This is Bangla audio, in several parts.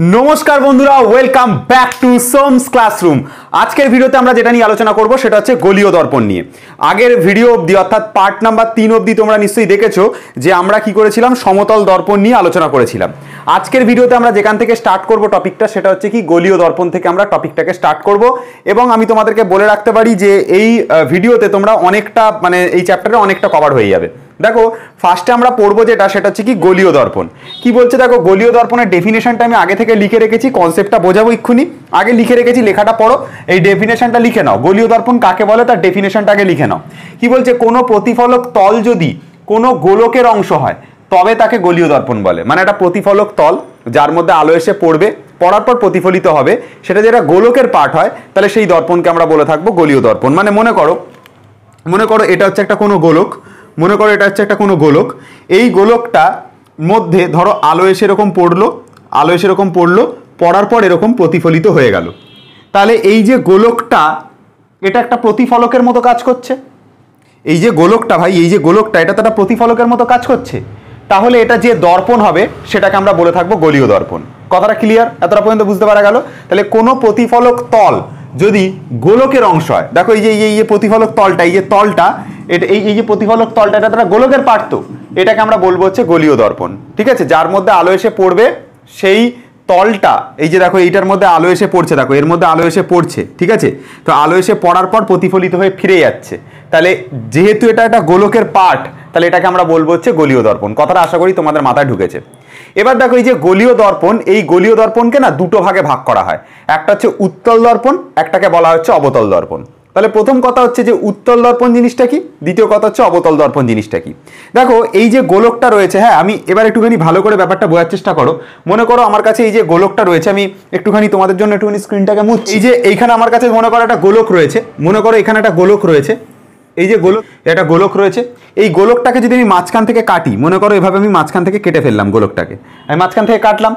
नमस्कार बंधुरा वेलकम बैक टू सोम्स क्लासरूम। आजकेर भिडियोते आमरा जेटा निये आलोचना करब सेटा हच्छे गलीय दर्पण निये। आगेर भिडियो अब्दि अर्थात पार्ट नम्बर 3 अब्दि तोमरा निश्चयई देखेछो जे आमरा कि करेछिलाम समतल दर्पण निये आलोचना करेछिलाम। आजकेर भिडियोते आमरा जेखान थेके स्टार्ट करब टपिकटा सेटा हच्छे कि गलीय दर्पण थेके आमरा टपिकटाके स्टार्ट करब एबं आमि तोमादेरके बोले राखते पारि जे एई भिडियोते तोमरा अनेकटा माने एई चैप्टारे अनेकटा कभार हये जाबे। देखो फार्स्टे আমরা পড়ব যেটা সেটা হচ্ছে কি গলীয় দর্পণ। কি বলছে দেখো গলীয় দর্পণের ডেফিনেশনটা আমি আগে থেকে লিখে রেখেছি, কনসেপ্টটা বোঝাবো এক্ষুনি। আগে লিখে রেখেছি, লেখাটা পড়ো, এই ডেফিনেশনটা লিখে নাও। গলীয় দর্পণ কাকে বলে তার ডেফিনেশনটা আগে লিখে নাও। কি বলছে কোনো প্রতিফলক তল যদি কোনো গোলকের অংশ হয় তবে তাকে গলীয় দর্পণ বলে। মানে একটা প্রতিফলক তল যার মধ্যে আলো এসে পড়বে, পড়ার পর প্রতিফলিত হবে, সেটা যেটা গোলকের পার্ট হয় তাহলে সেই দর্পণকে আমরা বলে থাকবো গলীয় দর্পণ। মানে মনে করো এটা হচ্ছে একটা কোনো গোলক, মনে করো এটা হচ্ছে একটা কোনো গোলক। এই গোলকটা মধ্যে ধরো আলো এসে এরকম পড়লো, আলো এসে এরকম পড়লো, পড়ার পর এরকম প্রতিফলিত হয়ে গেল। তাহলে এই যে গোলকটা এটা একটা প্রতিফলকের মতো কাজ করছে। এই যে গোলকটা ভাই, এই যে গোলকটা এটা তো একটা প্রতিফলকের মতো কাজ করছে। তাহলে এটা যে দর্পণ হবে সেটাকে আমরা বলে থাকবো গলীয় দর্পণ। কথাটা ক্লিয়ার? এতটা পর্যন্ত বুঝতে পারা গেল? তাহলে কোনো প্রতিফলক তল যদি গোলকের অংশ হয়, দেখো এই যে প্রতিফলক তলটা, এই যে তলটা, এটা এই যে প্রতিফলক তলটা এটা একটা গোলকের পার্ট, তো এটাকে আমরা বলবো হচ্ছে গলীয় দর্পণ। ঠিক আছে, যার মধ্যে আলো এসে পড়বে সেই তলটা, এই যে দেখো এইটার মধ্যে আলো এসে পড়ছে, দেখো এর মধ্যে আলো এসে পড়ছে, ঠিক আছে, তো আলো এসে পড়ার পর প্রতিফলিত হয়ে ফিরে যাচ্ছে। তাহলে যেহেতু এটা একটা গোলকের পার্ট তাহলে এটাকে আমরা বলবো হচ্ছে গলীয় দর্পণ। কথাটা আশা করি তোমাদের মাথায় ঢুকেছে। এবার দেখো এই যে গলীয় দর্পণ, এই গলীয় দর্পণকে না দুটো ভাগে ভাগ করা হয়। একটা হচ্ছে উত্তল দর্পণ, একটাকে বলা হচ্ছে অবতল দর্পণ। তাহলে প্রথম কথা হচ্ছে যে উত্তল দর্পণ জিনিসটা কি, দ্বিতীয় কথা হচ্ছে অবতল দর্পণ জিনিসটা কি। দেখো এই যে গোলকটা রয়েছে, হ্যাঁ আমি এবার একটুখানি ভালো করে ব্যাপারটা বোঝার চেষ্টা করো। মনে করো আমার কাছে এই যে গোলকটা রয়েছে, আমি একটুখানি তোমাদের জন্য একটুখানি স্ক্রিনটাকে মুছছি। এই যে এইখানে আমার কাছে মনে করো একটা গোলক রয়েছে, মনে করো এখানে একটা গোলক রয়েছে, এই যে গোলক, এটা গোলক রয়েছে। এই গোলকটাকে যদি আমি মাঝখান থেকে কাটি, মনে করো এভাবে আমি মাঝখান থেকে কেটে ফেললাম গোলকটাকে, আমি মাঝখান থেকে কাটলাম,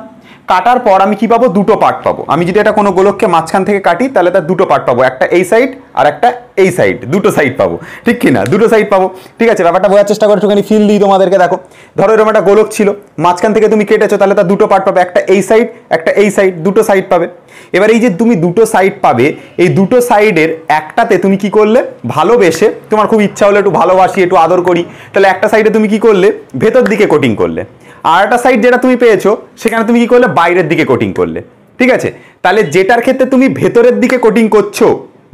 কাটার পর আমি কি পাবো, দুটো পার্ট পাবো। আমি যদি এটা কোনো গোলককে মাঝখান থেকে কাটি তাহলে তার দুটো পার্ট পাবো, একটা এই সাইড আর একটা এই সাইড, দুটো সাইড পাবো, ঠিক কি না, দুটো সাইড পাবো। ঠিক আছে, ব্যাপারটা বোঝার চেষ্টা করে একটুখানি ফিল দিই তোমাদেরকে। দেখো ধরো এরকম একটা গোলক ছিল, মাঝখান থেকে তুমি কেটেছো, তাহলে তার দুটো পার্ট পাবে, একটা এই সাইড একটা এই সাইড, দুটো সাইড পাবে। এবার এই যে তুমি দুটো সাইড পাবে, এই দুটো সাইডের একটাতে তুমি কি করলে, ভালোবেসে, তোমার খুব ইচ্ছা হলো একটু ভালোবাসি একটু আদর করি, তাহলে একটা সাইডে তুমি কি করলে, ভেতর দিকে কোটিং করলে, আর একটা সাইড যেটা তুমি পেয়েছো সেখানে তুমি কি করলে, বাইরের দিকে কোটিং করলে। ঠিক আছে, তাহলে যেটার ক্ষেত্রে তুমি ভেতরের দিকে কোটিং করছো,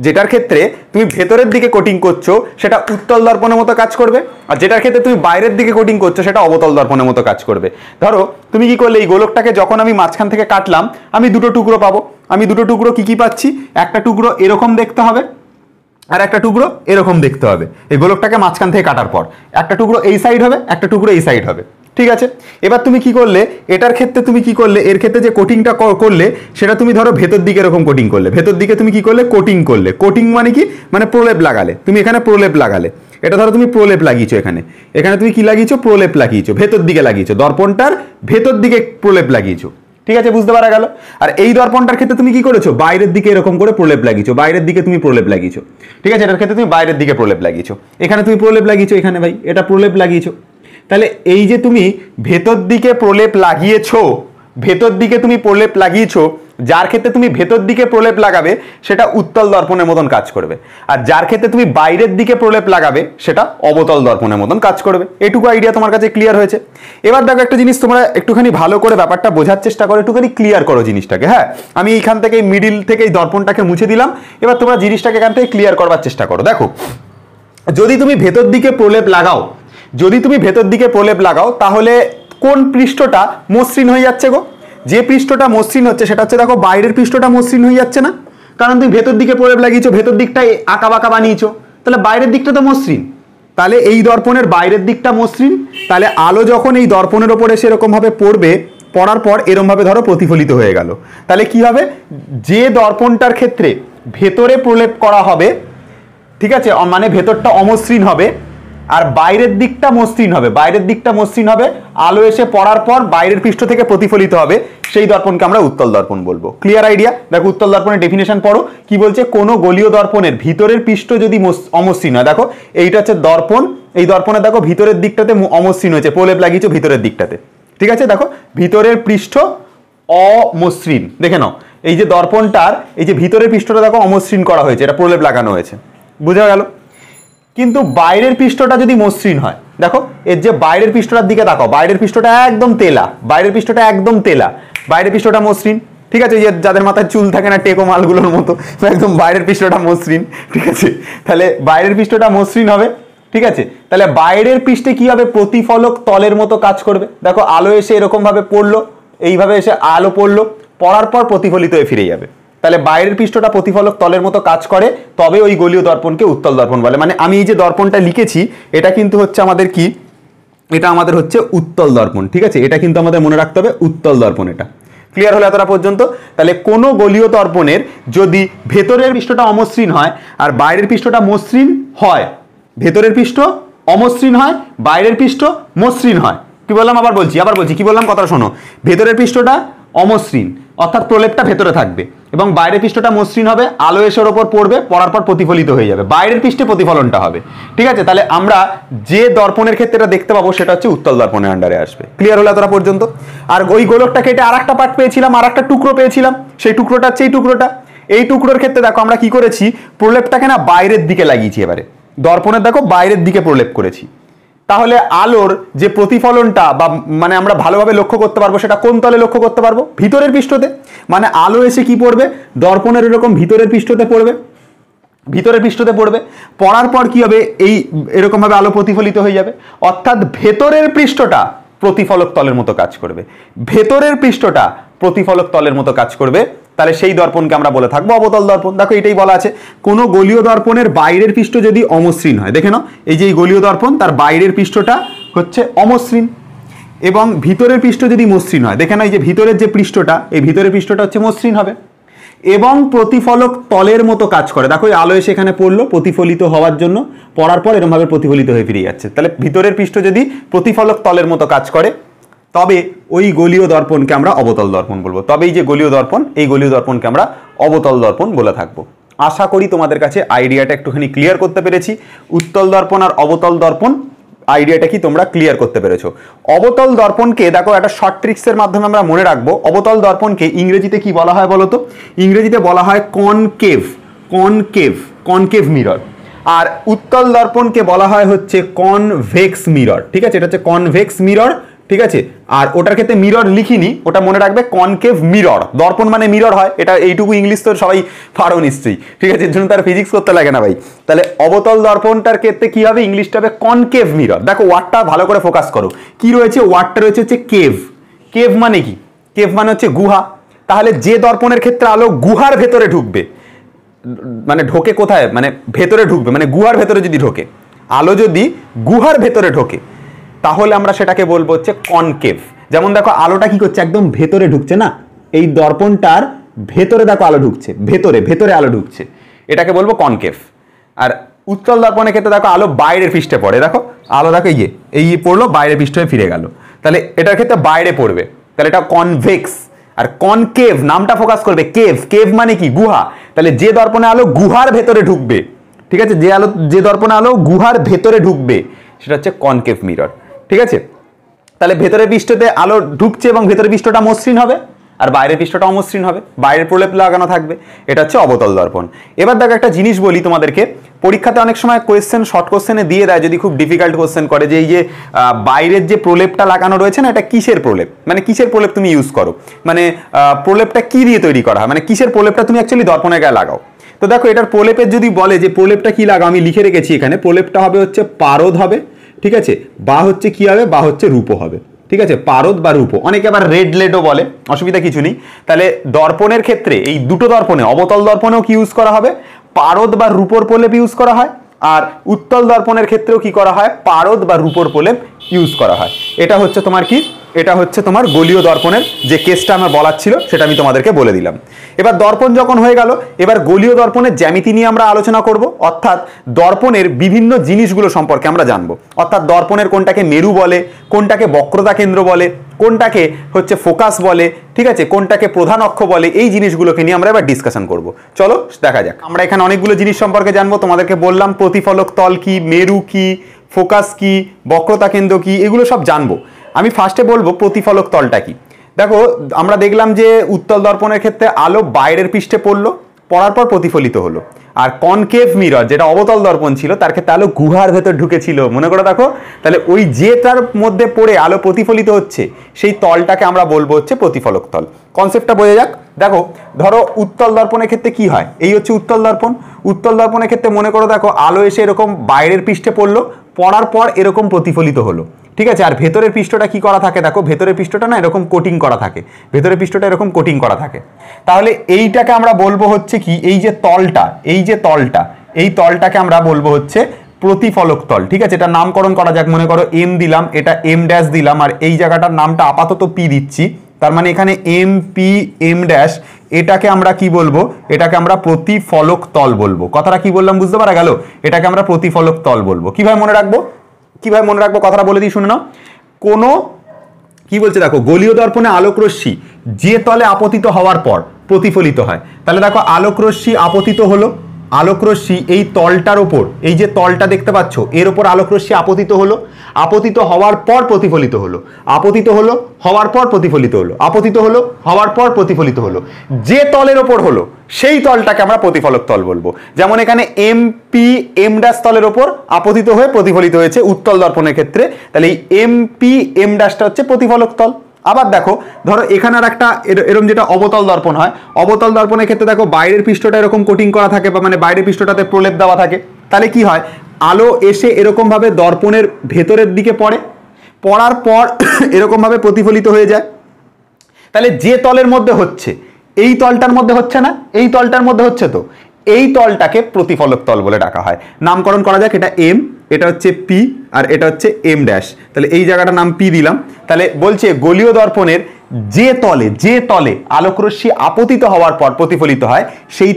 যেটার ক্ষেত্রে তুমি ভেতরের দিকে কোটিং করছো সেটা উত্তল দর্পণের মতো কাজ করবে, আর যেটার ক্ষেত্রে তুমি বাইরের দিকে কোটিং করছো সেটা অবতল দর্পণের মতো কাজ করবে। ধরো তুমি কি করলে, এই গোলকটাকে যখন আমি মাঝখান থেকে কাটলাম আমি দুটো টুকরো পাবো। আমি দুটো টুকরো কি পাচ্ছি, একটা টুকরো এরকম দেখতে হবে আর একটা টুকরো এরকম দেখতে হবে। এই গোলকটাকে মাঝখান থেকে কাটার পর একটা টুকরো এই সাইড হবে, একটা টুকরো এই সাইড হবে। ঠিক আছে, এবার তুমি কি করলে, এটার ক্ষেত্রে তুমি কি করলে, এর ক্ষেত্রে যে কোটিংটা করলে সেটা তুমি ধরো ভেতর দিকে এরকম কোটিং করলে, ভেতর দিকে তুমি কি করলে, কোটিং করলে। কোটিং মানে কি, মানে প্রলেপ লাগালে, তুমি এখানে প্রলেপ লাগালে। এটা ধরো তুমি প্রলেপ লাগিয়েছো, এখানে তুমি কি লাগিয়েছো, প্রলেপ লাগিয়েছো, ভেতর দিকে লাগিয়েছো, দর্পণটার ভেতর দিকে প্রলেপ লাগিয়েছো। ঠিক আছে, বুঝতে পারা গেল? আর এই দর্পণটার ক্ষেত্রে তুমি কি করেছো, বাইরের দিকে এরকম করে প্রলেপ লাগিয়েছো, বাইরের দিকে তুমি প্রলেপ লাগিয়েছো। ঠিক আছে, এটার ক্ষেত্রে তুমি বাইরের দিকে প্রলেপ লাগিয়েছো, এখানে তুমি প্রলেপ লাগিয়েছো, এখানে ভাই এটা প্রলেপ লাগিয়েছো। তাহলে এই যে তুমি ভেতর দিকে প্রলেপ লাগিয়েছো, ভেতর দিকে তুমি প্রলেপ লাগিয়েছো, যার ক্ষেত্রে তুমি ভেতর দিকে প্রলেপ লাগাবে সেটা উত্তল দর্পণের মতন কাজ করবে, আর যার ক্ষেত্রে তুমি বাইরের দিকে প্রলেপ লাগাবে সেটা অবতল দর্পণের মতন কাজ করবে। এটুকু আইডিয়া তোমার কাছে ক্লিয়ার হয়েছে? এবার দেখো একটা জিনিস, তোমরা একটুখানি ভালো করে ব্যাপারটা বোঝার চেষ্টা করো, একটুখানি ক্লিয়ার করো জিনিসটাকে। হ্যাঁ আমি এইখান থেকে মিডিল থেকে এই দর্পণটাকে মুছে দিলাম, এবার তোমরা জিনিসটাকে এখান থেকে ক্লিয়ার করবার চেষ্টা করো। দেখো যদি তুমি ভেতর দিকে প্রলেপ লাগাও, যদি তুমি ভেতর দিকে প্রলেপ লাগাও তাহলে কোন পৃষ্ঠটা মসৃণ হয়ে যাচ্ছে গো? যে পৃষ্ঠটা মসৃণ হচ্ছে সেটা হচ্ছে, দেখো বাইরের পৃষ্ঠটা মসৃণ হয়ে যাচ্ছে না, কারণ তুমি ভেতর দিকে প্রলেপ লাগিয়েছো, ভেতর দিকটাই আঁকা বাঁকা বানিয়েছো, তাহলে বাইরের দিকটা তো মসৃণ। তাহলে এই দর্পণের বাইরের দিকটা মসৃণ, তাহলে আলো যখন এই দর্পণের ওপরে সেরকম ভাবে পড়বে, পড়ার পর এরকম ভাবে ধরো প্রতিফলিত হয়ে গেল, তাহলে কি হবে, যে দর্পণটার ক্ষেত্রে ভেতরে প্রলেপ করা হবে, ঠিক আছে, মানে ভেতরটা অমসৃণ হবে আর বাইরের দিকটা মসৃণ হবে, বাইরের দিকটা মসৃণ হবে, আলো এসে পড়ার পর বাইরের পৃষ্ঠ থেকে প্রতিফলিত হবে, সেই দর্পণকে আমরা উত্তল দর্পণ বলবো। Clear idea? দেখো উত্তল দর্পণের ডেফিনেশন পড়ো, কি বলছে, কোনো গলীয় দর্পণের ভিতরের পৃষ্ঠ যদি অমসৃণ হয়, দেখো এইটা হচ্ছে দর্পণ, এই দর্পণে দেখো ভিতরের দিকটাতে অমসৃণ হয়েছে, প্রলেপ লাগিয়েছো ভিতরের দিকটাতে। ঠিক আছে, দেখো ভিতরের পৃষ্ঠ অমসৃণ। দেখে নাও এই যে দর্পণটার এই যে ভিতরের পৃষ্ঠটা দেখো অমসৃণ করা হয়েছে, এটা প্রলেপ লাগানো হয়েছে, বুঝা গেল। কিন্তু বাইরের পৃষ্ঠটা যদি মসৃণ হয়, দেখো এর যে বাইরের পৃষ্ঠটার দিকে তাকাও, বাইরের পৃষ্ঠটা একদম তেলা, বাইরের পৃষ্ঠটা একদম তেলা, বাইরের পৃষ্ঠটা মসৃণ, ঠিক আছে, যাদের মাথায় চুল থাকে না টেকো মালগুলোর মতো, একদম বাইরের পৃষ্ঠটা মসৃণ, ঠিক আছে, তাহলে বাইরের পৃষ্ঠটা মসৃণ হবে, ঠিক আছে। তাহলে বাইরের পৃষ্ঠে কি হবে, প্রতিফলক তলের মতো কাজ করবে। দেখো আলো এসে এরকম ভাবে পড়লো, এইভাবে এসে আলো পড়লো, পড়ার পর প্রতিফলিত হয়ে ফিরে যাবে। তাহলে বাইরের পৃষ্ঠটা প্রতিফলক তলের মতো কাজ করে, তবে ওই গোলীয় দর্পণকে উত্তল দর্পণ বলে। মানে আমি এই যে দর্পণটা লিখেছি এটা কিন্তু হচ্ছে আমাদের কি, এটা আমাদের হচ্ছে উত্তল দর্পণ, ঠিক আছে, এটা কিন্তু আমাদের মনে রাখতে হবে উত্তল দর্পণ। এটা ক্লিয়ার হলো এতটা পর্যন্ত? তাহলে কোনো গোলীয় দর্পণের যদি ভেতরের পৃষ্ঠটা অমসৃণ হয় আর বাইরের পৃষ্ঠটা মসৃণ হয়, ভেতরের পৃষ্ঠ অমসৃণ হয়, বাইরের পৃষ্ঠ মসৃণ হয়, কি বললাম আবার বলছি কি বললাম কথাটা শোনো, ভেতরের পৃষ্ঠটা অমসৃণ অর্থাৎ প্রলেপটা ভেতরে থাকবে এবং বাইরের পৃষ্ঠটা মসৃণ হবে, আলো এসে ওর ওপর পড়বে, পড়ার পর প্রতিফলিত হয়ে যাবে, বাইরের পৃষ্ঠে প্রতিফলনটা হবে, ঠিক আছে। তাহলে আমরা যে দর্পণের ক্ষেত্রে এটা দেখতে পাবো সেটা হচ্ছে উত্তল দর্পণের আন্ডারে আসবে। ক্লিয়ার হলো এতটা পর্যন্ত? আর ওই গোলকটা কেটে আর একটা পার্ট পেয়েছিলাম, আর একটা টুকরো পেয়েছিলাম, সেই টুকরোটা হচ্ছে এই টুকরোটা। এই টুকরোর ক্ষেত্রে দেখো আমরা কি করেছি, প্রলেপটাকে না বাইরের দিকে লাগিয়েছি, এবারে দর্পণের দেখো বাইরের দিকে প্রলেপ করেছি। তাহলে আলোর যে প্রতিফলনটা বা মানে আমরা ভালোভাবে লক্ষ্য করতে পারবো সেটা কোন তলে লক্ষ্য করতে পারবো, ভিতরের পৃষ্ঠতে। মানে আলো এসে কি পড়বে, দর্পণের এরকম ভিতরের পৃষ্ঠতে পড়বে, ভিতরের পৃষ্ঠতে পড়বে, পড়ার পর কি হবে, এই এরকম ভাবে আলো প্রতিফলিত হয়ে যাবে, অর্থাৎ ভেতরের পৃষ্ঠটা প্রতিফলক তলের মতো কাজ করবে, ভেতরের পৃষ্ঠটা প্রতিফলক তলের মতো কাজ করবে। তাহলে সেই দর্পণকে আমরা বলে থাকবো অবতল দর্পণ। দেখো এটাই বলা আছে, কোনো গোলীয় দর্পণের বাইরের পৃষ্ঠ যদি অমসৃণ হয়, দেখে নাও এই যে এই গোলীয় দর্পণ তার বাইরের পৃষ্ঠটা হচ্ছে অমসৃণ এবং ভিতরের পৃষ্ঠ যদি মসৃণ হয়, দেখে নাও এই যে ভিতরের যে পৃষ্ঠটা, এই ভিতরের পৃষ্ঠটা হচ্ছে মসৃণ হবে এবং প্রতিফলক তলের মতো কাজ করে। দেখো এই আলো এসে এখানে পড়লো প্রতিফলিত হওয়ার জন্য, পড়ার পর এরকম ভাবে প্রতিফলিত হয়ে ফিরে যাচ্ছে। তাহলে ভিতরের পৃষ্ঠ যদি প্রতিফলক তলের মতো কাজ করে তবে ওই গোলীয় দর্পণকে আমরা অবতল দর্পণ বলবো। তবে এই যে গোলীয় দর্পণ, এই গোলীয় দর্পণকে আমরা অবতল দর্পণ বলে থাকবো। আশা করি তোমাদের কাছে আইডিয়াটা একটুখানি ক্লিয়ার করতে পেরেছি। উত্তল দর্পণ আর অবতল দর্পণ আইডিয়াটা কি তোমরা ক্লিয়ার করতে পেরেছো? অবতল দর্পণকে দেখো একটা শর্ট ট্রিক্সের মাধ্যমে আমরা মনে রাখবো। অবতল দর্পণকে ইংরেজিতে কি বলা হয় বলো তো? ইংরেজিতে বলা হয় কনকেভ, কনকেভ, কনকেভ মিরর। আর উত্তল দর্পণকে বলা হয় হচ্ছে কনভেক্স মিরর, ঠিক আছে, এটা হচ্ছে কনভেক্স মিরর, ঠিক আছে। আর ওটার ক্ষেত্রে মিরর লিখিনি, ওটা মনে রাখবে কনকেভ মিরর। দর্পণ মানে মিরর হয়, এটা এইটুকু ইংলিশ তো সবাই পারো নিশ্চয়ই, ঠিক আছে, এর জন্য তার ফিজিক্স করতে লাগে না ভাই। তাহলে অবতল দর্পণটার ক্ষেত্রে কি হবে, ইংলিশটা হবে কনকেভ মিরর। দেখো ওয়ার্ডটা ভালো করে ফোকাস করো, কি রয়েছে, ওয়ার্ডটা রয়েছে হচ্ছে কেভ। কেভ মানে কি, কেভ মানে হচ্ছে গুহা। তাহলে যে দর্পণের ক্ষেত্রে আলো গুহার ভেতরে ঢুকবে, মানে ঢোকে কোথায়, মানে ভেতরে ঢুকবে, মানে গুহার ভেতরে যদি ঢোকে, আলো যদি গুহার ভেতরে ঢোকে তাহলে আমরা সেটাকে বলবো হচ্ছে কনকেভ। যেমন দেখো আলোটা কি করছে, একদম ভেতরে ঢুকছে না, এই দর্পণটার ভেতরে দেখো আলো ঢুকছে, ভেতরে ভেতরে আলো ঢুকছে, এটাকে বলবো কনকেভ। আর উত্তল দর্পণের ক্ষেত্রে দেখো আলো বাইরের পৃষ্ঠে পড়ে, দেখো আলো দেখো এই পড়লো বাইরের পৃষ্ঠে ফিরে গেল, তাহলে এটার ক্ষেত্রে বাইরে পড়বে, তাহলে এটা কনভেক্স। আর কনকেভ নামটা ফোকাস করবে, কেভ, কেভ মানে কি, গুহা। তাহলে যে দর্পণে আলো গুহার ভেতরে ঢুকবে, ঠিক আছে, যে দর্পণে আলো গুহার ভেতরে ঢুকবে সেটা হচ্ছে কনকেভ মিরর, ঠিক আছে। তাহলে ভেতরের পৃষ্ঠতে আলো ঢুকছে এবং ভেতরের পৃষ্ঠটা মসৃণ হবে আর বাইরের পৃষ্ঠটা অমসৃণ হবে, বাইরের প্রলেপ লাগানো থাকবে, এটা হচ্ছে অবতল দর্পণ। এবার দেখো একটা জিনিস বলি তোমাদেরকে, পরীক্ষাতে অনেক সময় কোয়েশ্চেন শর্ট কোশ্চেনে দিয়ে দেয়, যদি খুব ডিফিকাল্ট কোশ্চেন করে, যে এই যে বাইরের যে প্রলেপটা লাগানো রয়েছে না, এটা কিসের প্রলেপ, মানে কিসের প্রলেপ তুমি ইউজ করো, মানে প্রলেপটা কি দিয়ে তৈরি করা হয়, মানে কিসের প্রলেপটা তুমি অ্যাকচুয়ালি দর্পণের গায়ে লাগাও। তো দেখো এটার প্রলেপের যদি বলে যে প্রলেপটা কি লাগাও, আমি লিখে রেখেছি এখানে, প্রলেপটা হবে হচ্ছে পারদ হবে, ঠিক আছে, বা হচ্ছে কি হবে, বা হচ্ছে রূপো হবে, ঠিক আছে, পারদ বা রূপো, অনেকে আবার রেড লেডও বলে, অসুবিধা কিছু নেই। তাহলে দর্পণের ক্ষেত্রে এই দুটো দর্পণে, অবতল দর্পণেও কি ইউজ করা হবে, পারদ বা রূপোর প্রলেপ ইউজ করা হয়, আর উত্তল দর্পণের ক্ষেত্রেও কি করা হয়, পারদ বা রূপোর প্রলেপ ইউজ করা হয়। এটা হচ্ছে তোমার কি, এটা হচ্ছে তোমার গোলীয় দর্পণের যে কেসটা আমার বলার ছিল সেটা আমি তোমাদেরকে বলে দিলাম। এবার দর্পণ যখন হয়ে গেল, এবার গোলীয় দর্পণের জ্যামিতি নিয়ে আমরা আলোচনা করব, অর্থাৎ দর্পণের বিভিন্ন জিনিসগুলো সম্পর্কে আমরা জানবো, অর্থাৎ দর্পণের কোনটাকে মেরু বলে, কোনটাকে বক্রতা কেন্দ্র বলে, কোনটাকে হচ্ছে ফোকাস বলে, ঠিক আছে, কোনটাকে প্রধান অক্ষ বলে, এই জিনিসগুলোকে নিয়ে আমরা এবার ডিসকাশন করব। চলো দেখা যাক। আমরা এখানে অনেকগুলো জিনিস সম্পর্কে জানবো, তোমাদেরকে বললাম প্রতিফলক তল কি, মেরু কি, ফোকাস কি, বক্রতা কেন্দ্র কি, এগুলো সব জানবো। আমি ফার্স্টে বলবো প্রতিফলক তলটা কি। দেখো আমরা দেখলাম যে উত্তল দর্পণের ক্ষেত্রে আলো বাইরের পৃষ্ঠে পড়লো, পড়ার পর প্রতিফলিত হলো। আর কনকেভ মিরর যেটা অবতল দর্পণ ছিল তার ক্ষেত্রে আলো গুহার ভেতর ঢুকেছিল, মনে করে দেখো। তাহলে ওই যেটার মধ্যে পড়ে আলো প্রতিফলিত হচ্ছে সেই তলটাকে আমরা বলবো হচ্ছে প্রতিফলক তল। কনসেপ্টটা বোঝা যাক। দেখো ধরো উত্তল দর্পণের ক্ষেত্রে কি হয়, এই হচ্ছে উত্তল দর্পণ। উত্তল দর্পণের ক্ষেত্রে মনে করো দেখো আলো এসে এরকম বাইরের পৃষ্ঠে পড়লো, পড়ার পর এরকম প্রতিফলিত হলো, ঠিক আছে। আর ভেতরের পৃষ্ঠটা কি করা থাকে, দেখো ভেতরের পৃষ্ঠটা না এরকম কোটিং করা থাকে, ভেতরের পৃষ্ঠটা এরকম কোটিং করা থাকে। তাহলে এইটাকে আমরা বলবো হচ্ছে কি, এই যে তলটা, এই তলটাকে আমরা বলবো হচ্ছে প্রতিফলক তল, ঠিক আছে। এটা নামকরণ করা যাক, মনে করো এম দিলাম, এটা এম ড্যাশ দিলাম, আর এই জায়গাটার নামটা আপাতত পি দিচ্ছি। তার মানে এখানে এম পি এম ড্যাশ, এটাকে আমরা কি বলবো, এটাকে আমরা প্রতিফলক তল বলবো। কথাটা কি বললাম বুঝতে পারা গেল? এটাকে আমরা প্রতিফলক তল বলবো। কিভাবে মনে রাখবো, কিভাবে মনে রাখবো কথাটা বলে দিই শুনে নাও। কোনো কি বলছে দেখো, গলীয় দর্পণে আলোক রশ্মি যে তলে আপতিত হওয়ার পর প্রতিফলিত হয়। তাহলে দেখো আলোক রশ্মি আপতিত হলো, আলোক রশ্মি এই তলটার ওপর, এই যে তলটা দেখতে পাচ্ছ এর ওপর আলোক রশ্মি আপতিত হলো, আপতিত হওয়ার পর প্রতিফলিত হলো, আপতিত হলো হওয়ার পর প্রতিফলিত হলো, আপতিত হলো হওয়ার পর প্রতিফলিত হলো। যে তলের ওপর হলো সেই তলটাকে আমরা প্রতিফলক তল বলবো। যেমন এখানে এম পি এম ড্যাশ তলের ওপর আপতিত হয়ে প্রতিফলিত হয়েছে উত্তল দর্পণের ক্ষেত্রে, তাহলে এই এম পি এম ড্যাশটা হচ্ছে প্রতিফলক তল। আবার দেখো ধরো এখানে আর একটা এরকম যেটা অবতল দর্পণ হয়, অবতল দর্পণের ক্ষেত্রে দেখো বাইরের পৃষ্ঠটা এরকম কোটিং করা থাকে, বা মানে বাইরের পৃষ্ঠটাতে প্রলেপ দেওয়া থাকে। তাহলে কি হয়, আলো এসে এরকম ভাবে দর্পণের ভেতরের দিকে পড়ে, পড়ার পর এরকম ভাবে প্রতিফলিত হয়ে যায়। তাহলে যে তলের মধ্যে হচ্ছে, এই তলটার মধ্যে হচ্ছে না, এই তলটার মধ্যে হচ্ছে, তো এই তলটাকে প্রতিফলক তল বলে ডাকা হয়। নামকরণ করা যাক, এটা এম, এটা হচ্ছে পি, আর এটা হচ্ছে এম ড্যাশ। তাহলে এই জায়গাটার নাম পি দিলাম। তাহলে বলছে গলীয় দর্পণের যে তলে আলোকরশ্মি আপতিত হওয়ার পর প্রতিফলিত হয় সেই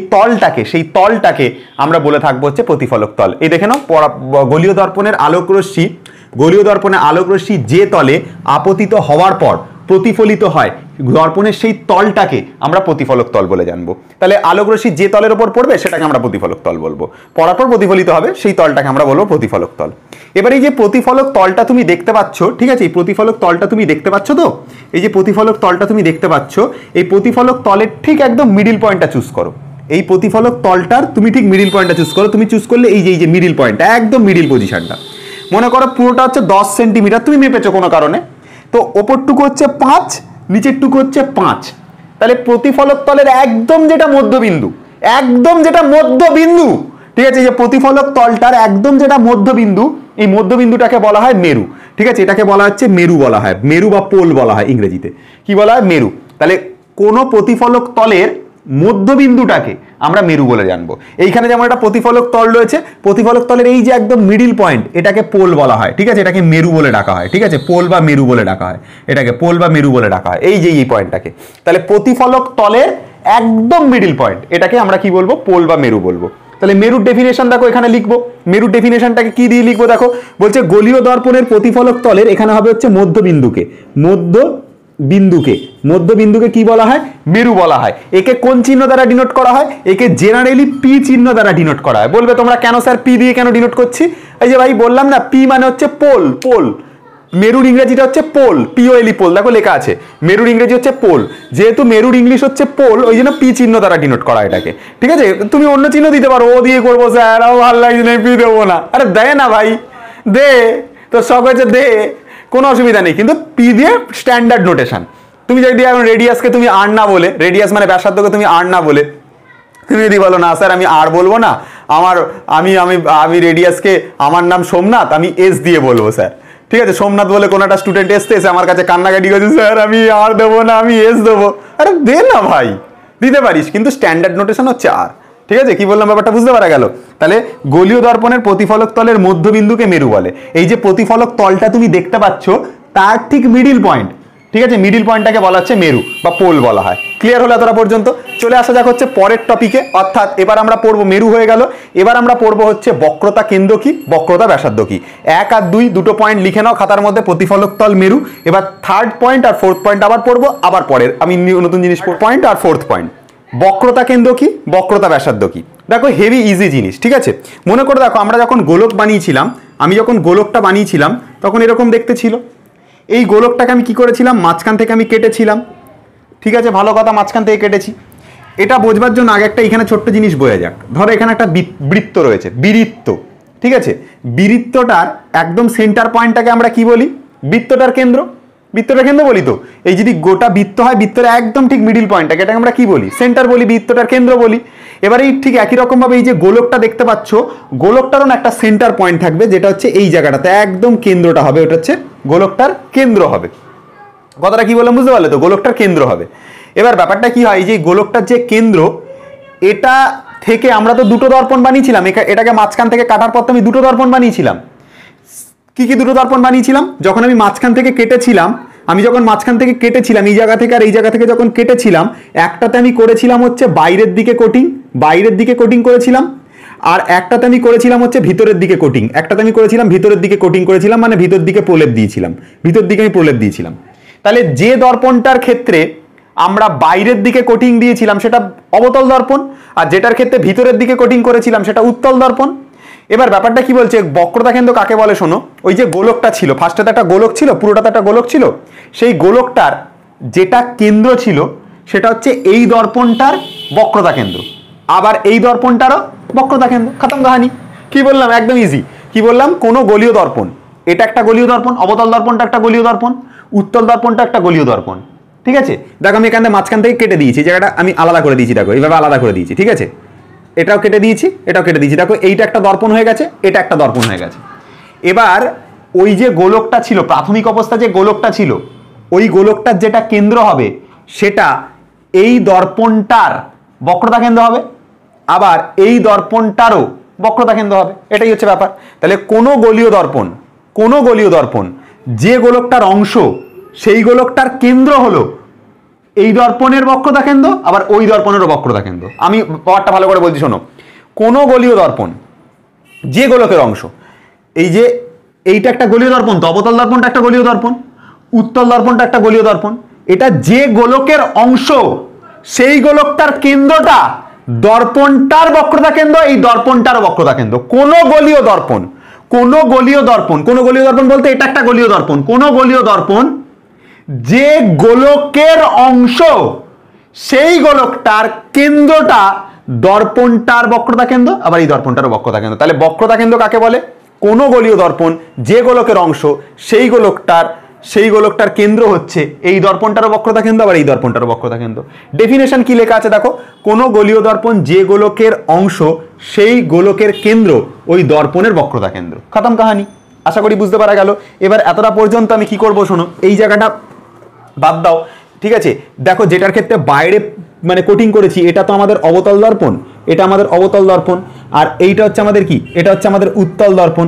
তলটাকে আমরা বলে থাকবো হচ্ছে প্রতিফলক তল। এই দেখে নাও, গলীয় দর্পণের আলোকরশ্মি যে তলে আপতিত হওয়ার পর প্রতিফলিত হয় দর্পণের সেই তলটাকে আমরা প্রতিফলক তল বলে জানবো। তাহলে আলোক রশ্মি যে তলের উপর পড়বে সেটাকে আমরা প্রতিফলক তল বলবো, পড়ার পর প্রতিফলিত হবে সেই তলটাকে আমরা বলবো প্রতিফলক তল। এবার এই যে প্রতিফলক তলটা তুমি দেখতে পাচ্ছ, ঠিক আছে, এই প্রতিফলক তলটা তুমি দেখতে পাচ্ছ, তো এই যে প্রতিফলক তলটা তুমি দেখতে পাচ্ছ, এই প্রতিফলক তলের ঠিক একদম মিডিল পয়েন্টটা চুজ করো। এই প্রতিফলক তলটার তুমি ঠিক মিডিল পয়েন্টটা চুজ করো। তুমি চুজ করলে এই যে মিডিল পয়েন্টটা, একদম মিডিল পজিশনটা, মনে করো পুরোটা হচ্ছে 10 সেন্টিমিটার তুমি মেপেছো কোনো কারণে, তো ওপরটুকু হচ্ছে 5, নিচের টুকু হচ্ছে 5। তাহলে প্রতিফলক তলের একদম যেটা মধ্যবিন্দু, ঠিক আছে, যে প্রতিফলক তলটার একদম যেটা মধ্যবিন্দু, এই মধ্যবিন্দুটাকে বলা হয় মেরু, ঠিক আছে। এটাকে বলা হচ্ছে মেরু বলা হয়, মেরু বা পোল বলা হয় ইংরেজিতে। কি বলা হয়? মেরু। তাহলে কোন প্রতিফলক তলের মধ্যবিন্দুটাকে আমরা মেরু বলে জানবো। এইখানে যেমন একটা প্রতিফলক তল রয়েছে, প্রতিফলক তলের এই যে একদম মিডিল পয়েন্ট, এটাকে পোল বলা হয়, ঠিক আছে, এটাকে মেরু বলে ডাকা হয়, ঠিক আছে, পোল বা মেরু বলে ডাকা হয়, এটাকে পোল বা মেরু বলে ডাকা হয়, এই যে এই পয়েন্টটাকে। তাহলে প্রতিফলক তলের একদম মিডিল পয়েন্ট, এটাকে আমরা কি বলবো? পোল বা মেরু বলবো। তাহলে মেরুর ডেফিনেশন দেখো এখানে লিখবো, মেরুর ডেফিনেশনটাকে কি দিয়ে লিখবো দেখো, বলছে গলীয় দর্পণের প্রতিফলক তলের এখানে হবে হচ্ছে মধ্যবিন্দুকে কি বলা হয়? মেরু বলা হয়। একে কোন চিহ্ন দ্বারা ডিনোট করা হয়? একে জেনারেলি পি চিহ্ন দ্বারা ডিনোট করা হয়। বলবে তোমরা কেন স্যার পি দিয়ে কেন ডিনোট করছি? এই যে ভাই বললাম না, পি মানে হচ্ছে পোল, মেরুর ইংরেজিটা হচ্ছে পোল, পিওএলই পোল, দেখো লেখা আছে, মেরুর ইংরেজি হচ্ছে পোল। যেহেতু মেরুর ইংলিশ হচ্ছে পোল, ওই জন্য পি চিহ্ন দ্বারা ডিনোট করা এটাকে, ঠিক আছে। তুমি অন্য চিহ্ন দিতে পারো, ও দিয়ে করবো স্যার, ভালো লাগছে না, পি দেবো না। আরে দেয় না ভাই, দে, তো শখ হয়েছে দে, কোনো অসুবিধা নেই, কিন্তু পি দিয়ে স্ট্যান্ডার্ড নোটেশন। তুমি যদি এখন রেডিয়াসকে তুমি আর না বলে, রেডিয়াস মানে ব্যাসার্ধকে তুমি আর না বলে, তুমি যদি বলো না স্যার আমি আর বলবো না, আমি রেডিয়াসকে, আমার নাম সোমনাথ, আমি এস দিয়ে বলবো স্যার, ঠিক আছে। সোমনাথ বলে কোনো একটা স্টুডেন্ট এসে আমার কাছে কান্নাকাটি করছে, স্যার আমি আর দেবো না, আমি এস দেবো। আরে দে না ভাই, দিতে পারিস, কিন্তু স্ট্যান্ডার্ড নোটেশন হচ্ছে আর, ঠিক আছে। কি বললাম ব্যাপারটা বুঝতে পারা গেল? তাহলে গলীয় দর্পণের প্রতিফলক তলের মধ্যবিন্দুকে মেরু বলে। এই যে প্রতিফলক তলটা তুমি দেখতে পাচ্ছ তার ঠিক মিডিল পয়েন্ট, ঠিক আছে, মিডিল পয়েন্টটাকে বলা হচ্ছে মেরু বা পোল বলা হয়। ক্লিয়ার হলো এতটা পর্যন্ত? চলে আসা যাক হচ্ছে পরের টপিকে, অর্থাৎ এবার আমরা পড়বো, মেরু হয়ে গেল, এবার আমরা পড়বো হচ্ছে বক্রতা কেন্দ্র কি, বক্রতা ব্যাসার্ধ কি। 1 আর 2 দুটো পয়েন্ট লিখে নাও খাতার মধ্যে, প্রতিফলক তল মেরু। এবার থার্ড পয়েন্ট আর ফোর্থ পয়েন্ট আবার পড়বো, আবার পরের আমি নতুন জিনিস পয়েন্ট আর ফোর্থ পয়েন্ট। বক্রতা কেন্দ্র কি, বক্রতা ব্যাসার্ধ কি। দেখো হেভি ইজি জিনিস, ঠিক আছে। মনে করে দেখো আমরা যখন গোলক বানিয়েছিলাম, আমি যখন গোলকটা বানিয়েছিলাম তখন এরকম দেখতে ছিল, এই গোলকটাকে আমি কি করেছিলাম, মাঝখান থেকে আমি কেটেছিলাম। ঠিক আছে, ভালো কথা, মাঝখান থেকে কেটেছি। এটা বোঝবার জন্য আগে একটা এখানে ছোট্ট জিনিস বোঝা যাক। ধরো এখানে একটা বৃত্ত রয়েছে, বৃত্ত। ঠিক আছে, বৃত্তটার একদম সেন্টার পয়েন্টটাকে আমরা কি বলি? বৃত্তটার কেন্দ্র। বৃত্তটার কেন্দ্র বলি তো। এই যদি গোটা বৃত্ত হয়, বৃত্তের একদম ঠিক মিডিল পয়েন্টটাকে এটাকে আমরা কি বলি? সেন্টার বলি, বৃত্তটার কেন্দ্র বলি। এবার এই ঠিক একই রকম ভাবে এই যে গোলকটা দেখতে পাচ্ছ, গোলকটারও একটা সেন্টার পয়েন্ট থাকবে, যেটা হচ্ছে এই জায়গাটাতে একদম কেন্দ্রটা হবে, ওটা হচ্ছে গোলকটার কেন্দ্র হবে। কথাটা কি বললাম বুঝতে পারলে তো? গোলকটার কেন্দ্র হবে। এবার ব্যাপারটা কি হয়, এই যে গোলকটার যে কেন্দ্র, এটা থেকে আমরা তো দুটো দর্পণ বানিয়েছিলাম। এটাকে মাঝখান থেকে কাটার পর তো আমি দুটো দর্পণ বানিয়েছিলাম। কি কি দুটো দর্পণ বানিয়েছিলাম? যখন আমি মাঝখান থেকে কেটেছিলাম, এই জায়গা থেকে আর এই জায়গা থেকে যখন কেটেছিলাম, একটাতে আমি করেছিলাম হচ্ছে বাইরের দিকে কোটিং করেছিলাম, আর একটাতে আমি করেছিলাম হচ্ছে ভিতরের দিকে কোটিং করেছিলাম, মানে ভিতর দিকে প্রলেপ দিয়েছিলাম। তাহলে যে দর্পণটার ক্ষেত্রে আমরা বাইরের দিকে কোটিং দিয়েছিলাম সেটা অবতল দর্পণ, আর যেটার ক্ষেত্রে ভিতরের দিকে কোটিং করেছিলাম সেটা উত্তল দর্পণ। এবার ব্যাপারটা কি বলছে, বক্রতা কেন্দ্র কাকে বলে শোনো। ওই যে গোলকটা ছিল, ফার্স্টে একটা গোলক ছিল, পুরোটাতে একটা গোলক ছিল, সেই গোলকটার যেটা কেন্দ্র ছিল সেটা হচ্ছে এই দর্পণটার বক্রতা কেন্দ্র, আবার এই দর্পণটারও বক্রতা কেন্দ্র। খতম কাহানি। কি বললাম? একদম ইজি। কি বললাম? কোনো গলীয় দর্পণ, এটা একটা গলীয় দর্পণ, অবতল দর্পণটা একটা গলীয় দর্পণ, উত্তল দর্পণটা একটা গলীয় দর্পণ। ঠিক আছে, দেখো আমি এখানে মাঝখান থেকে কেটে দিয়েছি, জায়গাটা আমি আলাদা করে দিয়েছি, দেখো এইভাবে আলাদা করে দিয়েছি। ঠিক আছে, এটাও কেটে দিয়েছি, দেখো এইটা একটা দর্পণ হয়ে গেছে, এটা একটা দর্পণ হয়ে গেছে। এবার ওই যে গোলকটা ছিল, প্রাথমিক অবস্থা যে গোলকটা ছিল, ওই গোলকটার যেটা কেন্দ্র হবে সেটা এই দর্পণটার বক্রতা কেন্দ্র হবে, আবার এই দর্পণটারও বক্রতা কেন্দ্র হবে। এটাই হচ্ছে ব্যাপার। তাহলে কোনো গলীয় দর্পণ যে গোলকটার অংশ, সেই গোলকটার কেন্দ্র হলো এই দর্পণের বক্রতা কেন্দ্র, আবার ওই দর্পণেরও বক্রতা কেন্দ্র। আমি পাওয়ারটা ভালো করে বলছি শোনো। কোনো গলীয় দর্পণ যে গোলকের অংশ, এই যে এইটা একটা গলীয় দর্পণ, তো অবতল দর্পণটা একটা গলীয় দর্পণ, উত্তল দর্পণটা একটা গলীয় দর্পণ। এটা যে গোলকের অংশ, সেই গোলকটার কেন্দ্রটা দর্পণটার বক্রতা কেন্দ্র, এই দর্পণটারও বক্রতা কেন্দ্র। কোনো গলীয় দর্পণ বলতে এটা একটা গলীয় দর্পণ, কোনো গলীয় দর্পণ যে গোলকের অংশ, সেই গোলকটার কেন্দ্রটা দর্পণটার বক্রতা কেন্দ্র, আবার এই দর্পণটারও বক্রতা কেন্দ্র। তাহলে বক্রতা কেন্দ্র কাকে বলে? কোনো গলীয় দর্পণ যে গোলকের অংশ, সেই গোলকটার কেন্দ্র হচ্ছে এই দর্পণটারও বক্রতা কেন্দ্র, আবার এই দর্পণটারও বক্রতা কেন্দ্র। ডেফিনেশন কি লেখা আছে দেখো, কোনো গলীয় দর্পণ যে গোলকের অংশ, সেই গোলকের কেন্দ্র ওই দর্পণের বক্রতা কেন্দ্র। খতম কাহানি। আশা করি বুঝতে পারা গেল। এবার এতটা পর্যন্ত আমি কি করব শোনো, এই জায়গাটা বাদ দাও। ঠিক আছে, দেখো যেটার ক্ষেত্রে বাইরে মানে কোটিং করেছি, এটা তো আমাদের অবতল দর্পণ, এটা আমাদের অবতল দর্পণ, আর এইটা হচ্ছে আমাদের কি, এটা হচ্ছে আমাদের উত্তল দর্পণ।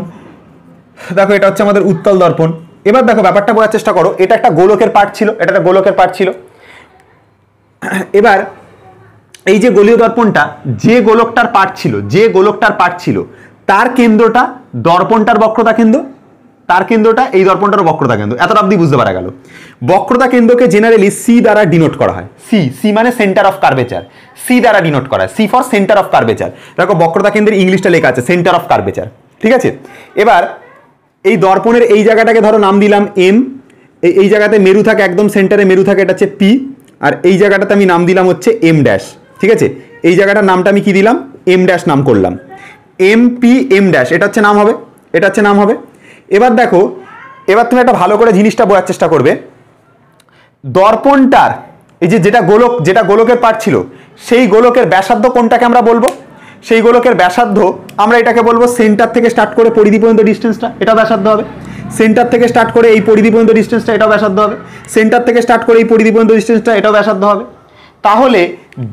দেখো এটা হচ্ছে আমাদের উত্তল দর্পণ। এবার দেখো ব্যাপারটা বোঝার চেষ্টা করো, এটা একটা গোলকের পার্ট ছিল, এবার এই যে গলীয় দর্পণটা যে গোলকটার পার্ট ছিল, তার কেন্দ্রটা দর্পণটার বক্রতা কেন্দ্র, তার কেন্দ্রটা এই দর্পণটার বক্রতা কেন্দ্র। এতটা অবধি বুঝতে পারা গেল। বক্রতা কেন্দ্রকে জেনারেলি সি দ্বারা ডিনোট করা হয়। সি মানে সেন্টার অফ কার্ভেচার, সি দ্বারা ডিনোট করা হয়, C for centre of curvature. দেখো বক্রতা কেন্দ্রের ইংলিশটা লেখা আছে সেন্টার অফ কার্ভেচার। ঠিক আছে, এবার এই দর্পণের এই জায়গাটাকে ধরো নাম দিলাম এম, এই জায়গাতে মেরু থাকে, একদম সেন্টারে মেরু থাকে, এটা হচ্ছে পি, আর এই জায়গাটাতে আমি নাম দিলাম হচ্ছে এম ড্যাশ। ঠিক আছে, এই জায়গাটার নামটা আমি কি দিলাম? এম ড্যাশ নাম করলাম, এম পি এম ড্যাশ, এটা হচ্ছে নাম হবে। এবার দেখো, এবার তুমি একটা ভালো করে জিনিসটা বোঝার চেষ্টা করবে। দর্পণটার এই যে যেটা গোলকের পার্ট ছিল, সেই গোলকের ব্যাসার্ধ কোনটাকে আমরা বলবো? সেই গোলকের ব্যাসার্ধ আমরা এটাকে বলবো সেন্টার থেকে স্টার্ট করে পরিধি পর্যন্ত ডিস্টেন্সটা, এটা ব্যাসার্ধ হবে। সেন্টার থেকে স্টার্ট করে এই পরিধি পর্যন্ত ডিস্টেন্সটা, এটাও ব্যাসার্ধ হবে। সেন্টার থেকে স্টার্ট করে এই পরিধি পর্যন্ত ডিস্টেন্সটা, এটাও ব্যাসার্ধ হবে। তাহলে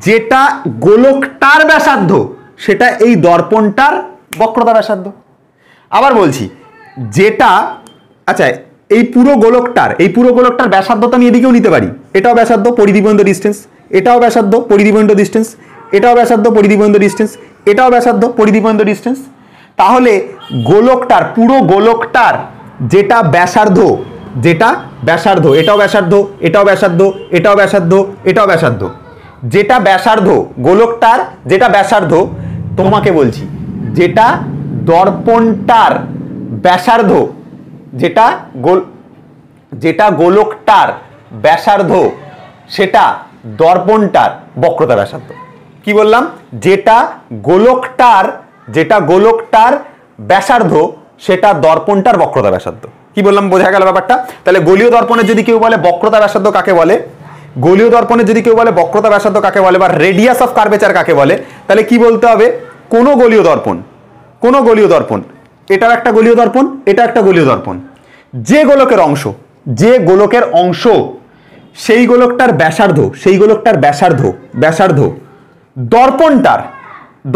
যেটা গোলকটার ব্যাসার্ধ, সেটা এই দর্পণটার বক্রতা ব্যাসার্ধ। আবার বলছি, যেটা আচ্ছা এই পুরো গোলকটার ব্যাসার্ধ তো আমি এদিকেও নিতে পারি, এটাও ব্যাসার্ধ পরিধি পর্যন্ত ডিস্টেন্স, এটাও ব্যাসার্ধ পরিধি পর্যন্ত ডিস্টেন্স, এটাও ব্যাসার্ধ পরিধি পর্যন্ত ডিস্টেন্স, এটাও ব্যাসার্ধ পরিধি পর্যন্ত ডিস্টেন্স। তাহলে পুরো গোলকটার যেটা ব্যাসার্ধ, এটাও ব্যাসার্ধ, এটাও ব্যাসার্ধ, এটাও ব্যাসার্ধ, এটাও ব্যাসার্ধ, যেটা ব্যাসার্ধ গোলকটার, যেটা ব্যাসার্ধ, তোমাকে বলছি যেটা দর্পণটার ব্যাসার্ধ, যেটা যেটা গোলকটার ব্যাসার্ধ সেটা দর্পণটার বক্রতা ব্যাসার্ধ। কি বললাম? যেটা গোলকটার ব্যাসার্ধ সেটা দর্পণটার বক্রতা ব্যাসার্ধ। কি বললাম, বোঝা গেল ব্যাপারটা? তাহলে গোলীয় দর্পণের যদি কেউ বলে বক্রতা ব্যাসার্ধ কাকে বলে, গোলীয় দর্পণের যদি কেউ বলে বক্রতা ব্যাসার্ধ কাকে বলে বা রেডিয়াস অফ কার্ভেচার কাকে বলে, তাহলে কি বলতে হবে? কোন গোলীয় দর্পণ, এটাও একটা গোলীয় দর্পণ, এটা একটা গোলীয় দর্পণ, যে গোলকের অংশ সেই গোলকটার ব্যাসার্ধ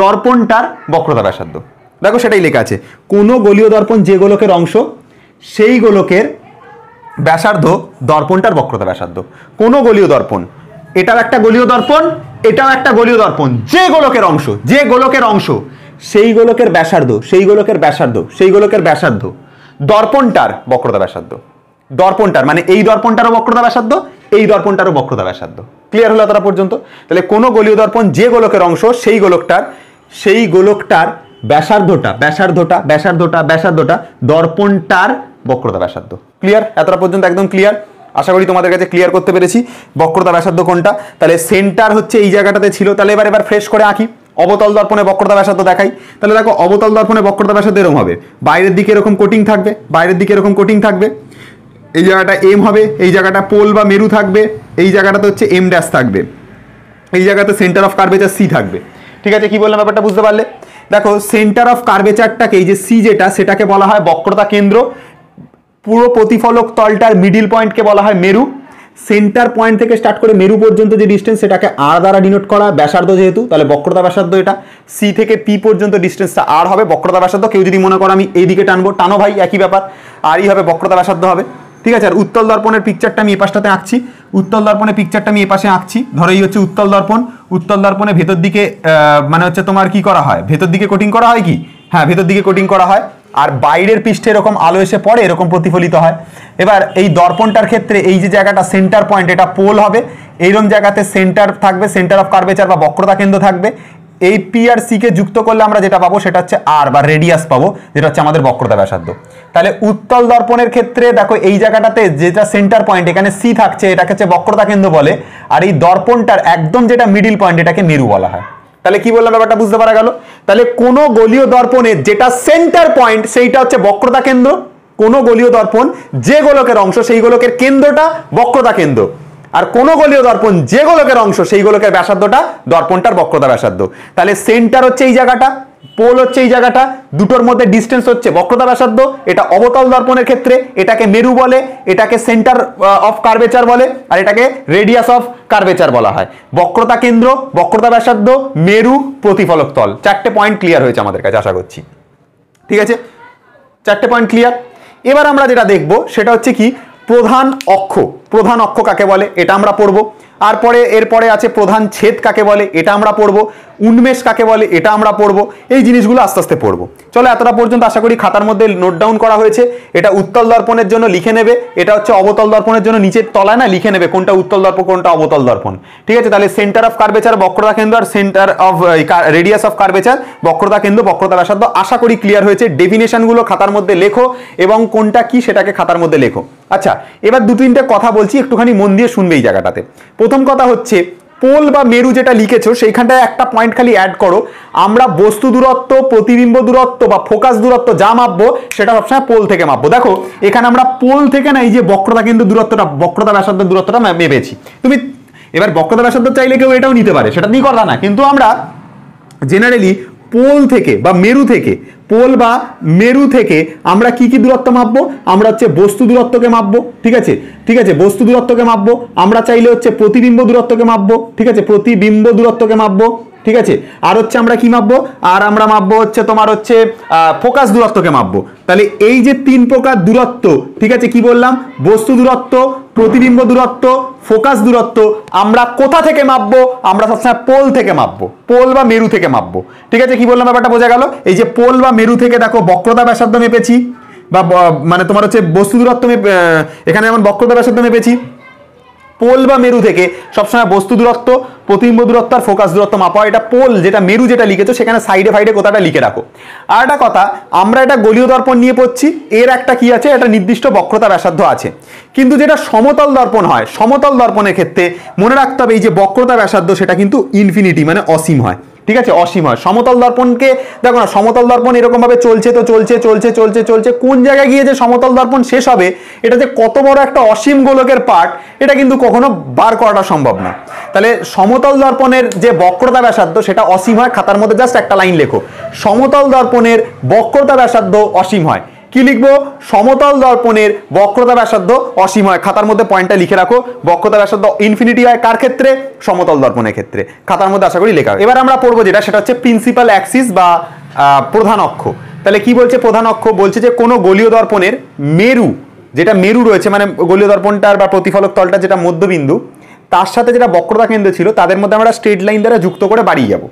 দর্পণটার বক্রতা ব্যাসার্ধ। দেখো সেটাই লেখা আছে, কোন গোলীয় দর্পণ যে গোলকের অংশ সেই গোলকের ব্যাসার্ধ দর্পণটার বক্রতা ব্যাসার্ধ। কোন গোলীয় দর্পণ, এটাও একটা গোলীয় দর্পণ, এটাও একটা গোলীয় দর্পণ, যে গোলকের অংশ সেই গোলকের ব্যাসার্ধ দর্পণটার বক্রতা ব্যাসার্ধ। দর্পণটার মানে এই দর্পণটারও বক্রতা ব্যাসার্ধ, এই দর্পণটারও বক্রতা ব্যাসার্ধ। ক্লিয়ার হলো এতটা পর্যন্ত? তাহলে কোন গোলীয় দর্পণ যে গোলকের অংশ সেই গোলকটার ব্যাসার্ধটা দর্পণটার বক্রতা ব্যাসার্ধ। ক্লিয়ার? এতটা পর্যন্ত একদম ক্লিয়ার? আশা করি তোমাদের কাছে ক্লিয়ার করতে পেরেছি বক্রতা ব্যাসার্ধ কোনটা। তাহলে সেন্টার হচ্ছে এই জায়গাটাতে ছিল। তাহলে এবার ফ্রেশ করে আঁকি। অবতল দর্পণে বক্রতা ব্যাসার্ধ দেখাই। তাহলে দেখো অবতল দর্পণে বক্রতা ব্যাসার্ধ এরকম হবে, বাইরের দিকে এরকম কোটিং থাকবে, এই জায়গাটা এম হবে, এই জায়গাটা পোল বা মেরু থাকবে, এই জায়গাটাতে হচ্ছে এম ড্যাশ থাকবে, এই জায়গাতে সেন্টার অফ কার্ভেচার সি থাকবে। ঠিক আছে? কি বললাম ব্যাপারটা বুঝতে পারলে? দেখো সেন্টার অফ কার্ভেচারটাকে, এই যে সি সেটাকে বলা হয় বক্রতা কেন্দ্র, পুরো প্রতিফলক তলটার মিডিল পয়েন্টকে বলা হয় মেরু, সেন্টার পয়েন্ট থেকে স্টার্ট করে মেরু পর্যন্ত যে ডিস্টেন্স সেটাকে আর দ্বারা ডিনোট করা, ব্যাসার্ধ যেহেতু, তাহলে বক্রতা ব্যাসার্ধ এটা। সি থেকে পি পর্যন্ত ডিস্টেন্সটা আর হবে বক্রতা ব্যাসার্ধ। কেউ যদি মনে করো আমি এইদিকে টানো ভাই, একই ব্যাপার, আরই হবে বক্রতা ব্যাসার্ধ হবে। ঠিক আছে? আর উত্তল দর্পণের পিকচারটা আমি এই পাশটাতে আঁকছি, ধরো এই হচ্ছে উত্তল দর্পণে ভেতর দিকে মানে হচ্ছে তোমার কি করা হয়, ভেতর দিকে কোটিং করা হয় কি? হ্যাঁ, ভেতর দিকে কোটিং করা হয়, আর বাইরের পৃষ্ঠে এরকম আলো এসে পড়ে, এরকম প্রতিফলিত হয়। এবার এই দর্পণটার ক্ষেত্রে এই যে জায়গাটা সেন্টার পয়েন্ট, এটা পোল হবে, এইরকম জায়গাতে সেন্টার থাকবে, সেন্টার অফ কার্ভেচার বা বক্রতা কেন্দ্র থাকবে। এই পি আর সি কে যুক্ত করলে আমরা যেটা পাবো সেটা হচ্ছে আর বা রেডিয়াস পাবো, যেটা হচ্ছে আমাদের বক্রতা ব্যাসার্ধ। তাহলে উত্তল দর্পণের ক্ষেত্রে দেখো এই জায়গাটাতে যেটা সেন্টার পয়েন্ট, এখানে সি থাকছে, এটাকে হচ্ছে বক্রতা কেন্দ্র বলে, আর এই দর্পণটার একদম যেটা মিডিল পয়েন্ট এটাকে মেরু বলা হয়। তাহলে কি বললাম ব্যাপারটা বুঝতে পারা গেল? তাহলে কোন গোলীয় দর্পণের যেটা সেন্টার পয়েন্ট সেইটা হচ্ছে বক্রতা কেন্দ্র, কোন গোলীয় দর্পণ যে গোলকের অংশ সেই গোলকের কেন্দ্রটা বক্রতা কেন্দ্র, আর কোন গোলীয় দর্পণ যে গোলকের অংশ সেই গোলকের ব্যাসার্ধটা দর্পণটার বক্রতা ব্যাসার্ধ। তাহলে সেন্টার হচ্ছে এই জায়গাটা, পোল হচ্ছে এই জায়গাটা, দুটোর মধ্যে ডিস্টেন্স হচ্ছে বক্রতা ব্যাসার্ধ। এটা অবতল দর্পণের ক্ষেত্রে এটাকে মেরু বলে, এটাকে সেন্টার অফ কার্ভেচার বলে, আর এটাকে রেডিয়াস অফ কার্ভেচার বলা হয়। বক্রতা কেন্দ্র, বক্রতা ব্যাসার্ধ, মেরু, প্রতিফলক তল, 4টে পয়েন্ট ক্লিয়ার হয়েছে আমাদের কাছে আশা করছি। ঠিক আছে? 4টে পয়েন্ট ক্লিয়ার। এবার আমরা যেটা দেখব সেটা হচ্ছে কি, প্রধান অক্ষ কাকে বলে এটা আমরা পড়বো। আর এরপরে আছে প্রধান ছেদ কাকে বলে এটা আমরা পড়বো, উন্মেষ কাকে বলে এটা আমরা পড়বো। এই জিনিসগুলো আস্তে আস্তে পড়বো। চলো এতটা পর্যন্ত আশা করি খাতার মধ্যে নোট ডাউন করা হয়েছে। এটা উত্তল দর্পণের জন্য লিখে নেবে, এটা হচ্ছে অবতল দর্পণের জন্য নিচের তলায় না লিখে নেবে কোনটা উত্তল দর্পণ কোনটা অবতল দর্পণ। ঠিক আছে? তাহলে সেন্টার অফ কার্ভেচার বক্রতা কেন্দ্র, আর centre of radius of curvature বক্রতা কেন্দ্র, বক্রতা ব্যাসার্ধ। আশা করি ক্লিয়ার হয়েছে। ডেফিনেশনগুলো খাতার মধ্যে লেখো এবং কোনটা কি সেটাকে খাতার মধ্যে লেখো। আচ্ছা, এবার 2-3টে কথা বলছি, একটুখানি মন দিয়ে শুনবে এই জায়গাটাতে। প্রথম কথা হচ্ছে, পোল বা মেরু যেটা লিখেছো সেইখানটায় একটা পয়েন্ট খালি অ্যাড করো, আমরা বস্তু দূরত্ব, প্রতিবিম্ব দূরত্ব বা ফোকাস দূরত্ব যা মাপবো সেটা সবসময় পোল থেকে মাপবো। দেখো এখানে আমরা পোল থেকে না এই যে বক্রতা কেন্দ্র দূরত্বটা, বক্রতা ব্যাসার্ধের দূরত্বটা মেপেছি। তুমি এবার বক্রতা ব্যাসার্ধ চাইলে কেউ এটাও নিতে পারে, সেটা নিয়ে কথা না, কিন্তু আমরা জেনারেলি পোল থেকে বা মেরু থেকে, পোল বা মেরু থেকে আমরা কি কি দূরত্ব মাপবো? আমরা হচ্ছে বস্তু দূরত্বকে মাপবো। ঠিক আছে? বস্তু দূরত্বকে মাপবো। আমরা চাইলে হচ্ছে প্রতিবিম্ব দূরত্বকে মাপবো। ঠিক আছে? প্রতিবিম্ব দূরত্বকে মাপবো। ঠিক আছে? আর হচ্ছে আমরা কি মাপবো? আর আমরা মাপবো হচ্ছে তোমার হচ্ছে ফোকাস দূরত্বকে মাপবো। তাহলে এই যে 3 প্রকার দূরত্ব, ঠিক আছে, কি বললাম? বস্তু দূরত্ব, প্রতিবিম্ব দূরত্ব, ফোকাস দূরত্ব, আমরা কোথা থেকে মাপবো? আমরা সবসময় পোল থেকে মাপবো, পোল বা মেরু থেকে মাপবো। ঠিক আছে? কি বললাম ব্যাপারটা বোঝা গেল? এই যে পোল বা মেরু থেকে দেখো বক্রতা ব্যাসার্ধ মেপেছি, বা মানে তোমার হচ্ছে বস্তু দূরত্ব এখানে যেমন বক্রতা ব্যাসার্ধ মেপেছি, পোল বা মেরু থেকে সবসময় বস্তু দূরত্ব, প্রতিবিম্ব দূরত্ব আর ফোকাস দূরত্ব মাপা হয়। এটা পোল যেটা মেরু যেটা লিখেছো সেখানে সাইডে ফাইডে কোথাটা লিখে রাখো। আর একটা কথা, আমরা এটা গলীয় দর্পণ নিয়ে পড়ছি, এর একটা কি আছে, এটা নির্দিষ্ট বক্রতা ব্যাসার্ধ আছে। কিন্তু যেটা সমতল দর্পণ হয়, সমতল দর্পণের ক্ষেত্রে মনে রাখতে হবে এই যে বক্রতা ব্যাসার্ধ সেটা কিন্তু ইনফিনিটি মানে অসীম হয়, ঠিক আছে, অসীম হয়। সমতল দর্পণকে দেখো না, সমতল দর্পণ এরকম ভাবে চলছে তো চলছে চলছে চলছে চলছে, কোন জায়গায় গিয়ে যে সমতল দর্পণ শেষ হবে, এটা যে কত বড় একটা অসীম গোলকের পার্ট এটা কিন্তু কখনো বার করাটা সম্ভব না। তাহলে সমতল দর্পণের যে বক্রতা ব্যাসার্ধ সেটা অসীম হয়, খাতার মধ্যে জাস্ট একটা লাইন লেখো, সমতল দর্পণের বক্রতা ব্যাসার্ধ অসীম হয়। কি লিখবো? সমতল দর্পণের বক্রতা ব্যাসার্ধ অসীম হয়, খাতার মধ্যে পয়েন্টটা লিখে রাখো। বক্রতা ব্যাসার্ধ ইনফিনিটি হয় কার ক্ষেত্রে? সমতল দর্পণের ক্ষেত্রে। খাতার মধ্যে আশা করি লেখা। এবার আমরা পড়বো যেটা, সেটা হচ্ছে প্রিন্সিপাল অ্যাক্সিস বা প্রধান অক্ষ। তাহলে কি বলছে প্রধান অক্ষ? বলছে যে কোনো গলীয় দর্পণের মেরু, যেটা মেরু রয়েছে মানে গলীয় দর্পণটার বা প্রতিফলক তলটা যেটা মধ্যবিন্দু, তার সাথে যেটা বক্রতা কেন্দ্র ছিল তাদের মধ্যে আমরা স্ট্রেট লাইন দ্বারা যুক্ত করে বাড়িয়ে যাবো।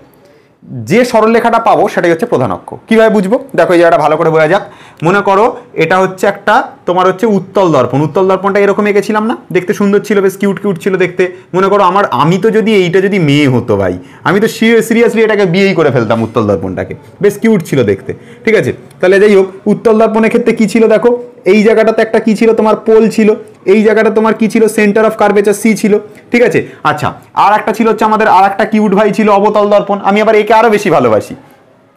যে সরলরেখাটা পাবো সেটাই হচ্ছে প্রধান অক্ষ। কিভাবে বুঝবো? দেখো এই জায়গাটা ভালো করে বোঝা যাক। মনে করো এটা হচ্ছে একটা তোমার হচ্ছে উত্তল দর্পণ। উত্তল দর্পণটা এরকম এঁকেছিলাম না, দেখতে সুন্দর ছিল, বেশ কিউট কিউট ছিল দেখতে। মনে করো আমি তো যদি এইটা যদি মেয়ে হতো ভাই, আমি তো সিরিয়াসলি এটাকে বিয়েই করে ফেলতাম উত্তল দর্পণটাকে, বেশ কিউট ছিল দেখতে, ঠিক আছে। তাহলে যাই হোক, উত্তল দর্পণের ক্ষেত্রে কি ছিল দেখো, এই জায়গাটাতে একটা কি ছিল তোমার পোল ছিল, এই জায়গাটা তোমার কি ছিল, সেন্টার অফ কার্ভেচার সি ছিল, ঠিক আছে। আচ্ছা, আর একটা ছিল হচ্ছে আমাদের আর একটা কিউট ভাই ছিল অবতল দর্পণ। আমি আবার একে আরো বেশি ভালোবাসি।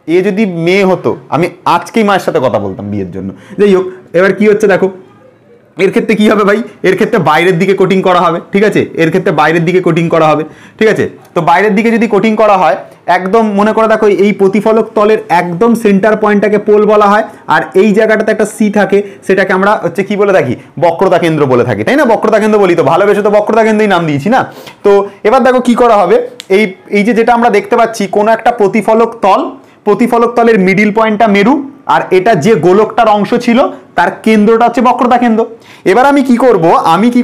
এ যদি মেয়ে হতো আমি আজকেই মায়ের সাথে কথা বলতাম বিয়ের জন্য। যাই হোক, এবার কি হচ্ছে দেখো, এর ক্ষেত্রে কি হবে ভাই, এর ক্ষেত্রে বাইরের দিকে কোটিং করা হবে, ঠিক আছে, এর ক্ষেত্রে বাইরের দিকে কোটিং করা হবে, ঠিক আছে। তো বাইরের দিকে যদি কোটিং করা হয়, একদম মনে করে দেখো এই প্রতিফলক তলের একদম সেন্টার পয়েন্টটাকে পোল বলা হয়, আর এই জায়গাটাতে একটা সি থাকে, সেটাকে আমরা হচ্ছে কি বলে থাকি, বক্রতা কেন্দ্র বলে থাকি, তাই না? বক্রতা কেন্দ্র বলি তো, ভালোবেসে তো বক্রতা কেন্দ্রই নাম দিয়েছি না। তো এবার দেখো কি করা হবে, এই যেটা আমরা দেখতে পাচ্ছি, কোনো একটা প্রতিফলক তল, প্রতিফলক তলের মিডিল পয়েন্টটা মেরু, আর এটা যে গোলকটার অংশ ছিল তার কেন্দ্রটা হচ্ছে বক্রতা কেন্দ্র। এবার আমি কি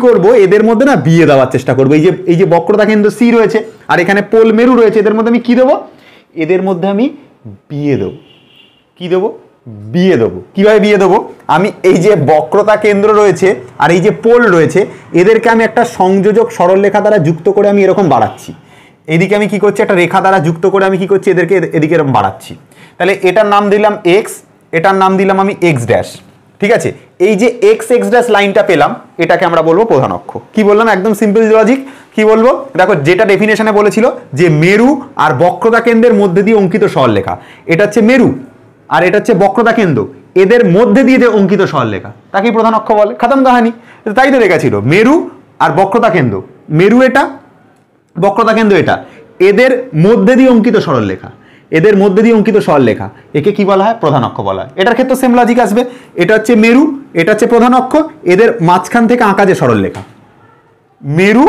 করব, এদের মধ্যে না বিয়ে দেওয়ার চেষ্টা করবো। এই যে বক্রতা কেন্দ্র সি রয়েছে আর এখানে পোল মেরু রয়েছে, এদের মধ্যে আমি কি দেবো, এদের মধ্যে আমি বিয়ে দেবো। কি দেবো? বিয়ে দেবো। কিভাবে বিয়ে দেবো? আমি এই যে বক্রতা কেন্দ্র রয়েছে আর এই যে পোল রয়েছে, এদেরকে আমি একটা সংযোজক সরলরেখা দ্বারা যুক্ত করে আমি এরকম বাড়াচ্ছি। এদিকে আমি কি করছি, একটা রেখা দ্বারা যুক্ত করে আমি কি করছি, এদেরকে এদিকে এরকম বাড়াচ্ছি। তাহলে এটার নাম দিলাম এক্স, এটার নাম দিলাম আমি এক্স ড্যাশ, ঠিক আছে। এই যে এক্স এক্স ড্যাশ লাইনটা পেলাম, এটাকে আমরা বলবো প্রধান অক্ষ। কি বললাম? একদম সিম্পল লজিক। কি বলবো দেখো, যেটা ডেফিনেশনে বলেছিল যে মেরু আর বক্রতা কেন্দ্রের মধ্যে দিয়ে অঙ্কিত সরলরেখা, এটা হচ্ছে মেরু আর এটা হচ্ছে বক্রতা কেন্দ্র, এদের মধ্যে দিয়ে যে অঙ্কিত সরলরেখা তাকেই প্রধান অক্ষ বলে। খতম কাহানি। তাই তো লেখা ছিল, মেরু আর বক্রতা কেন্দ্র, মেরু এটা, বক্রতা কেন্দ্র এটা, এদের মধ্যে দিয়ে অঙ্কিত সরলরেখা, এদের মধ্যে দিয়ে অঙ্কিত সরলরেখা, একে কি বলা হয়? প্রধান অক্ষ বলা হয়। এটার ক্ষেত্রে সেম লজিক আসবে, এটা হচ্ছে মেরু, এটা হচ্ছে প্রধান অক্ষ, এদের মাঝখান থেকে আঁকা যে সরলরেখা, মেরু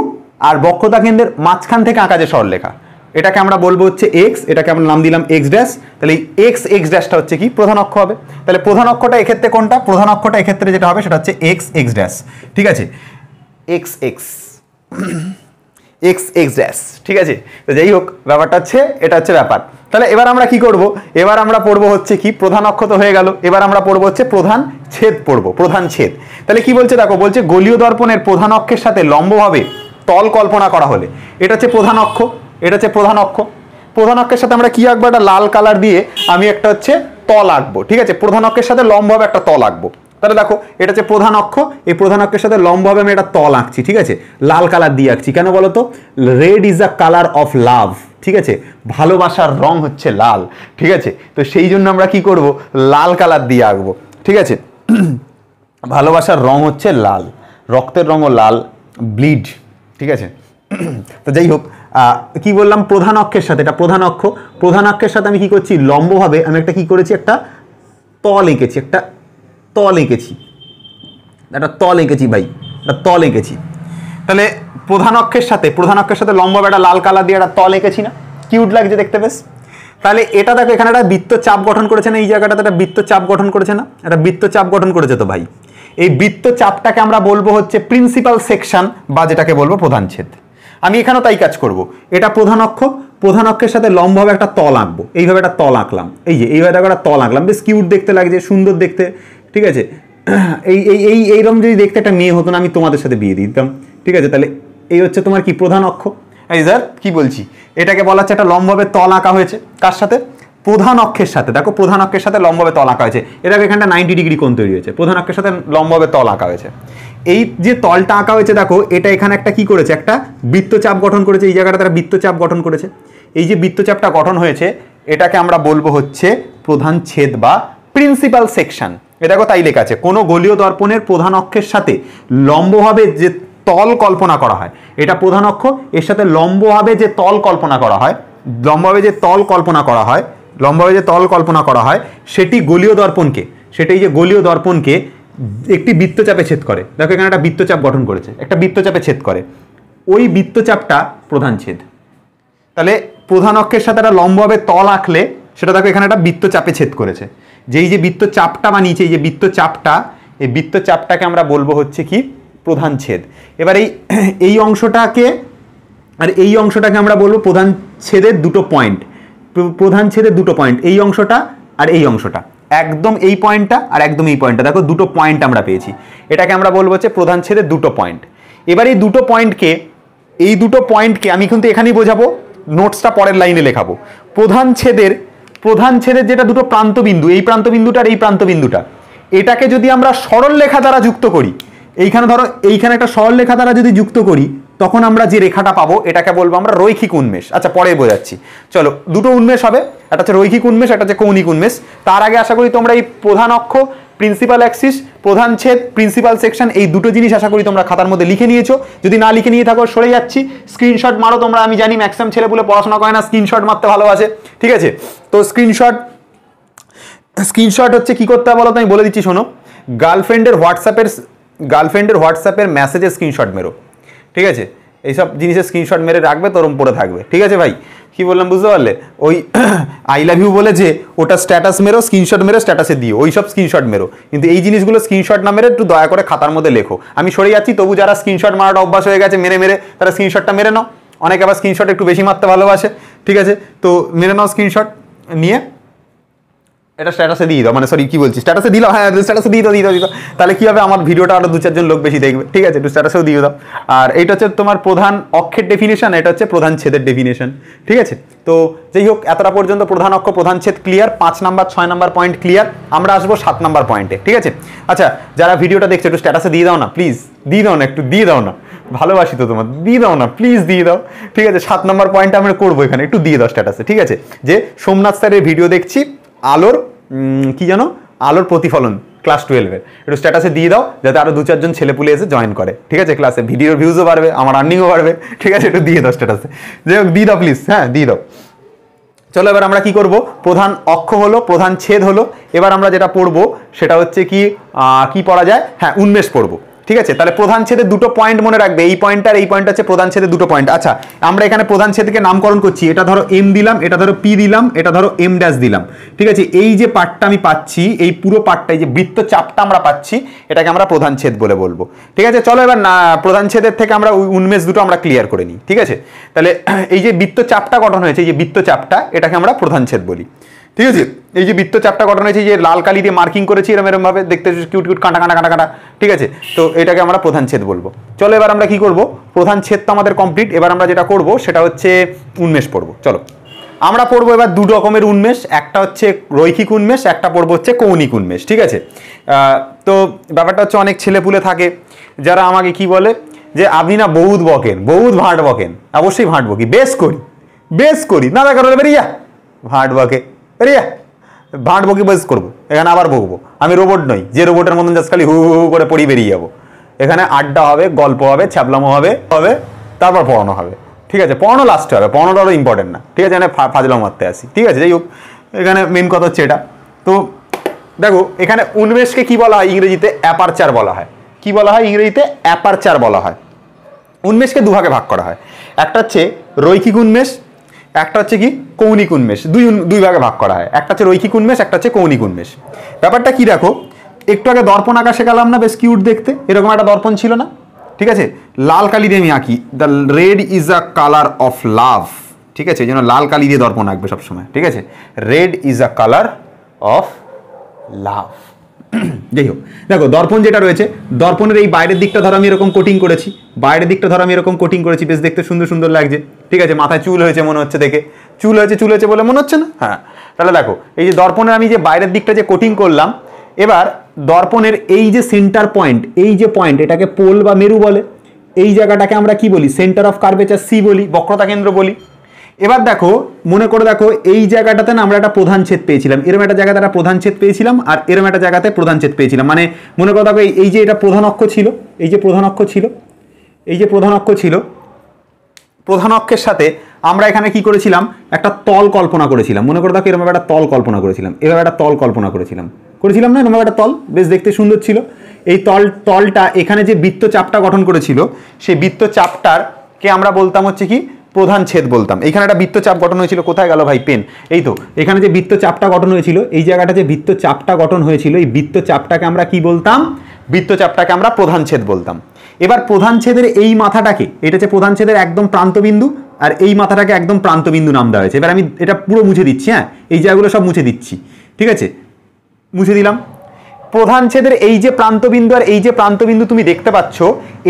আর বক্রতা কেন্দ্রের মাঝখান থেকে আঁকা যে সরলরেখা, এটাকে আমরা বলবো হচ্ছে এক্স, এটাকে আমরা নাম দিলাম এক্স ড্যাশ। তাহলে এই এক্স এক্স ড্যাশটা হচ্ছে কি? প্রধান অক্ষ হবে। তাহলে প্রধান অক্ষটা এক্ষেত্রে কোনটা? প্রধান অক্ষটা এক্ষেত্রে যেটা হবে সেটা হচ্ছে এক্স এক্স ড্যাশ, ঠিক আছে, x x x x dash, ঠিক আছে। তো যাই হোক, ব্যাপারটা হচ্ছে এটা হচ্ছে ব্যাপার। তাহলে এবার আমরা কি করব, এবার আমরা পড়বো হচ্ছে কি, প্রধান অক্ষ তো হয়ে গেল, এবার আমরা পড়বো হচ্ছে প্রধান ছেদ পড়বো, প্রধান ছেদ। তাহলে কি বলছে দেখো, বলছে গলীয় দর্পণের প্রধান অক্ষের সাথে লম্বভাবে তল কল্পনা করা হলে, এটা হচ্ছে প্রধান অক্ষ, এটা হচ্ছে প্রধান অক্ষ। প্রধান অক্ষের সাথে আমরা কি আঁকবো, একটা লাল কালার দিয়ে আমি একটা হচ্ছে তল আঁকবো, ঠিক আছে, প্রধান অক্ষের সাথে লম্বভাবে একটা তল আঁকবো। তাহলে দেখো এটা হচ্ছে প্রধান অক্ষ, এই প্রধান অক্ষের সাথে লম্বভাবে আমি একটা তল আঁকছি, ঠিক আছে, লাল কালার দিয়ে আঁকছি। কেন বলো তো? Red is the colour of love, ঠিক আছে, ভালোবাসার রং হচ্ছে লাল, ঠিক আছে। তো সেই জন্য আমরা কি করব, লাল কালার দিয়ে আঁকবো, ঠিক আছে। ভালোবাসার রং হচ্ছে লাল, রক্তের রঙও লাল, ব্লিড, ঠিক আছে। তো যাই হোক, কি বললাম, প্রধান অক্ষের সাথে, এটা প্রধান অক্ষ, প্রধান অক্ষের সাথে আমি কি করছি, লম্বভাবে আমি একটা কি করেছি, একটা তল এঁকেছি, একটা তল এঁকেছি, একটা তল এঁকেছি ভাই, একটা তল এঁকেছি। তাহলে প্রধান অক্ষের সাথে লম্বভাবে একটা লাল কালার দিয়ে একটা তল এঁকেছি না? কিউট লাগছে দেখতে বেশ। তাহলে এটা দেখো, এখানে একটা বৃত্ত চাপ গঠন করেছে না, এই জায়গাটাতে একটা বৃত্ত চাপ গঠন করেছে না, একটা বৃত্ত চাপ গঠন করেছে তো ভাই। এই বৃত্ত চাপটাকে আমরা বলবো হচ্ছে প্রিন্সিপাল সেকশন, বা যেটাকে বলবো প্রধান ছেদ। আমি এখানেও তাই কাজ করব, এটা প্রধান অক্ষ, প্রধান অক্ষের সাথে লম্বভাবে একটা তল আঁকবো, এইভাবে একটা তল আঁকলাম, এই যে এইভাবে একটা তল আঁকলাম, বেশ কিউট দেখতে লাগছে, সুন্দর দেখতে, ঠিক আছে। এইরকম যদি দেখতে একটা মেয়ে হতো না, আমি তোমাদের সাথে বিয়ে দিতাম, ঠিক আছে। তাহলে এই হচ্ছে তোমার কি প্রধান অক্ষ। এই স্যার কি বলছি, এটাকে বলা হচ্ছে একটা লম্বভাবে তল আঁকা হয়েছে, কার সাথে? প্রধান অক্ষের সাথে। দেখো প্রধান অক্ষের সাথে লম্বভাবে তল আঁকা হয়েছে, এটাকে এখানটা 90 ডিগ্রি কোণ তৈরি হয়েছে, প্রধান অক্ষের সাথে লম্বভাবে তল আঁকা হয়েছে। এই যে তলটা আঁকা হয়েছে দেখো, এটা এখানে একটা কি করেছে, একটা বৃত্তচাপ গঠন করেছে, এই জায়গাটা তারা বৃত্তচাপ গঠন করেছে। এই যে বৃত্তচাপটা গঠন হয়েছে এটাকে আমরা বলবো হচ্ছে প্রধান ছেদ বা প্রিন্সিপাল সেকশন। এটা দেখো তাই লেখা আছে, কোনো গোলীয় দর্পণের প্রধান অক্ষের সাথে লম্বভাবে যে তল কল্পনা করা হয়, এটা প্রধান অক্ষ, এর সাথে লম্বভাবে যে তল কল্পনা করা হয়, লম্বভাবে যে তল কল্পনা করা হয়, লম্বভাবে যে তল কল্পনা করা হয় সেটি গোলীয় দর্পণকে, সেটাই যে গোলীয় দর্পণকে একটি বৃত্তচাপে ছেদ করে। দেখো এখানে একটা বৃত্তচাপ গঠন করেছে, একটা বৃত্তচাপে ছেদ করে, ওই বৃত্তচাপটা প্রধান ছেদ। তাহলে প্রধান অক্ষের সাথে একটা লম্বভাবে তল আঁকলে সেটা দেখো এখানে একটা বৃত্তচাপে ছেদ করেছে। যেই যে বৃত্তচাপটা বানিয়েছে, এই যে বৃত্তচাপটা, এই বৃত্তচাপটাকে আমরা বলবো হচ্ছে কি প্রধান ছেদ। এবার এই অংশটাকে আর এই অংশটাকে আমরা বলবো প্রধান ছেদের দুটো পয়েন্ট, প্রধান ছেদের দুটো পয়েন্ট, এই অংশটা আর এই অংশটা, একদম এই পয়েন্টটা আর একদম এই পয়েন্টটা, দেখো দুটো পয়েন্ট আমরা পেয়েছি, এটাকে আমরা বলবো হচ্ছে প্রধান ছেদের দুটো পয়েন্ট। এবার এই দুটো পয়েন্টকে আমি কিন্তু এখানেই বোঝাবো, নোটসটা পরের লাইনে লেখাবো। প্রধান ছেদের যেটা দুটো প্রান্তবিন্দু, এই প্রান্তবিন্দুটা আর এই প্রান্তবিন্দুটা, এটাকে যদি আমরা সরল রেখা দ্বারা যুক্ত করি, এইখানে ধরো এইখানে একটা সরল রেখা দ্বারা যদি যুক্ত করি, তখন আমরা যে রেখাটা পাবো এটাকে বলবো আমরা রৈখিক উন্মেষ। আচ্ছা পরে বোঝাচ্ছি, চলো দুটো উন্মেষ হবে, একটা হচ্ছে রৈখিক উন্মেষ, একটা হচ্ছে কৌণিক উন্মেষ। তার আগে আশা করি তোমরা এই প্রধান অক্ষ, প্রিন্সিপাল অ্যাক্সিস, প্রধান ছেদ, প্রিন্সিপাল সেকশন, এই দুটো জিনিস আশা করি তোমরা খাতার মধ্যে লিখে নিয়েছো। যদি না লিখে নিয়ে থাকো সরে যাচ্ছি, স্ক্রিনশট মারো তোমরা। আমি জানি ম্যাক্সিমাম ছেলেপুলে পড়াশোনা করে না, স্ক্রিনশট মারতে ভালোবাসে, ঠিক আছে? তো স্ক্রিনশট হচ্ছে কি করতে হবে বলো তো, আমি বলে দিচ্ছি শোনো। গার্লফ্রেন্ডের হোয়াটসঅ্যাপের মেসেজে স্ক্রিনশট মেরো, ঠিক আছে? এইসব জিনিসের স্ক্রিনশট মেরে রাখবে, তোরম পড়ে থাকবে, ঠিক আছে ভাই? কি বললাম বুঝতে পারলে? ওই আই লাভ ইউ বলে যে ওটা স্ট্যাটাস মেরো, স্ক্রিনশট মেরো স্ট্যাটাসে দিও, ওই সব স্ক্রিনশট মেরো, কিন্তু এই জিনিসগুলো স্ক্রিনশট না মেরে একটু দয়া করে খাতার মধ্যে লেখো। আমি সরে যাচ্ছি, তবু যারা স্ক্রিনশট মারাটা অভ্যাস হয়ে গেছে মেরে তারা স্ক্রিনশটটা মেরে নাও। অনেকে আবার স্ক্রিনশট একটু বেশি মারতে ভালোবাসে, ঠিক আছে? তো মেরে নাও স্ক্রিনশট নিয়ে, এটা স্ট্যাটাসে দিয়ে দাও, মানে সরি কি বলছি, স্ট্যাটাসে দিলাম, হ্যাঁ স্ট্যাটাসে দিয়ে দাও। তাহলে কি হবে, আমার ভিডিওটা আরো 2-4 জন লোক বেশি দেখবে, ঠিক আছে? একটু স্ট্যাটাসেও দিয়ে দাও। আর এইটা হচ্ছে তোমার প্রধান অক্ষের ডেফিনেশন, এটা হচ্ছে প্রধান ছেদের ডেফিনেশন, ঠিক আছে? তো যাই হোক, এতটা পর্যন্ত প্রধান অক্ষ প্রধান ছেদ clear, 5 number 6 number point clear. আমরা আসবো 7 নাম্বার পয়েন্টে, ঠিক আছে? আচ্ছা যারা ভিডিওটা দেখছো একটু স্ট্যাটাসে দিয়ে দাও না প্লিজ, দিয়ে দাও না, একটু দিয়ে দাও না, ভালোবাসি তো তোমার, দিয়ে দাও না প্লিজ, দিয়ে দাও, ঠিক আছে? 7 নাম্বার পয়েন্টটা আমরা করবো এখানে, একটু দিয়ে দাও স্ট্যাটাসে, ঠিক আছে? যে সোমনাথ স্যারের ভিডিও দেখছি, আলোর কি জানো, আলোর প্রতিফলন ক্লাস 12-এর, একটু স্ট্যাটাসে দিয়ে দাও, যাতে আরো 2-4 জন ছেলেপুলে এসে জয়েন করে, ঠিক আছে? ক্লাসে ভিডিওর ভিউজও বাড়বে, আমার আর্নিংও বাড়বে, ঠিক আছে? একটু দিয়ে দাও স্ট্যাটাসে, যাই হোক দিয়ে দাও প্লিজ, হ্যাঁ দিয়ে দাও। চলো এবার আমরা কি করব, প্রধান অক্ষ হলো, প্রধান ছেদ হলো, এবার আমরা যেটা পড়বো সেটা হচ্ছে কি পড়া যায়, হ্যাঁ উন্মেষ পড়বো, ঠিক আছে? তাহলে প্রধান ছেদের দুটো পয়েন্ট মনে রাখবে, এই পয়েন্ট আর এই পয়েন্ট হচ্ছে প্রধান ছেদের দুটো পয়েন্ট। আচ্ছা আমরা এখানে প্রধান ছেদকে নামকরণ করছি, এটা ধরো এম দিলাম, এটা ধরো পি দিলাম, এটা ধরো এম ড্যাশ দিলাম, ঠিক আছে? এই যে পার্টটা আমি পাচ্ছি, এই পুরো পার্টটা, এই যে বৃত্তচাপটা আমরা পাচ্ছি, এটাকে আমরা প্রধান ছেদ বলে বলবো, ঠিক আছে? চলো এবার না প্রধান ছেদের থেকে আমরা উন্মেষ দুটো আমরা ক্লিয়ার করে নিই, ঠিক আছে? তাহলে এই যে বৃত্তচাপটা গঠন হয়েছে, এই যে বৃত্তচাপটা, এটাকে আমরা প্রধান ছেদ বলি, ঠিক আছে? এই যে বৃত্তচাপটা গঠন হয়েছে, যে লাল কালি দিয়ে মার্কিং করেছি এরকম ভাবে দেখতে কিউট কাঁটা, ঠিক আছে? তো এটাকে আমরা প্রধান ছেদ বলবো। চলো এবার আমরা কি করব, প্রধান ছেদ তো আমাদের কমপ্লিট, এবার আমরা যেটা করব সেটা হচ্ছে উন্মেষ পড়বো। চলো আমরা পড়বো এবার দু রকমের উন্মেষ, একটা হচ্ছে রৈখিক উন্মেষ, একটা পড়বো হচ্ছে কৌণিক উন্মেষ, ঠিক আছে? তো ব্যাপারটা হচ্ছে অনেক ছেলেপুলে থাকে যারা আমাকে কি বলে যে আপনি না বহুত ভাঁট বকেন, অবশ্যই ভাঁট বকি, বেশ করি না, দেখা হলে বেরিয়া ভাঁট বকে, বেরিয়া ভাঁট বকি বেশ করবো, এখানে আবার বকবো। আমি রোবট নই যে রোবটের মতন জাস্ট খালি হু করে পড়ি বেরিয়ে যাবো। এখানে আড্ডা হবে, গল্প হবে, ছ্যাবলামো হবে, তারপর পড়ানো হবে, ঠিক আছে? পড়ানো লাস্টে হবে, পড়ানোটা আরও ইম্পর্টেন্ট না, ঠিক আছে? এখানে ফাজলাম মারতে আসি, ঠিক আছে? যাই হোক, এখানে মেন কথা হচ্ছে এটা। তো দেখো এখানে উন্মেষকে কি বলা হয় ইংরেজিতে, অ্যাপারচার বলা হয়। কি বলা হয় ইংরেজিতে, অ্যাপারচার বলা হয়। উন্মেষকে দুভাগে ভাগ করা হয়, একটা হচ্ছে রৈখিক উন্মেষ, একটা হচ্ছে কি কৌণিক উন্মেষ, দুই ভাগে ভাগ করা হয়, একটা হচ্ছে রৈখিক উন্মেষ, একটা হচ্ছে কৌণিক উন্মেষ। ব্যাপারটা কি দেখো, একটু আগে দর্পণ আঁকা শেখালাম না, বেশ কিউট দেখতে, এরকম একটা দর্পণ ছিল না, ঠিক আছে? লাল কালি দিয়ে আমি আঁকি, the red is a colour of love, ঠিক আছে? এই জন্য লাল কালি দিয়ে দর্পণ আঁকবে সবসময়, ঠিক আছে? Red is a colour of love, যাই হোক, দেখো দর্পণ যেটা রয়েছে, দর্পণের এই বাইরের দিকটা ধরো আমি এরকম কোটিং করেছি, বাইরের দিকটা ধরো আমি এরকম কোটিং করেছি, বেশ দেখতে সুন্দর সুন্দর লাগছে, ঠিক আছে। মাথায় চুল হয়েছে মনে হচ্ছে, দেখে চুল হয়েছে বলে মনে হচ্ছে না? হ্যাঁ, তাহলে দেখো এই যে দর্পণের আমি যে বাইরের দিকটা যে কোটিং করলাম, এবার দর্পণের এই যে সেন্টার পয়েন্ট, এই যে পয়েন্ট, এটাকে পোল বা মেরু বলে। এই জায়গাটাকে আমরা কি বলি? সেন্টার অফ কার্ভেচার সি বলি, বক্রতা কেন্দ্র বলি। এবার দেখো, মনে করে দেখো এই জায়গাটাতে না আমরা একটা প্রধান ছেদ পেয়েছিলাম, এরকম একটা জায়গাতে একটা প্রধান ছেদ পেয়েছিলাম, আর এরকম একটা জায়গাতে প্রধান ছেদ পেয়েছিলাম। মানে মনে করে দেখো এই যে এটা প্রধান অক্ষ ছিল, এই যে প্রধান অক্ষ ছিল, এই যে প্রধান অক্ষ ছিল, প্রধান অক্ষের সাথে আমরা এখানে কি করেছিলাম? একটা তল কল্পনা করেছিলাম। মনে করে দেখো এরকম একটা তল কল্পনা করেছিলাম, এভাবে একটা তল কল্পনা করেছিলাম না? এরকম একটা তল, বেশ দেখতে সুন্দর ছিল। এই তলটা এখানে যে বৃত্তচাপটা গঠন করেছিল, সেই বৃত্তচাপটারকে আমরা বলতাম হচ্ছে কি? প্রধান ছেদ বলতাম। এখানে একটা বৃত্তচাপ গঠন হয়েছিল, কোথায় গেল ভাই পেন? এই তো এখানে যে বৃত্তচাপটা গঠন হয়েছিল, এই জায়গাটা যে বৃত্তচাপটা গঠন হয়েছিল, এই বৃত্তচাপটাকে আমরা কি বলতাম? বৃত্তচাপটাকে আমরা প্রধান ছেদ বলতাম। এবার প্রধান ছেদের এই মাথাটাকে, এটা হচ্ছে প্রধান ছেদের একদম প্রান্তবিন্দু, আর এই মাথাটাকে একদম প্রান্তবিন্দু নাম দেওয়া হয়েছে। এবার আমি এটা পুরো মুছে দিচ্ছি, হ্যাঁ, এই জায়গাগুলো সব মুছে দিচ্ছি, ঠিক আছে, মুছে দিলাম। প্রধান ছেদের এই যে প্রান্তবিন্দু আর এই যে প্রান্তবিন্দু তুমি দেখতে পাচ্ছ,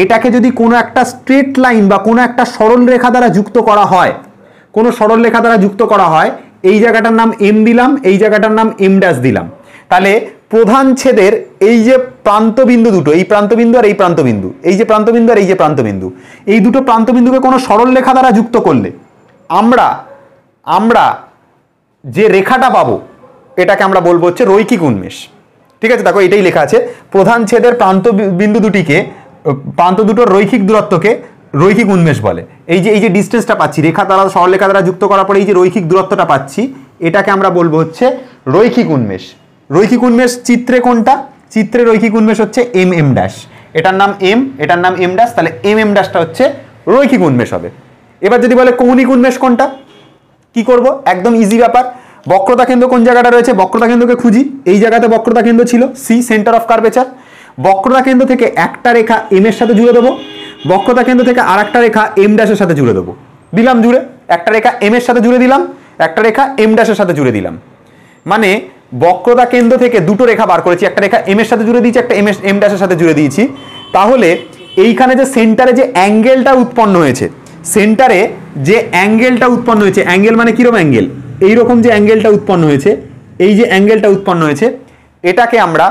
এটাকে যদি কোনো একটা স্ট্রেট লাইন বা কোনো একটা সরল রেখা দ্বারা যুক্ত করা হয়, কোনো সরল রেখা দ্বারা যুক্ত করা হয়, এই জায়গাটার নাম এম দিলাম, এই জায়গাটার নাম এম ড্যাশ দিলাম, তাহলে প্রধান ছেদের এই যে প্রান্তবিন্দু দুটো, এই প্রান্তবিন্দু আর এই প্রান্তবিন্দু, এই যে প্রান্তবিন্দু আর এই যে প্রান্তবিন্দু, এই দুটো প্রান্তবিন্দুকে কোনো সরল রেখা দ্বারা যুক্ত করলে আমরা যে রেখাটা পাবো, এটাকে আমরা বলবো হচ্ছে রৈখিক উন্মেষ। ঠিক আছে, দেখো এটাই লেখা আছে, প্রধান ছেদের প্রান্তবিন্দু দুটিকে, প্রান্ত দুটোর রৈখিক দূরত্বকে রৈখিক উন্মেষ বলে। এই যে ডিস্টেন্সটা পাচ্ছি রেখা দ্বারা, সরলরেখা দ্বারা যুক্ত করার পরে এই যে রৈখিক দূরত্বটা পাচ্ছি, এটাকে আমরা বলবো হচ্ছে রৈখিক উন্মেষ। রৈখিক উন্মেষ চিত্রে কোনটা? চিত্রে রৈখিক উন্মেষ হচ্ছে এম এম ড্যাশ, এটার নাম এম, এটার নাম এম ড্যাশ, তাহলে এম এম ড্যাশটা হচ্ছে রৈখিক উন্মেষ হবে। এবার যদি বলে কৌণিক উন্মেষ কোনটা, কি করব? একদম ইজি ব্যাপার। বক্রতা কেন্দ্র কোন জায়গাটা রয়েছে? বক্রতা কেন্দ্রকে খুঁজি, এই জায়গাতে বক্রতা কেন্দ্র ছিল সি, সেন্টার অফ কার্ভেচার। বক্রতা কেন্দ্র থেকে একটা রেখা এম এর সাথে জুড়ে দেবো, বক্রতা কেন্দ্র থেকে আর একটা রেখা এম ড্যাশের সাথে জুড়ে দেবো, দিলাম জুড়ে, একটা রেখা এম এর সাথে জুড়ে দিলাম, একটা রেখা এম ড্যাশের সাথে জুড়ে দিলাম। মানে বক্রতা কেন্দ্র থেকে দুটো রেখা বার করেছি, একটা রেখা এম এর সাথে জুড়ে দিয়েছি, একটা এম ড্যাশের সাথে জুড়ে দিয়েছি। তাহলে এইখানে যে সেন্টারে যে অ্যাঙ্গেলটা উৎপন্ন হয়েছে, সেন্টারে যে অ্যাঙ্গেলটা উৎপন্ন হয়েছে, অ্যাঙ্গেল মানে কিরকম অ্যাঙ্গেল? এইরকম যে অ্যাঙ্গেলটা উৎপন্ন হয়েছে, এই যে অ্যাঙ্গেলটা উৎপন্ন হয়েছে, এটাকে আমরা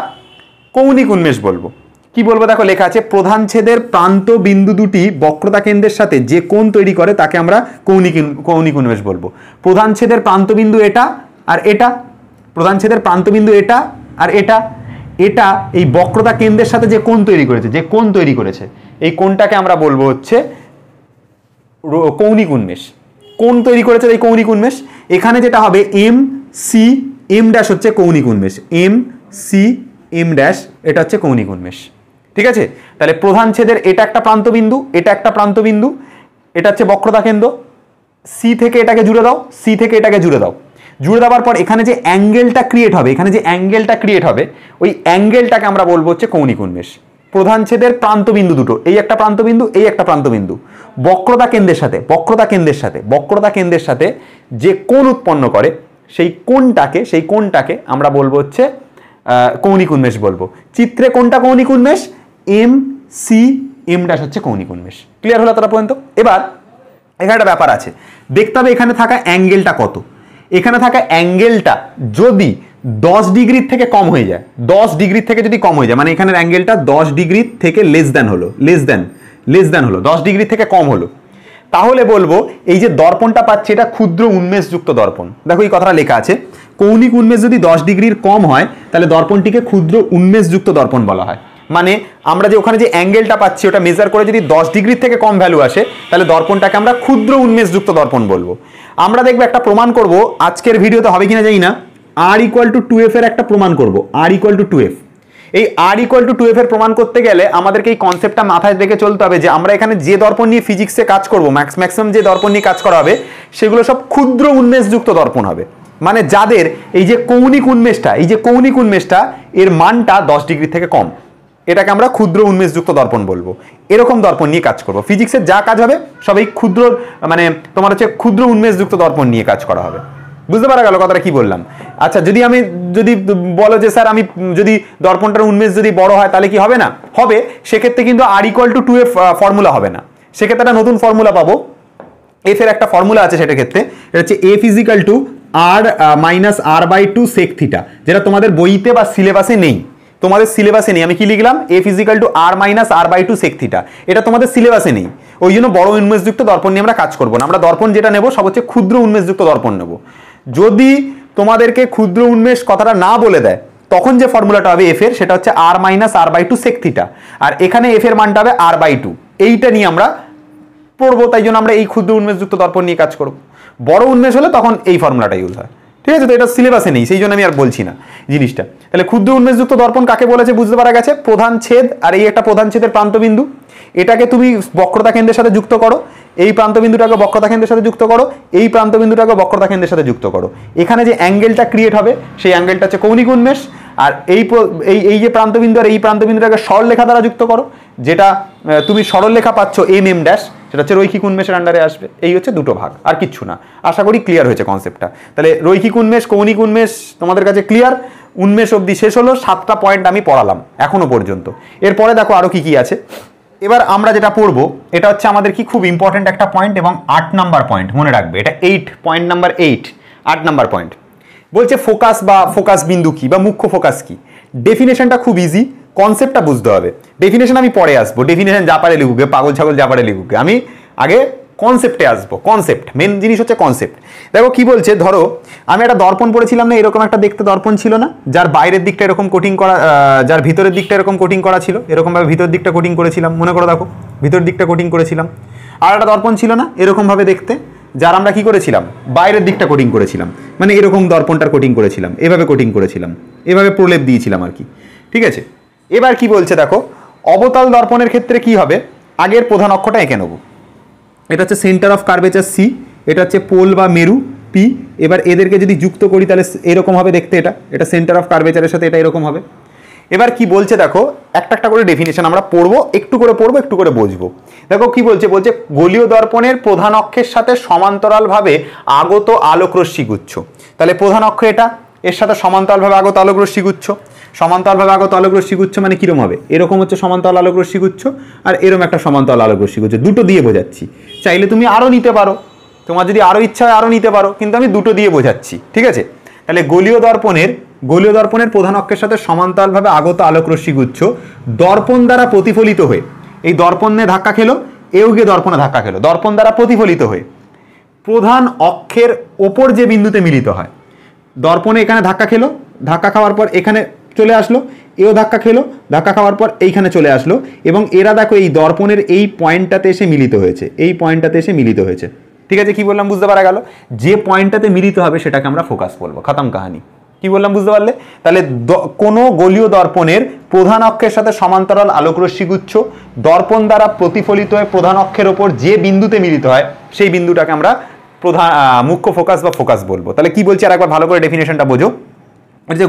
কৌণিক উন্মেষ বলবো। কি বলবো? দেখো লেখা আছে, প্রধান ছেদের প্রান্ত বিন্দু দুটি বক্রতা কেন্দ্রের সাথে যে কোণ তৈরি করে তাকে আমরা কৌণিক উন্মেষ বলবো। প্রধান ছেদের প্রান্ত বিন্দু এটা আর এটা, প্রধান ছেদের প্রান্ত বিন্দু এটা আর এটা, এটা এই বক্রতা কেন্দ্রের সাথে যে কোণ তৈরি করেছে, এই কোণটাকে আমরা বলবো হচ্ছে কৌণিক উন্মেষ। কোণ তৈরি করেছে এই কৌণিক উন্মেষ। এখানে যেটা হবে এম সি এম ড্যাশ হচ্ছে কৌণিক উন্মেষ, এম সি এম ড্যাশ এটা হচ্ছে কৌণিক উন্মেষ। ঠিক আছে, তাহলে প্রধান ছেদের এটা একটা প্রান্তবিন্দু, এটা একটা প্রান্তবিন্দু, এটা হচ্ছে বক্রতা কেন্দ্র, সি থেকে এটাকে জুড়ে দাও, সি থেকে এটাকে জুড়ে দাও। জুড়ে দেওয়ার পর এখানে যে অ্যাঙ্গেলটা ক্রিয়েট হবে, ওই অ্যাঙ্গেলটাকে আমরা বলবো হচ্ছে কৌণিক উন্মেষ। প্রধান ছেদের প্রান্তবিন্দু দুটো, এই একটা প্রান্তবিন্দু, এই একটা প্রান্তবিন্দু, বক্রতা কেন্দ্রের সাথে যে কোণ উৎপন্ন করে, সেই কোণটাকে আমরা বলবো হচ্ছে কৌণিক উন্মেষ বলবো। চিত্রে কোনটা কৌণিক উন্মেষ? এম সি এম ড্যাশ হচ্ছে কৌণিক উন্মেষ। ক্লিয়ার হলো তারা পর্যন্ত? এবার এখানে একটা ব্যাপার আছে, দেখতে হবে এখানে থাকা অ্যাঙ্গেলটা কত। এখানে থাকা অ্যাঙ্গেলটা যদি 10 ডিগ্রির থেকে কম হয়ে যায়, 10 ডিগ্রির থেকে যদি কম হয়ে যায়, মানে এখানের অ্যাঙ্গেলটা 10 ডিগ্রির থেকে লেস দ্যান হলো, 10 ডিগ্রি থেকে কম হলো, তাহলে বলবো এই যে দর্পণটা পাচ্ছি এটা ক্ষুদ্র উন্মেষযুক্ত দর্পণ। দেখো এই কথাটা লেখা আছে, কৌণিক উন্মেষ যদি 10 ডিগ্রির কম হয় তাহলে দর্পণটিকে ক্ষুদ্র উন্মেষযুক্ত দর্পণ বলা হয়। মানে আমরা যে ওখানে যে অ্যাঙ্গেলটা পাচ্ছি ওটা মেজার করে যদি 10 ডিগ্রির থেকে কম ভ্যালু আসে, তাহলে দর্পণটাকে আমরা ক্ষুদ্র উন্মেষযুক্ত দর্পণ বলবো। আমরা দেখবো একটা প্রমাণ করব, আজকের ভিডিওতে হবে কিনা জানি না, r = 2f এর একটা প্রমাণ করব, r = 2f। এই r = 2f এর প্রমাণ করতে গেলে আমাদেরকে এই কনসেপ্টটা মাথায় রেখে চলতে হবে যে আমরা এখানে যে দর্পণ নিয়ে ফিজিক্সে কাজ করব, ম্যাক্সিমাম যে দর্পণ নিয়ে কাজ করা হবে সেগুলো সব ক্ষুদ্র উন্মেষযুক্ত দর্পণ হবে। মানে যাদের এই যে কৌণিক উন্মেষটা এর মানটা 10 ডিগ্রি থেকে কম, এটাকে আমরা ক্ষুদ্র উন্মেষযুক্ত দর্পণ বলবো। এরকম দর্পণ নিয়ে কাজ করব। ফিজিক্সের যা কাজ হবে সব এই ক্ষুদ্র, মানে তোমার হচ্ছে ক্ষুদ্র উন্মেষযুক্ত দর্পণ নিয়ে কাজ করা হবে। বুঝতে পারা গেল কথাটা কি বললাম? আচ্ছা, যদি বলো যে স্যার আমি যদি দর্পণটার উন্মেষ যদি বড় হয় তাহলে কি হবে না? হবে। সেক্ষেত্রে কিন্তু r=2 এর ফর্মুলা হবে না, সেক্ষেত্রে একটা নতুন ফর্মুলা পাবো। এফ এর একটা ফর্মুলা আছে, সেটার ক্ষেত্রে এটা হচ্ছে f r-r/2 sec θ, যেটা তোমাদের বইতে বা সিলেবাসে নেই। তোমাদের সিলেবাসে নেই। আমি কি লিখলাম? f r-r/2 sec θ। এটা তোমাদের সিলেবাসে নেই, ওই জন্য বড় উন্মেষযুক্ত দর্পণ নিয়ে আমরা কাজ করবো না। আমরা দর্পণ যেটা নেব সব হচ্ছে ক্ষুদ্র উন্মেষযুক্ত দর্পণ নেব। যদি তোমাদেরকে ক্ষুদ্র উন্মেষ কথাটা না বলে দেয়, তখন যে ফর্মুলাটা হবে এফ এর, সেটা হচ্ছে r-r/2 sec θ, আর এখানে এফ এর মানটা হবে r/2। এইটা নিয়ে আমরা পড়বো, তাই জন্য আমরা এই ক্ষুদ্র উন্মেষযুক্ত দর্পণ নিয়ে কাজ করব। বড় উন্মেষ হলে তখন এই ফর্মুলাটা ইউজ হয়, ঠিক আছে? তো এটা সিলেবাসে নেই, সেই জন্য আমি আর বলছি না জিনিসটা। তাহলে ক্ষুদ্র উন্মেষযুক্ত দর্পণ কাকে বলেছে বুঝতে পারা গেছে? প্রধান ছেদ আর এই একটা প্রধান ছেদের প্রান্তবিন্দু, এটাকে তুমি বক্রতা কেন্দ্রের সাথে যুক্ত করো, এই প্রান্তবিন্দুটাকে বক্রতা কেন্দ্রের সাথে যুক্ত করো, এই প্রান্তবিন্দুটাকে বক্রতা কেন্দ্রের সাথে যুক্ত করো। এখানে যে অ্যাঙ্গেলটা ক্রিয়েট হবে সেই অ্যাঙ্গেলটা হচ্ছে কৌণিক উন্মেষ। আর এই যে প্রান্তবিন্দু আর এই প্রান্তবিন্দুটাকে সরলরেখা দ্বারা যুক্ত করো, যেটা তুমি সরলরেখা পাচ্ছ mm ড্যাশ, সেটা হচ্ছে রৈখিক উন্মেষের আন্ডারে আসবে। এই হচ্ছে দুটো ভাগ, আর কিচ্ছু না। আশা করি ক্লিয়ার হয়েছে কনসেপ্টটা। তাহলে রৈখিক উন্মেষ, কৌণিক উন্মেষ তোমাদের কাছে ক্লিয়ার। উন্মেষ অবধি শেষ হলো, 7টা পয়েন্ট আমি পড়ালাম এখনো পর্যন্ত। এরপরে দেখো আরো কি কি আছে। এবার আমরা যেটা পড়বো এটা হচ্ছে আমাদের কি খুব ইম্পর্টেন্ট একটা পয়েন্ট এবং 8 নাম্বার পয়েন্ট, মনে রাখবে এটা 8 পয়েন্ট নাম্বার 8, 8 নাম্বার পয়েন্ট। বলছে ফোকাস বা ফোকাস বিন্দু কি বা মুখ্য ফোকাস কি। ডেফিনেশনটা খুব ইজি, কনসেপ্টটা বুঝতে হবে। ডেফিনেশন আমি পরে আসবো, ডেফিনেশন যা পারে লিখুকে, পাগল ছাগল যা পারে লিখুকে, আমি আগে কনসেপ্টে আসবো। কনসেপ্ট মেন জিনিস হচ্ছে কনসেপ্ট। দেখো কি বলছে, ধরো আমি একটা দর্পণ পড়েছিলাম না, এরকম একটা দেখতে দর্পণ ছিল না, যার বাইরের দিকটা এরকম কোটিং করা, যার ভিতরের দিকটা এরকম কোটিং করা ছিল, এরকমভাবে ভিতরের দিকটা কোটিং করেছিলাম, মনে করো দেখো ভিতরের দিকটা কোটিং করেছিলাম। আর একটা দর্পণ ছিল না এরকমভাবে দেখতে, যার আমরা কি করেছিলাম বাইরের দিকটা কোটিং করেছিলাম, মানে এরকম দর্পণটার কোটিং করেছিলাম, এভাবে কোটিং করেছিলাম, এভাবে প্রলেপ দিয়েছিলাম আর কি, ঠিক আছে? এবার কি বলছে দেখো, অবতল দর্পণের ক্ষেত্রে কি হবে, আগের প্রধান অক্ষটা এঁকে নেবো। এটা হচ্ছে সেন্টার অফ কার্ভেচার সি, এটা হচ্ছে পোল বা মেরু পি। এবার এদেরকে যদি যুক্ত করি তাহলে এরকম হবে দেখতে, এটা সেন্টার অফ কার্ভেচারের সাথে এটা এরকম হবে। এবার কি বলছে দেখো, একটা একটা করে ডেফিনেশন আমরা পড়বো, একটু করে পড়বো, একটু করে বুঝবো। দেখো কি বলছে, বলছে গোলীয় দর্পণের প্রধান অক্ষের সাথে সমান্তরালভাবে আগত আলোকরশ্মি গুচ্ছ। তাহলে প্রধান অক্ষ এটা, এর সাথে সমান্তরালভাবে আগত আলোকরশ্মি গুচ্ছ। সমান্তরালভাবে আগত আলোকরশ্মি গুচ্ছ মানে কিরকম হবে, এরকম হচ্ছে সমান্তরাল আলোকরশ্মি গুচ্ছ, আর এরকম একটা সমান্তরাল আলোকরশ্মি গুচ্ছ। দুটো দিয়ে বোঝাচ্ছি, চাইলে তুমি আরও নিতে পারো, তোমার যদি আরও ইচ্ছা হয় আরও নিতে পারো, কিন্তু আমি দুটো দিয়ে বোঝাচ্ছি, ঠিক আছে? তাহলে গোলীয় দর্পণের প্রধান অক্ষের সাথে সমান্তরালভাবে আগত আলোকরশ্মি গুচ্ছ দর্পণ দ্বারা প্রতিফলিত হয়ে, এই দর্পণে ধাক্কা খেলো, এও গিয়ে দর্পণে ধাক্কা খেলো, দর্পণ দ্বারা প্রতিফলিত হয়ে প্রধান অক্ষের ওপর যে বিন্দুতে মিলিত হয়। দর্পণে এখানে ধাক্কা খেলো, ধাক্কা খাওয়ার পর এখানে চলে আসলো, এও ধাক্কা খেলো, ধাক্কা খাওয়ার পর এইখানে চলে আসলো, এবং এরা দেখো এই দর্পণের এই পয়েন্টটাতে এসে মিলিত হয়েছে, এই পয়েন্টটাতে এসে মিলিত হয়েছে, ঠিক আছে? কি বললাম বুঝতে পারা গেল? যে পয়েন্টটাতে মিলিত হবে সেটাকে আমরা ফোকাস বলবো, খতম কাহানি। কি বললাম বুঝতে পারলে? তাহলে কোনো গোলীয় দর্পণের প্রধান অক্ষের সাথে সমান্তরাল আলোকরশ্মি গুচ্ছ দর্পণ দ্বারা প্রতিফলিত হয়ে প্রধান অক্ষের ওপর যে বিন্দুতে মিলিত হয় সেই বিন্দুটাকে আমরা মুখ্য ফোকাস বা ফোকাস বলবো। তাহলে কি বলছি আরেকবার ভালো করে ডেফিনেশনটা বোঝো। এটা যে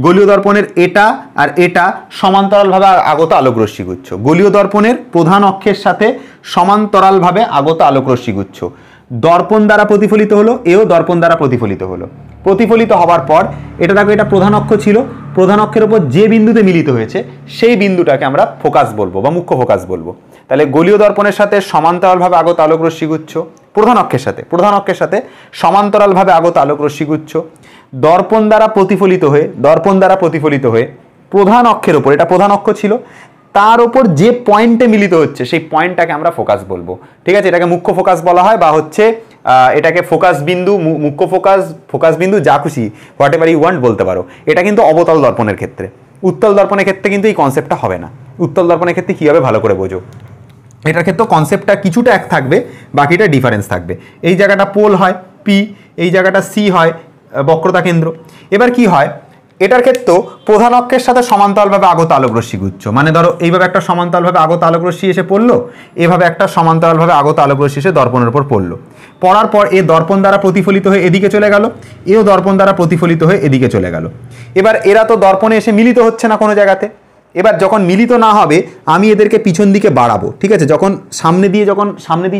গোলীয় দর্পণের এটা আর এটা সমান্তরালভাবে আগত আলোকরশ্মি গুচ্ছ। গোলীয় দর্পণের প্রধান অক্ষের সাথে সমান্তরালভাবে আগত আলোকরশ্মি গুচ্ছ দর্পণ দ্বারা প্রতিফলিত হলো, এও দর্পণ দ্বারা প্রতিফলিত হলো। প্রতিফলিত হওয়ার পর এটা দেখো, এটা প্রধান অক্ষ ছিল, প্রধান অক্ষের উপর যে বিন্দুতে মিলিত হয়েছে সেই বিন্দুটাকে আমরা ফোকাস বলবো বা মুখ্য ফোকাস বলবো। তাহলে গোলীয় দর্পণের সাথে সমান্তরালভাবে আগত আলোকরশ্মি গুচ্ছ প্রধান অক্ষের সাথে সমান্তরালভাবে আগত আলোকরশ্মি গুচ্ছ দর্পণ দ্বারা প্রতিফলিত হয়ে প্রধান অক্ষের উপর, এটা প্রধান অক্ষ ছিল, তার উপর যে পয়েন্টে মিলিত হচ্ছে সেই পয়েন্টটাকে আমরা ফোকাস বলবো, ঠিক আছে? এটাকে মুখ্য ফোকাস বলা হয়, বা হচ্ছে এটাকে ফোকাস বিন্দু, মুখ্য ফোকাস বিন্দু, যা খুশি হোয়াট এভার ইউ ওয়ান্ট বলতে পারো। এটা কিন্তু অবতল দর্পণের ক্ষেত্রে। উত্তল দর্পণের ক্ষেত্রে কিন্তু এই কনসেপ্টটা হবে না। উত্তল দর্পণের ক্ষেত্রে কী হবে ভালো করে বোঝো। এটার ক্ষেত্রে কনসেপ্টটা কিছুটা এক থাকবে, বাকিটা ডিফারেন্স থাকবে। এই জায়গাটা পোল হয় পি, এই জায়গাটা সি হয় বক্রতা কেন্দ্র। এবার কি হয়, এটার ক্ষেত্রে প্রধান অক্ষের সাথে সমান্তরালভাবে আগত আলোকরশ্মি গুচ্ছ, মানে ধরো এইভাবে একটা সমান্তরালভাবে আগত আলোকরশ্মি এসে পড়লো, এভাবে একটা সমান্তরালভাবে আগত আলোকরশ্মি এসে দর্পণের উপর পড়লো, পড়ার পর এ দর্পণ দ্বারা প্রতিফলিত হয়ে এদিকে চলে গেল, এও দর্পণ দ্বারা প্রতিফলিত হয়ে এদিকে চলে গেল। এবার এরা তো দর্পণে এসে মিলিত হচ্ছে না কোনো জায়গাতে। এবার যখন মিলিত না হবে আমি এদেরকে পিছন দিকে বাড়াবো, ঠিক আছে? যখন সামনে দিয়ে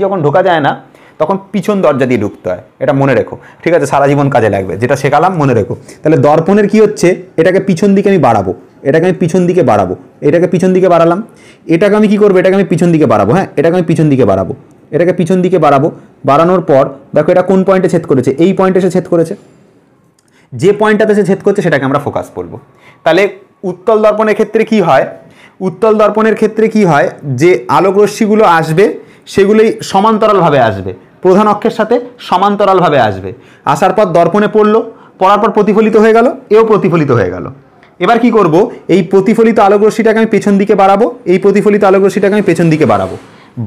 যখন ঢোকা যায় না, তখন পিছন দরজা দিয়ে ঢুকতে হয়, এটা মনে রেখো, ঠিক আছে? সারা জীবন কাজে লাগবে, যেটা শেখালাম মনে রেখো। তাহলে দর্পণের কি হচ্ছে, এটাকে পিছন দিকে আমি বাড়াবো, এটাকে আমি পিছন দিকে বাড়াবো, এটাকে পিছন দিকে বাড়ালাম, এটাকে আমি কি করবো, এটাকে আমি পিছন দিকে বাড়াবো, হ্যাঁ এটাকে আমি পিছন দিকে বাড়াবো, এটাকে পিছন দিকে বাড়াবো। বাড়ানোর পর দেখো এটা কোন পয়েন্টে ছেদ করেছে, এই পয়েন্টে এসে ছেদ করেছে, যে পয়েন্টটাতে সে ছেদ করছে সেটাকে আমরা ফোকাস বলবো। তাহলে উত্তল দর্পণের ক্ষেত্রে কি হয়, উত্তল দর্পণের ক্ষেত্রে কি হয়, যে আলোক রশ্মিগুলো আসবে সেগুলোই সমান্তরালভাবে আসবে, প্রধান অক্ষের সাথে সমান্তরালভাবে আসবে, আসার পর দর্পণে পড়লো, পড়ার পর প্রতিফলিত হয়ে গেল, এও প্রতিফলিত হয়ে গেল। এবার কি করব, এই প্রতিফলিত আলোক রশ্মিটাকে আমি পেছন দিকে বাড়াবো, এই প্রতিফলিত আলোক রশ্মিটাকে আমি পেছন দিকে বাড়াবো।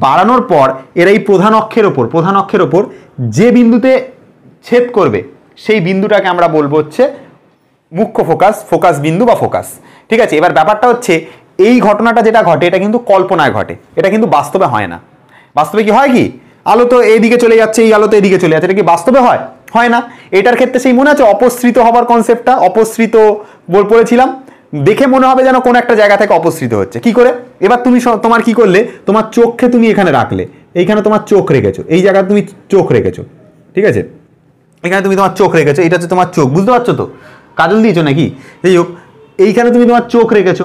বাড়ানোর পর এরা এই প্রধান অক্ষের ওপর যে বিন্দুতে ছেদ করবে সেই বিন্দুটাকে আমরা বলবো হচ্ছে মুখ্য ফোকাস, ফোকাস বিন্দু বা ফোকাস, ঠিক আছে? এবার ব্যাপারটা হচ্ছে এই ঘটনাটা যেটা ঘটে এটা কিন্তু কল্পনায় ঘটে, এটা কিন্তু বাস্তবে হয় না। বাস্তবে কি হয়, কি আলো তো এইদিকে চলে যাচ্ছে, এই আলো তো এইদিকে চলে যাচ্ছে, এটা কি বাস্তবে হয়? হয় না। এটার ক্ষেত্রে সেই মনে আছে অপসৃত হবার কনসেপ্টটা, অপসৃত বলেছিলাম, দেখে মনে হবে যেন কোন একটা জায়গা থেকে অপসৃত হচ্ছে। কি করে, এবার তুমি তোমার কি করলে, তোমার চোখকে তুমি এখানে রাখলে, এইখানে তোমার চোখ রেখেছো, এই জায়গায় তুমি চোখ রেখেছো, ঠিক আছে? এখানে তুমি তোমার চোখ রেখেছো, এটা হচ্ছে তোমার চোখ, বুঝতে পারছো তো? কাজল দিয়েছো নাকি? যাই হোক, এইখানে তুমি তোমার চোখ রেখেছো,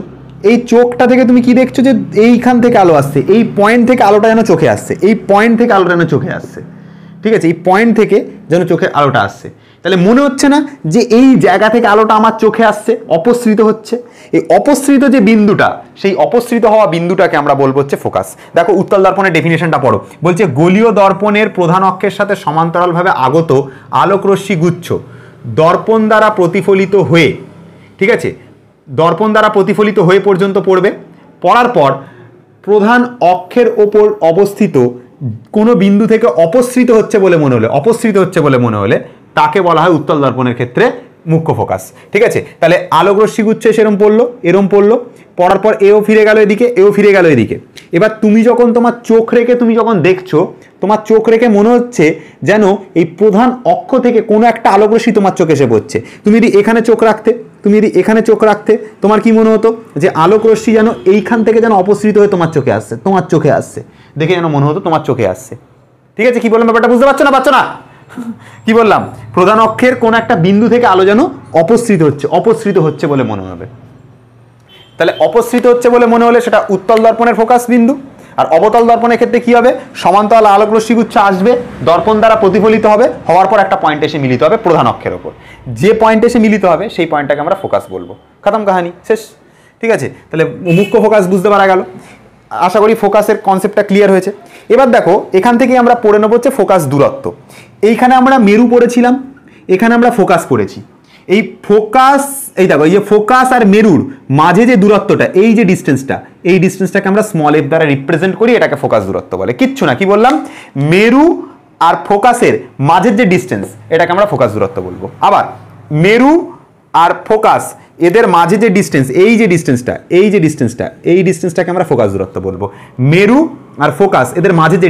এই চোখটা থেকে তুমি কি দেখছো, যে এইখান থেকে আলো আসছে, এই পয়েন্ট থেকে আলোটা যেন চোখে আসছে, এই পয়েন্ট থেকে আলোটা যেন চোখে আসছে, ঠিক আছে? এই পয়েন্ট থেকে যেন চোখে আলোটা আসছে। তাহলে মনে হচ্ছে না যে এই জায়গা থেকে আলোটা আমার চোখে আসছে, অপসৃত হচ্ছে? এই অপসৃত যে বিন্দুটা, সেই অপসৃত হওয়া বিন্দুটাকে আমরা বলবো হচ্ছে ফোকাস। দেখো উত্তল দর্পণের ডেফিনেশনটা পড়ো, বলছে গোলীয় দর্পণের প্রধান অক্ষের সাথে সমান্তরালভাবে আগত আলোক রশ্মি গুচ্ছ দর্পণ দ্বারা প্রতিফলিত হয়ে, ঠিক আছে, দর্পণ দ্বারা প্রতিফলিত হয়ে পর্যন্ত পড়বে। পড়ার পর প্রধান অক্ষের ওপর অবস্থিত কোনো বিন্দু থেকে অপসৃত হচ্ছে বলে মনে হলে তাকে বলা হয় উত্তল দর্পণের ক্ষেত্রে মুখ্য ফোকাস, ঠিক আছে? তাহলে আলোক রশ্মি গুচ্ছে সেরম পড়লো, এরম পড়লো, পড়ার পর এও ফিরে গেল এদিকে, এও ফিরে গেল এদিকে। এবার তুমি যখন তোমার চোখ রেখে তুমি যখন দেখছো, তোমার চোখ রেখে মনে হচ্ছে যেন এই প্রধান অক্ষ থেকে কোনো একটা আলোক রশ্মি তোমার চোখে এসে পড়ছে। তুমি যদি এখানে চোখ রাখতে, তোমার কি মনে হতো, যে আলোক রশ্মি যেন এইখান থেকে যেন অপসৃত হয়ে তোমার চোখে আসছে, দেখে যেন মনে হতো তোমার চোখে আসছে, ঠিক আছে? কি বললাম ব্যাপারটা বুঝতে পারছো না? কি বললাম, প্রধান অক্ষের কোন একটা বিন্দু থেকে আলো যেন অপসৃত হচ্ছে বলে মনে হবে। তাহলে অপসৃত হচ্ছে বলে মনে হলে সেটা উত্তল দর্পণের ফোকাস বিন্দু। আর অবতল দর্পণের ক্ষেত্রে কি হবে, সমান্তরাল আলোক রশ্মিগুচ্ছ আসবে, দর্পণ দ্বারা প্রতিফলিত হবে, হওয়ার পর একটা পয়েন্ট এসে মিলিত হবে প্রধান অক্ষের ওপর, যে পয়েন্ট এসে মিলিত হবে সেই পয়েন্টটাকে আমরা ফোকাস বলবো। খতম কাহানি, শেষ, ঠিক আছে? তাহলে মুখ্য ফোকাস বুঝতে পারা গেল, আশা করি ফোকাসের কনসেপ্টটা ক্লিয়ার হয়েছে। এবার দেখো এখান থেকে আমরা পড়ে নেবো হচ্ছে ফোকাস দূরত্ব। এইখানে আমরা মেরু পড়েছিলাম, এখানে আমরা ফোকাস পড়েছি। এই ফোকাস, এই দেখো এই যে ফোকাস আর মেরুর মাঝে যে দূরত্বটা, এই যে ডিস্টেন্সটাকে আমরা স্মল এফ দ্বারা রিপ্রেজেন্ট করি, এটাকে ফোকাস দূরত্ব বলে। কিচ্ছু না, কি বললাম, মেরু আর ফোকাসের মাঝের যে ডিস্টেন্স, এটাকে আমরা ফোকাস দূরত্ব বলবো। আবার মেরু আর ফোকাস এদের মাঝে যে ডিস্টেন্স, এই ডিস্টেন্সটাকে আমরা ফোকাস দূরত্ব বলবো। মেরু আর ফোকাস এদের মাঝে যে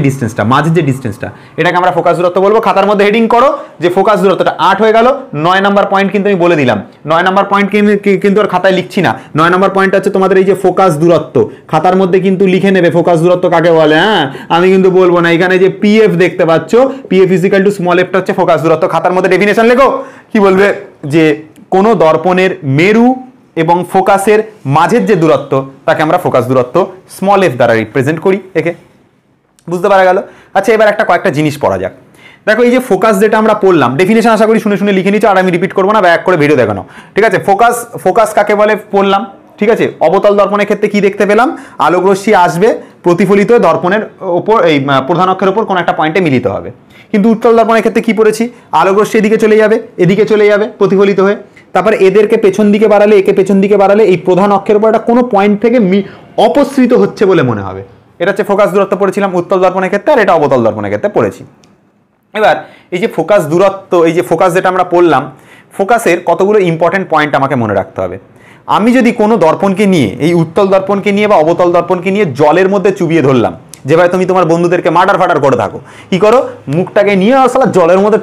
ডিস্টেন্সটা এটাকে আমরা ফোকাস দূরত্ব বলবো। খাতার মধ্যে হেডিং করো যে ফোকাস দূরত্বটা 8 হয়ে গেল। 9 নাম্বার পয়েন্ট কিন্তু আমি বলে দিলাম, 9 নাম্বার পয়েন্ট কিন্তু আর খাতায় লিখছি না। 9 নাম্বার পয়েন্ট হচ্ছে তোমাদের এই যে ফোকাস দূরত্ব, খাতার মধ্যে কিন্তু লিখে নেবে ফোকাস দূরত্ব কাকে বলে। হ্যাঁ, আমি কিন্তু বলবো না। এখানে যে পিএফ দেখতে পাচ্ছ, পিএফ ইজিক্যাল টু স্মল এফটা হচ্ছে ফোকাস দূরত্ব। খাতার মধ্যে ডেফিনেশন লেখো, কি বলবে, যে কোনো দর্পণের মেরু এবং ফোকাসের মাঝের যে দূরত্ব তাকে আমরা ফোকাস দূরত্ব স্মল এফ দ্বারা রিপ্রেজেন্ট করি। একে বুঝতে পারা গেল। আচ্ছা, এবার কয়েকটা জিনিস পড়া যাক। দেখো এই যে ফোকাস যেটা আমরা পড়লাম, ডেফিনেশন আশা করি শুনে লিখে নিচ্ছ, আর আমি রিপিট করবো না, ব্যাক করে ভিডিও দেখানো, ঠিক আছে? ফোকাস কাকে বলে পড়লাম, ঠিক আছে? অবতল দর্পণের ক্ষেত্রে কি দেখতে পেলাম, আলোক রশ্মি আসবে, প্রতিফলিত দর্পণের ওপর, এই প্রধান অক্ষের ওপর কোনো একটা পয়েন্টে মিলিত হবে। কিন্তু উত্তল দর্পণের ক্ষেত্রে কি পড়েছি, আলোক রশ্মি এদিকে চলে যাবে প্রতিফলিত হয়ে, তারপরে এদেরকে পেছন দিকে বাড়ালে, একে পেছন দিকে বাড়ালে এই প্রধান অক্ষের উপর একটা কোনো পয়েন্ট থেকে অপসৃত হচ্ছে বলে মনে হবে। এটা হচ্ছে ফোকাস দূরত্ব পড়েছিলাম উত্তল দর্পণের ক্ষেত্রে, আর এটা অবতল দর্পণের ক্ষেত্রে পড়েছি। এবার এই যে ফোকাস দূরত্ব, এই যে ফোকাস যেটা আমরা পড়লাম, ফোকাসের কতগুলো ইম্পর্টেন্ট পয়েন্ট আমাকে মনে রাখতে হবে। আমি যদি কোনো দর্পণকে নিয়ে, এই উত্তল দর্পণকে নিয়ে বা অবতল দর্পণকে নিয়ে জলের মধ্যে চুবিয়ে ধরলাম, যেভাবে তুমি তোমার বন্ধুদেরকে মার্ডার ফাটার করে থাকো, কি করো, মুখটাকে নিয়ে আসলে জলের মধ্যে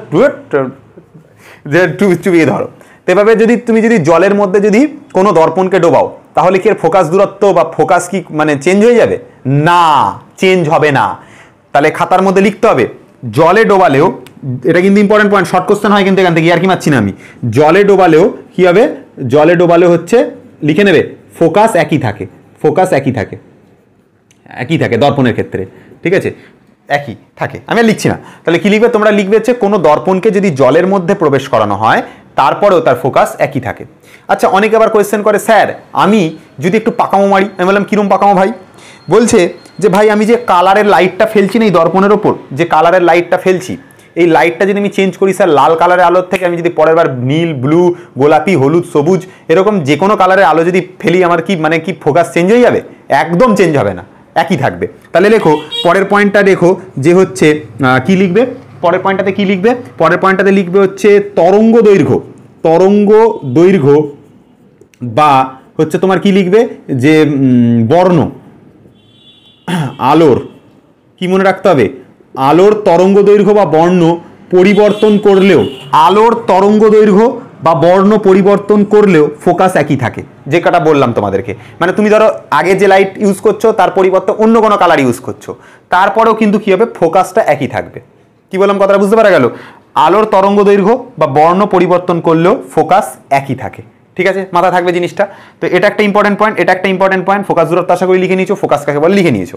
চুবিয়ে ধরো। এভাবে তুমি যদি জলের মধ্যে যদি কোনো দর্পণকে ডোবাও, তাহলে কি এর ফোকাস দূরত্ব বা ফোকাস কি মানে চেঞ্জ হয়ে যাবে? না, চেঞ্জ হবে না। তাহলে খাতার মধ্যে লিখতে হবে জলে ডোবালেও, এটা কিন্তু ইম্পর্টেন্ট পয়েন্ট, শর্ট কোশ্চেন হয় কিন্তু এখান থেকে, আর কি মারছি না আমি, জলে ডোবালেও কি হবে, জলে ডোবালেও হচ্ছে লিখে নেবে ফোকাস একই থাকে, ফোকাস একই থাকে, একই থাকে দর্পণের ক্ষেত্রে, ঠিক আছে, একই থাকে। আমি আর লিখছি না, তাহলে কি লিখবে তোমরা, লিখবে হচ্ছে কোনো দর্পণকে যদি জলের মধ্যে প্রবেশ করানো হয় তারপরেও তার ফোকাস একই থাকে। আচ্ছা, অনেকে আবার কোয়েশ্চেন করে, স্যার আমি যদি একটু পাকামো মারি, আমি বললাম কিরম পাকামো ভাই, বলছে যে ভাই আমি যে কালারের লাইটটা ফেলছি না এই দর্পণের ওপর, যে কালারের লাইটটা ফেলছি, এই লাইটটা যদি আমি চেঞ্জ করি স্যার, লাল কালারের আলোর থেকে আমি যদি পরের বার নীল, ব্লু, গোলাপি, হলুদ, সবুজ এরকম যে কোনো কালারের আলো যদি ফেলি, আমার কি মানে কি ফোকাস চেঞ্জ হয়ে যাবে? একদম চেঞ্জ হবে না, একই থাকবে। তাহলে লেখো পরের পয়েন্টটা, দেখো যে হচ্ছে কি লিখবে পরের পয়েন্টটাতে, কি লিখবে পরের পয়েন্টটাতে, লিখবে হচ্ছে তরঙ্গ দৈর্ঘ্য, তরঙ্গ দৈর্ঘ্য বা হচ্ছে তোমার কি লিখবে যে বর্ণ, আলোর কি মনে রাখতে হবে, আলোর তরঙ্গ দৈর্ঘ্য বা বর্ণ পরিবর্তন করলেও, আলোর তরঙ্গ দৈর্ঘ্য বা বর্ণ পরিবর্তন করলেও ফোকাস একই থাকে, যে কটা বললাম তোমাদেরকে। মানে তুমি ধরো আগে যে লাইট ইউজ করছো তার পরিবর্তে অন্য কোনো কালার ইউজ করছো, তারপরেও কিন্তু কি হবে, ফোকাসটা একই থাকবে। কি বললাম কথাটা বুঝতে পারা গেল? আলোর তরঙ্গ দৈর্ঘ্য বা বর্ণ পরিবর্তন করলেও ফোকাস একই থাকে, ঠিক আছে, মাথা থাকবে জিনিসটা। তো এটা একটা ইম্পর্টেন্ট পয়েন্ট, এটা একটা ইম্পর্টেন্ট পয়েন্ট। ফোকাস দূরত্ব আশা করি লিখে নিয়েছো, ফোকাস কাকে বলে লিখে নিয়েছো।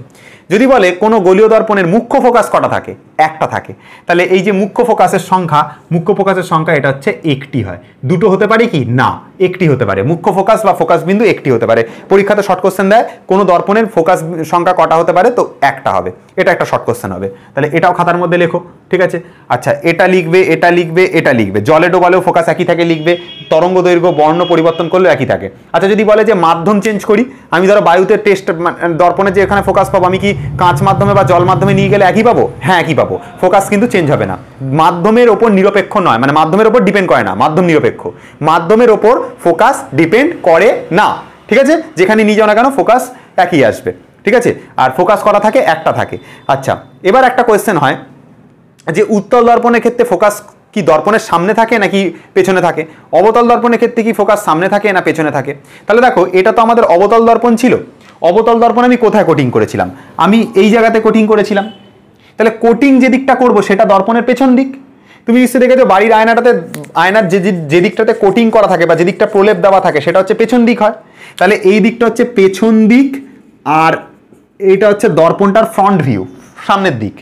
যদি বলে কোনো গোলীয় দর্পণের মুখ্য ফোকাস কটা থাকে, একটা থাকে, তাহলে এই যে মুখ্য ফোকাসের সংখ্যা, মুখ্য ফোকাসের সংখ্যা এটা হচ্ছে একটি হয়। দুটো হতে পারে কি না, একটি হতে পারে, মুখ্য ফোকাস বা ফোকাস বিন্দু একটি হতে পারে। পরীক্ষাতে শর্ট কোশ্চেন দেয় কোনো দর্পণের ফোকাস সংখ্যা কটা হতে পারে, তো একটা হবে, এটা একটা শর্ট কোশ্চেন হবে। তাহলে এটাও খাতার মধ্যে লেখো, ঠিক আছে। আচ্ছা, এটা লিখবে, এটা লিখবে, এটা লিখবে, জলে ডোবালেও ফোকাস একই থাকে লিখবে, তরঙ্গ দৈর্ঘ্য বর্ণ পরিবর্তন করলেও একই থাকে। আচ্ছা, যদি বলে যে মাধ্যম চেঞ্জ করি, আমি ধরো বায়ুতে টেস্ট দর্পণে যে এখানে ফোকাস পাবো, আমি কি কাঁচ মাধ্যমে বা জল মাধ্যমে নিয়ে গেলে একই পাবো? হ্যাঁ, একই পাবো, ফোকাস কিন্তু চেঞ্জ হবে না। মাধ্যমের ওপর নিরপেক্ষ নয়, মানে মাধ্যমের ওপর ডিপেন্ড করে না, মাধ্যম নিরপেক্ষ, মাধ্যমের ওপর ফোকাস ডিপেন্ড করে না, ঠিক আছে, যেখানে নিয়ে যাও না কেন ফোকাস একই আসবে, ঠিক আছে। আর ফোকাস করা থাকে, একটা থাকে। আচ্ছা, এবার একটা কোয়েশ্চেন হয় যে উত্তল দর্পণের ক্ষেত্রে ফোকাস কি দর্পণের সামনে থাকে নাকি পেছনে থাকে, অবতল দর্পণের ক্ষেত্রে কি ফোকাস সামনে থাকে না পেছনে থাকে? তাহলে দেখো, এটা তো আমাদের অবতল দর্পণ ছিল, অবতল দর্পণ আমি কোথায় কোটিং করেছিলাম, আমি এই জায়গাতে কোটিং করেছিলাম। তাহলে কোটিং যে দিকটা করবো সেটা দর্পণের পেছন দিক। তুমি নিশ্চয়ই দেখেছো বাড়ির আয়নাটাতে, আয়নার যে দিকটাতে কোটিং করা থাকে বা যে দিকটা প্রলেপ দেওয়া থাকে সেটা হচ্ছে পেছন দিক হয়। তাহলে এই দিকটা হচ্ছে পেছন দিক, আর এইটা হচ্ছে দর্পণটার ফ্রন্ট ভিউ, সামনের দিক।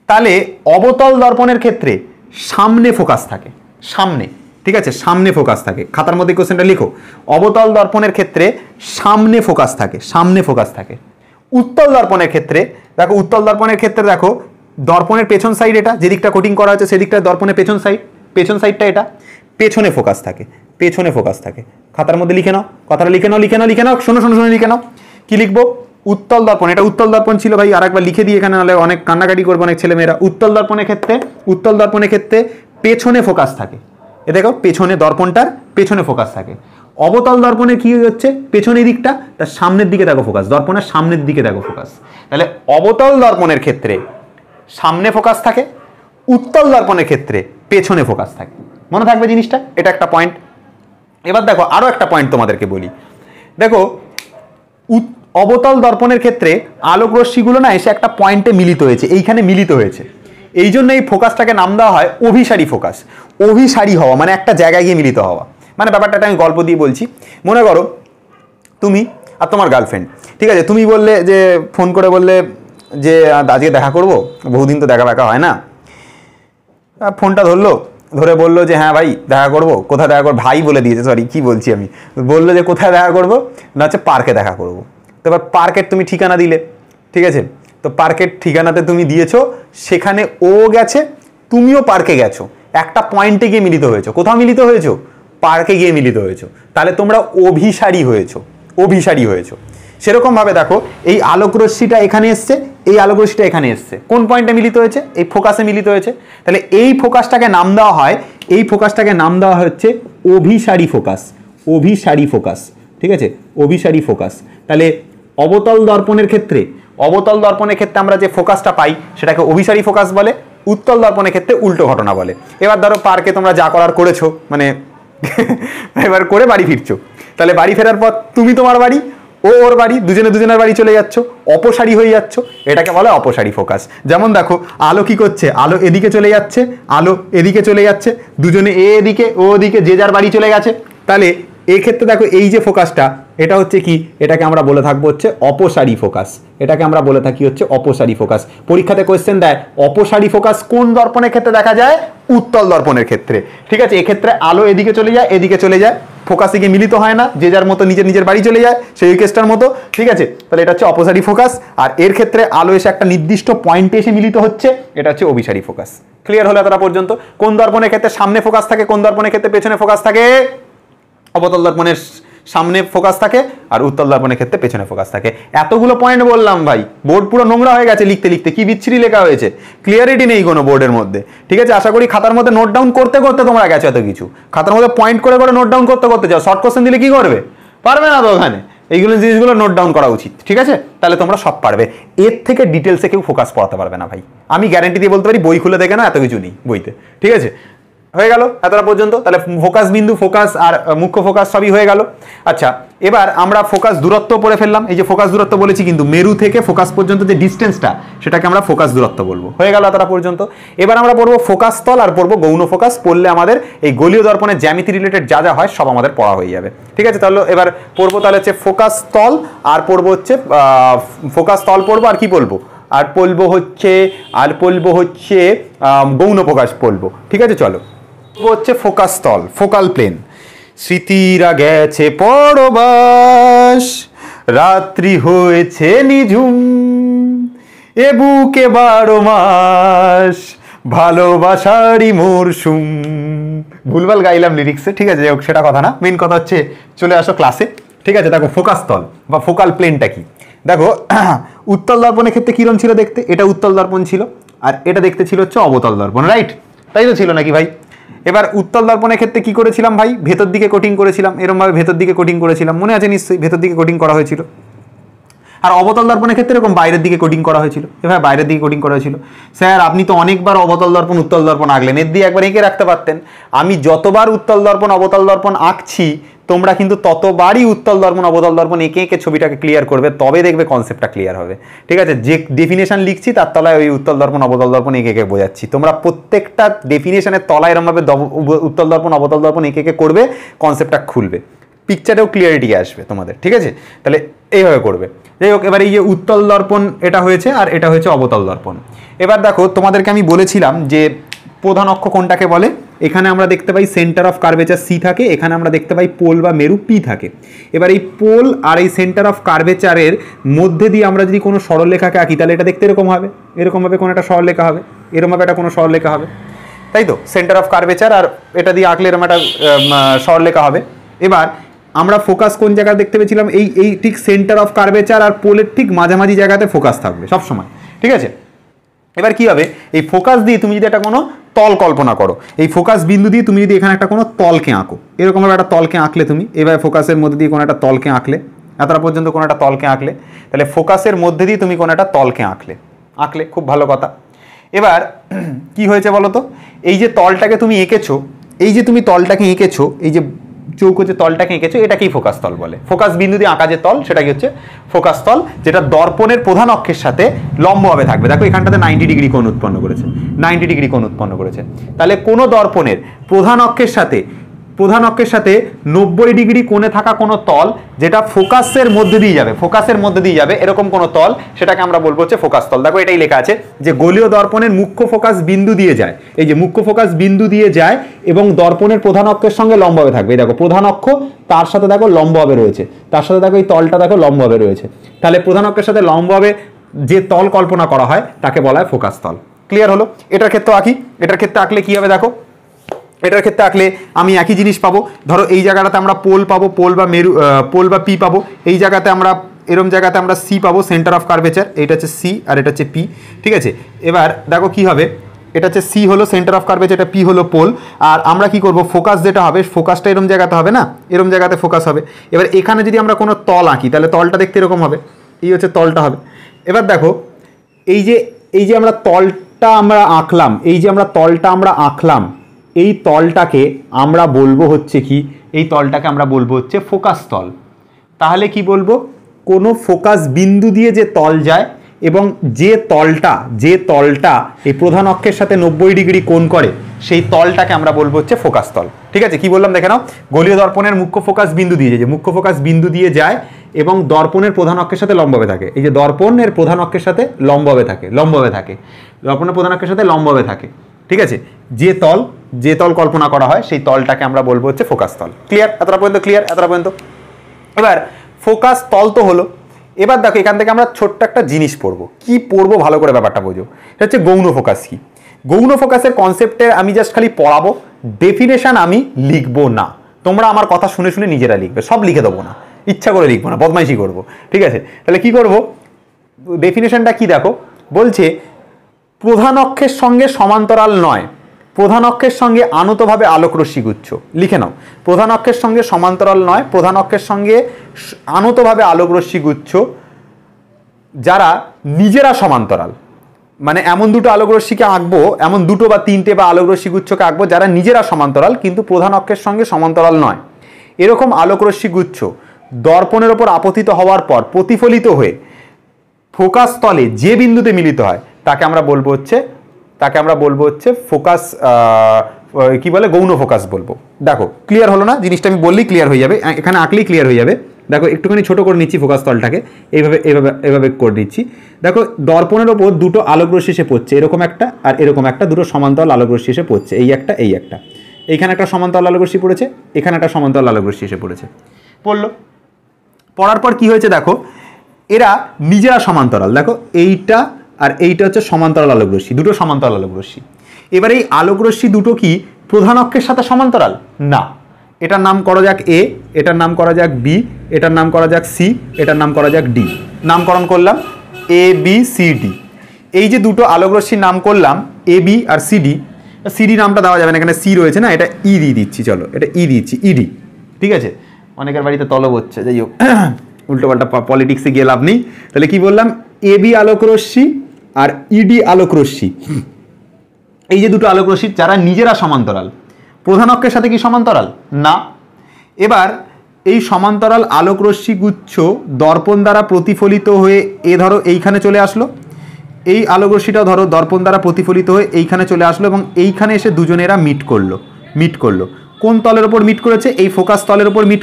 তাহলে অবতল দর্পণের ক্ষেত্রে সামনে ফোকাস থাকে, সামনে, ঠিক আছে, সামনে ফোকাস থাকে। খাতার মধ্যে কোশ্চেনটা লিখো, অবতল দর্পণের ক্ষেত্রে সামনে ফোকাস থাকে, সামনে ফোকাস থাকে। উত্তল দর্পণের ক্ষেত্রে দেখো, উত্তল দর্পণের ক্ষেত্রে দেখো দর্পণের পেছন সাইড, এটা যে দিকটা কোটিং করা হচ্ছে সেদিকটা দর্পণের পেছন সাইড, পেছন সাইডটা এটা, পেছনে ফোকাস থাকে, পেছনে ফোকাস থাকে। খাতার মধ্যে লিখে নাও, কথাটা লিখে নাও, লিখে নাও, লিখে নাও, শোনো শোনো শোনো, লিখে নাও। কি লিখবো? উত্তল দর্পণ, এটা উত্তল দর্পণ ছিল ভাই, আরেকবার লিখে দিই এখানে, নাহলে অনেক কান্নাকাটি করবে অনেক ছেলেমেয়েরা। উত্তল দর্পণের ক্ষেত্রে, উত্তল দর্পণের ক্ষেত্রে পেছনে ফোকাস থাকে, এ দেখো পেছনে, দর্পণটার পেছনে ফোকাস থাকে। অবতল দর্পণে কি হচ্ছে, পেছনের দিকটা, তার সামনের দিকে দেখো ফোকাস, দর্পণের সামনের দিকে দেখো ফোকাস। তাহলে অবতল দর্পণের ক্ষেত্রে সামনে ফোকাস থাকে, উত্তল দর্পণের ক্ষেত্রে পেছনে ফোকাস থাকে। মনে থাকবে জিনিসটা, এটা একটা পয়েন্ট। এবার দেখো আরো একটা পয়েন্ট তোমাদেরকে বলি, দেখো অবতল দর্পণের ক্ষেত্রে আলোক রশ্মিগুলো না এসে একটা পয়েন্টে মিলিত হয়েছে, এইখানে মিলিত হয়েছে, এই জন্য এই ফোকাসটাকে নাম দেওয়া হয় অভিসারী ফোকাস। অভিসারী হওয়া মানে একটা জায়গায় গিয়ে মিলিত হওয়া, মানে ব্যাপারটা আমি গল্প দিয়ে বলছি। মনে করো তুমি আর তোমার গার্লফ্রেন্ড, ঠিক আছে, তুমি বললে যে, ফোন করে বললে যে আজকে দেখা করব, বহুদিন তো দেখা দেখা হয় না। ফোনটা ধরলো, ধরে বললো যে হ্যাঁ ভাই দেখা করবো, কোথায় দেখা করবো, ভাই বলে দিয়েছে, সরি কি বলছি আমি, বললো যে কোথায় দেখা করবো, না হচ্ছে পার্কে দেখা করবো। তো এবার পার্কের তুমি ঠিকানা দিলে, ঠিক আছে, তো পার্কের ঠিকানাতে তুমি দিয়েছো, সেখানে ও গেছে, তুমিও পার্কে গেছো, একটা পয়েন্টে গিয়ে মিলিত হয়েছো। কোথাও মিলিত হয়েছো? পার্কে গিয়ে মিলিত হয়েছো। তাহলে তোমরা অভিসারী হয়েছো, অভিসারী হয়েছো। সেরকম ভাবে দেখো, এই আলোক রশ্মিটা এখানে এসছে, এই আলোক রশ্মিটা এখানে এসছে, কোন পয়েন্টে মিলিত হয়েছে? এই ফোকাসে মিলিত হয়েছে। তাহলে এই ফোকাসটাকে নাম দেওয়া হয়, এই ফোকাসটাকে নাম দেওয়া হচ্ছে অভিসারী ফোকাস, অভিসারী ফোকাস, ঠিক আছে, অভিসারী ফোকাস। তাহলে অবতল দর্পণের ক্ষেত্রে, অবতল দর্পণের ক্ষেত্রে আমরা যে ফোকাসটা পাই সেটাকে অভিসারী ফোকাস বলে, উত্তল দর্পণের ক্ষেত্রে উল্টো ঘটনা বলে। এবার ধরো পার্কে তোমরা যা করার করেছো, মানে এবার করে বাড়ি ফিরছো, তাহলে বাড়ি ফেরার পর তুমি তোমার বাড়ি, ও ওর বাড়ি, দুজনে দুজনের বাড়ি চলে যাচ্ছ, অপসারী হয়ে যাচ্ছ, এটাকে বলে অপসারী ফোকাস। যেমন দেখো আলো কি করছে, আলো এদিকে চলে যাচ্ছে, আলো এদিকে চলে যাচ্ছে, দুজনে এদিকে ও ওদিকে যে যার বাড়ি চলে গেছে। তাহলে এই ক্ষেত্রে দেখো এই যে ফোকাসটা, এটা হচ্ছে কি, এটাকে আমরা বলে থাকবো হচ্ছে অপসারী ফোকাস। এটাকে আমরা বলে থাকি হচ্ছে অপসারী ফোকাস। পরীক্ষাতে কোয়েশ্চেন দেয় অপসারী ফোকাস কোন দর্পণের ক্ষেত্রে দেখা যায়? উত্তল দর্পণের ক্ষেত্রে। ঠিক আছে, এক্ষেত্রে আলো এদিকে চলে যায়, এদিকে চলে যায়, ফোকাসে গিয়ে মিলিত হয় না, যে যার মতো নিজের নিজের বাড়ি চলে যায়, সেই কেসটার মতো। ঠিক আছে, তাহলে এটা হচ্ছে অপসারী ফোকাস। আর এর ক্ষেত্রে আলো এসে একটা নির্দিষ্ট পয়েন্টে এসে মিলিত হচ্ছে, এটা হচ্ছে অভিসারী ফোকাস। ক্লিয়ার হলো এতটা পর্যন্ত? কোন দর্পণের ক্ষেত্রে সামনে ফোকাস থাকে, কোন দর্পণের ক্ষেত্রে পেছনে ফোকাস থাকে? অবতল দর্পণের সামনে ফোকাস থাকে আর উত্তল দর্পণের ক্ষেত্রে পেছনে ফোকাস থাকে। এতগুলো পয়েন্ট বললাম ভাই, বোর্ড পুরো নোংরা হয়ে গেছে লিখতে লিখতে, কি বিচ্ছিরি লেখা হয়েছে, ক্লিয়ারিটি নেই কোনো বোর্ডের মধ্যে। ঠিক আছে, আশা করি খাতার মধ্যে নোট ডাউন করতে করতে তোমরা গেছো এত কিছু, খাতার মধ্যে পয়েন্ট করে করে নোট ডাউন করতে করতে যাও। শর্ট কোশ্চেন দিলে কি করবে? পারবে না তো ওখানে, এইগুলো জিনিসগুলো নোট ডাউন করা উচিত। ঠিক আছে, তাহলে তোমরা সব পারবে। এর থেকে ডিটেলসে কেউ ফোকাস পড়াতে পারবে না ভাই, আমি গ্যারান্টি দিয়ে বলতে পারি। বই খুলে দেখে না, এত কিছু নেই বইতে। ঠিক আছে, হয়ে গেল এতটা পর্যন্ত? তাহলে ফোকাস বিন্দু, ফোকাস আর মুখ্য ফোকাস সবই হয়ে গেল। আচ্ছা, এবার আমরা ফোকাস দূরত্ব পড়ে ফেললাম। এই যে ফোকাস দূরত্ব বলেছি, কিন্তু মেরু থেকে ফোকাস পর্যন্ত যে ডিস্টেন্সটা, সেটাকে আমরা ফোকাস দূরত্ব বলবো। হয়ে গেল এতটা পর্যন্ত। এবার আমরা পড়বো ফোকাস তল আর পড়বো গৌণ ফোকাস। পড়লে আমাদের এই গোলীয় দর্পণের জ্যামিতি রিলেটেড যা যা হয় সব আমাদের পড়া হয়ে যাবে। ঠিক আছে, তাহলে এবার পড়বো তাহলে হচ্ছে ফোকাস তল, আর পড়বো হচ্ছে ফোকাস তল পড়বো, আর কি বলবো, আর পড়বো হচ্ছে গৌণ ফোকাস পড়বো। ঠিক আছে, চলো হচ্ছে ফোকাস তল, ফোকাল প্লেন। স্মৃতিরা গেছে পরবাস, রাত্রি হয়েছে নিঝুম, এ বুকে 12 মাস ভালোবাসারই মরশুম। ভুলভাল গাইলাম লিরিক্সে, ঠিক আছে, সেটা কথা না, মেন কথা হচ্ছে চলে আসো ক্লাসে। ঠিক আছে, দেখো ফোকাস তল বা ফোকাল প্লেনটা কি। দেখো উত্তল দর্পণের ক্ষেত্রে কিরম ছিল দেখতে? এটা উত্তল দর্পণ ছিল, আর এটা দেখতে ছিল হচ্ছে অবতল দর্পণ, রাইট? তাই তো ছিল নাকি ভাই? এবার উত্তল দর্পণের ক্ষেত্রে কি করেছিলাম ভাই? ভেতর দিকে কোটিং করেছিলাম, এরকমভাবে ভেতর দিকে কোটিং করেছিলাম, মনে আছে নিশ্চয়ই? ভেতর দিকে কোটিং করা হয়েছিল। আর অবতল দর্পণের ক্ষেত্রে এরকম বাইরের দিকে কোটিং করা হয়েছিল। এভাবে বাইরের দিকে কোটিং করা হয়েছিল। স্যার আপনি তো অনেকবার অবতল দর্পণ উত্তল দর্পণ আঁকলেন, এর দিয়ে একবার এঁকে রাখতে পারতেন। আমি যতবার উত্তল দর্পণ অবতল দর্পণ আঁকছি, তোমরা কিন্তু ততবারই উত্তল দর্পণ অবতল দর্পণ এঁকে এঁকে ছবিটাকে ক্লিয়ার করবে, তবে দেখবে কনসেপ্টটা ক্লিয়ার হবে। ঠিক আছে, যে ডেফিনেশন লিখছি তার তলায় ওই উত্তল দর্পণ অবতল দর্পণ এঁকে এঁকে বোঝাচ্ছি। তোমরা প্রত্যেকটা ডেফিনেশনের তলায় এরকমভাবে উত্তল দর্পণ অবতল দর্পণ এঁকে এঁকে করবে, কনসেপ্টটা খুলবে, পিকচারেও ক্লিয়ারিটি আসবে তোমাদের। ঠিক আছে, তাহলে এইভাবে করবে। যাই হোক, এবার এই যে উত্তল দর্পণ এটা হয়েছে, আর এটা হয়েছে অবতল দর্পণ। এবার দেখো তোমাদেরকে আমি বলেছিলাম যে প্রধান অক্ষ কোনটাকে বলে। এখানে আমরা দেখতে পাই সেন্টার অফ কার্ভেচার সি থাকে, এখানে আমরা দেখতে পাই পোল বা মেরু পি থাকে। এবার এই পোল আর এই সেন্টার অফ কার্ভেচারের মধ্যে দিয়ে আমরা যদি কোনো সরলরেখাকে আঁকি, তাহলে এটা দেখতে এরকম হবে, এরকমভাবে কোনো একটা সরলরেখা হবে, এরকমভাবে একটা কোনো সরলরেখা হবে, তাই তো? সেন্টার অফ কার্ভেচার আর এটা দিয়ে আঁকলে এরকম একটা সরলরেখা হবে। এবার আমরা ফোকাস কোন জায়গায় দেখতে পেয়েছিলাম? এই ঠিক সেন্টার অফ কার্ভেচার আর পোলের ঠিক মাঝামাঝি জায়গাতে ফোকাস থাকবে সবসময়। ঠিক আছে, এবার কি হবে? এই ফোকাস দিয়ে তুমি যদি একটা কোনো তল কল্পনা করো, এই ফোকাস বিন্দু দিয়ে তুমি যদি এখানে একটা কোনো তলকে আঁকো, এরকমভাবে একটা তলকে আঁকলে তুমি, এবার ফোকাসের মধ্যে দিয়ে কোনো একটা তলকে আঁকলে, এতটা পর্যন্ত কোনো একটা তলকে আঁকলে, তাহলে ফোকাসের মধ্যে দিয়ে তুমি কোনো একটা তলকে আঁকলে খুব ভালো কথা। এবার কি হয়েছে বলো তো? এই যে তলটাকে তুমি এঁকেছো, এই যে তুমি তলটাকে এঁকেছো, এই যে চৌকো যে তলটাকে এঁকেছো, এটাকেই ফোকাস তল বলে। ফোকাস বিন্দু দিয়ে আঁকা যে তল, সেটাকে হচ্ছে ফোকাস তল, যেটা দর্পণের প্রধান অক্ষের সাথে লম্বভাবে থাকবে। দেখো এখানটাতে 90 ডিগ্রি কোণ উৎপন্ন করেছে, 90 ডিগ্রি কোণ উৎপন্ন করেছে। তাহলে কোনো দর্পণের প্রধান অক্ষের সাথে 90 ডিগ্রি কোণে থাকা কোনো তল, যেটা ফোকাসের মধ্যে দিয়ে যাবে, এরকম কোনো তল, সেটাকে আমরা বলবো হচ্ছে ফোকাস তল। দেখো এটাই লেখা আছে যে গোলীয় দর্পণের মুখ্য ফোকাস বিন্দু দিয়ে যায়, এই যে মুখ্য ফোকাস বিন্দু দিয়ে যায় এবং দর্পণের প্রধান অক্ষের সঙ্গে লম্বভাবে থাকবে। এই দেখো প্রধান অক্ষ, তার সাথে দেখো লম্বভাবে রয়েছে, তার সাথে দেখো এই তলটা দেখো লম্বভাবে রয়েছে। তাহলে প্রধান অক্ষের সাথে লম্বভাবে যে তল কল্পনা করা হয় তাকে বলা হয় ফোকাস তল। ক্লিয়ার হলো? এটার ক্ষেত্রে আঁকি, এটার ক্ষেত্রে আঁকলে কি হবে দেখো, এটার ক্ষেত্রে আঁকলে আমি একই জিনিস পাবো। ধরো এই জায়গাটাতে আমরা পোল পাবো, পোল বা মেরু, পোল বা পি পাবো। এই জায়গাতে আমরা এরম জায়গাতে আমরা সি পাবো, সেন্টার অফ কার্ভেচার, এটা হচ্ছে সি আর এটা হচ্ছে পি। ঠিক আছে, এবার দেখো কি হবে, এটা হচ্ছে সি হলো সেন্টার অফ কার্ভেচার, এটা পি হলো পোল। আর আমরা কি করব, ফোকাস যেটা হবে, ফোকাসটা এরম জায়গাতে হবে না, এরম জায়গাতে ফোকাস হবে। এবার এখানে যদি আমরা কোনো তল আঁকি, তাহলে তলটা দেখতে এরকম হবে, এই হচ্ছে তলটা হবে। এবার দেখো এই যে আমরা তলটা আমরা আঁকলাম, এই তলটাকে আমরা বলবো হচ্ছে কি, এই তলটাকে আমরা বলবো হচ্ছে ফোকাস তল। তাহলে কি বলবো, কোনো ফোকাস বিন্দু দিয়ে যে তল যায় এবং যে তলটা এই প্রধান অক্ষের সাথে 90 ডিগ্রি কোণ করে সেই তলটাকে আমরা বলবো হচ্ছে ফোকাস তল। ঠিক আছে, কি বললাম দেখে নাও, গোলীয় দর্পণের মুখ্য ফোকাস বিন্দু দিয়ে যায়, মুখ্য ফোকাস বিন্দু দিয়ে যায় এবং দর্পণের প্রধান অক্ষের সাথে লম্বভাবে থাকে। এই যে দর্পণের প্রধান অক্ষের সাথে লম্বভাবে থাকে, দর্পণের প্রধান অক্ষের সাথে লম্বভাবে থাকে। ঠিক আছে, যে তল কল্পনা করা হয় সেই তলটাকে আমরা বলবো হচ্ছে ফোকাস তল। ক্লিয়ার? এতটা পর্যন্ত? এবার ফোকাস তল তো হলো, এবার দেখো এখান থেকে আমরা ছোট্ট একটা জিনিস পড়বো। কি পড়বো ভালো করে ব্যাপারটা বোঝো। এটা হচ্ছে গৌণ ফোকাস। কি গৌণ ফোকাসের কনসেপ্টে আমি জাস্ট খালি পড়াবো, ডেফিনেশন আমি লিখবো না, তোমরা আমার কথা শুনে শুনে নিজেরা লিখবে, সব লিখে দেবো না, ইচ্ছা করে লিখবো না, বদমাইশি করবো। ঠিক আছে, তাহলে কি করবো, ডেফিনেশনটা কি দেখো, বলছে প্রধান অক্ষের সঙ্গে সমান্তরাল নয়, প্রধান অক্ষের সঙ্গে আনুতভাবে আলোকরশ্মি গুচ্ছ। লিখে নাও, প্রধান অক্ষের সঙ্গে সমান্তরাল নয়, প্রধান অক্ষের সঙ্গে আনুতভাবে আলোকরশ্মি গুচ্ছ যারা নিজেরা সমান্তরাল, মানে এমন দুটো আলোকরশ্মিকে আঁকবো, এমন দুটো বা তিনটে বা আলোকরশ্মি গুচ্ছকে আঁকবো যারা নিজেরা সমান্তরাল কিন্তু প্রধান অক্ষের সঙ্গে সমান্তরাল নয়। এরকম আলোকরশ্মি গুচ্ছ দর্পণের ওপর আপতিত হওয়ার পর প্রতিফলিত হয়ে ফোকাস তলে যে বিন্দুতে মিলিত হয় তাকে আমরা বলবো হচ্ছে ফোকাস, কি বলে, গৌণ ফোকাস বলবো। দেখো ক্লিয়ার হলো না জিনিসটা? আমি বললেই ক্লিয়ার হয়ে যাবে, এখানে আঁকলেই ক্লিয়ার হয়ে যাবে। দেখো একটুখানি ছোট করে নিচ্ছি ফোকাস তলটাকে, এইভাবে করে দিচ্ছি। দেখো দর্পণের ওপর দুটো আলোকরশ্মি এসে পড়ছে, এরকম একটা আর এরকম একটা, দুটো সমান্তরাল আলোকরশ্মি এসে পড়ছে, এই একটা। এইখানে একটা সমান্তরাল আলোকরশ্মি পড়েছে, এখানে একটা সমান্তরাল আলোকরশ্মি এসে পড়লো। পড়ার পর কি হয়েছে দেখো, এরা নিজেরা সমান্তরাল। দেখো এইটা আর এইটা হচ্ছে সমান্তরাল আলোকরশ্মি, দুটো সমান্তরাল আলোকরশ্মি। এবার এই আলোকরশ্মি দুটো কি প্রধান অক্ষের সাথে সমান্তরাল? না। এটার নাম করা যাক এ, এটার নাম করা যাক বি, এটার নাম করা যাক সি, এটার নাম করা যাক ডি। নামকরণ করলাম এ বি সি ডি। এই যে দুটো আলোকরশ্মির নাম করলাম A B R CD, CD নামটা দেওয়া যাবে না, এখানে সি রয়েছে না, এটা ই দিয়ে দিচ্ছি, চলো এটা ই দিচ্ছি, ইডি। ঠিক আছে, অনেকের বাড়িতে তলব হচ্ছে, যাই হোক উল্টোপাল্টা পলিটিক্সে গিয়ে লাভ নেই। তাহলে কি বললাম, এ বি আলোকরশ্মি আর ইডি আলোকরশ্মি, এই যে দুটো আলোকরশ্মি যারা নিজেরা সমান্তরাল, প্রধান অক্ষের সাথে কি সমান্তরাল? না। এবার এই সমান্তরাল আলোকরশ্মি গুচ্ছ দর্পণ দ্বারা প্রতিফলিত হয়ে ধরো এইখানে চলে আসলো, এই আলোকরশ্মিটাও ধরো দর্পণ দ্বারা প্রতিফলিত হয়ে এইখানে চলে আসলো এবং এইখানে এসে দুজনেরা মিট করলো। কোন তলের ওপর মিট করেছে? এই ফোকাস তলের ওপর মিট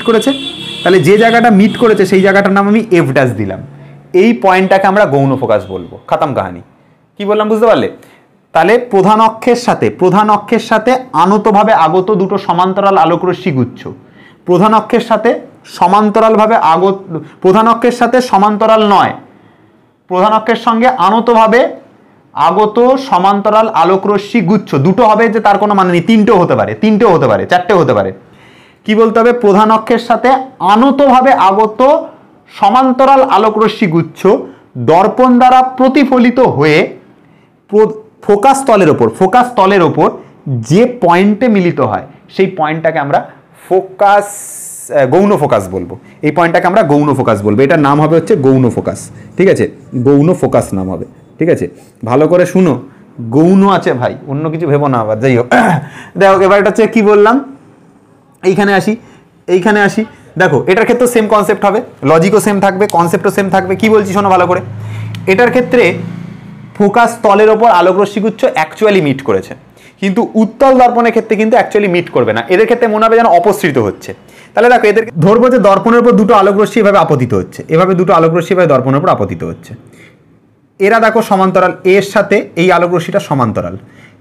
করেছে। তাহলে যে জায়গাটা মিট করেছে সেই জায়গাটার নাম আমি এফ ড্যাশ দিলাম। এই পয়েন্টটাকে আমরা গৌণ ফোকাস বলবো। খতম কাহানি। কি বললাম বুঝতে পারলে? তাহলে প্রধান অক্ষের সাথে আনতভাবে আগত দুটো সমান্তরাল আলোকরশ্মি গুচ্ছ, প্রধান অক্ষের সাথে সমান্তরাল নয়, প্রধান অক্ষের সঙ্গে আনতভাবে আগত সমান্তরাল আলোকরশ্মি গুচ্ছ। দুটো হবে যে তার কোনো মানে নেই, তিনটেও হতে পারে, চারটেও হতে পারে। কি বলতে হবে? প্রধান অক্ষের সাথে আনতভাবে আগত সমান্তরাল আলোকরশ্মি গুচ্ছ দর্পণ দ্বারা প্রতিফলিত হয়ে ফোকাস তলের ওপর যে পয়েন্টে মিলিত হয় সেই পয়েন্টটাকে আমরা গৌণ ফোকাস বলবো। এই পয়েন্টটাকে আমরা গৌণ ফোকাস বলবো, এটার নাম হবে হচ্ছে গৌণ ফোকাস। ঠিক আছে, গৌণ ফোকাস নাম হবে। ঠিক আছে, ভালো করে শুনো, গৌণ আছে ভাই, অন্য কিছু ভেবো না আবার। যাই হোক, দেখো এবার এটা হচ্ছে কি বললাম, এইখানে আসি। দেখো এটার ক্ষেত্রে সেম কনসেপ্ট হবে, লজিকও সেম থাকবে, কনসেপ্টও সেম থাকবে। কি বলছি শোনো ভালো করে। এটার ক্ষেত্রে ফোকাস তলের ওপর আলোকরশ্মিগুচ্ছ অ্যাকচুয়ালি মিট করেছে, কিন্তু উত্তল দর্পণের ক্ষেত্রে কিন্তু অ্যাকচুয়ালি মিট করবে না। এদের ক্ষেত্রে মনে হবে যেন অপসৃত হচ্ছে। তাহলে দেখো এদের ধরবো যে দর্পণের উপর দুটো আলোকরশ্মি এভাবে আপতিত হচ্ছে, দুটো আলোকরশ্মি এভাবে দর্পণের উপর আপতিত হচ্ছে। এরা দেখো সমান্তরাল, এর সাথে এই আলোকরশ্মিটা সমান্তরাল,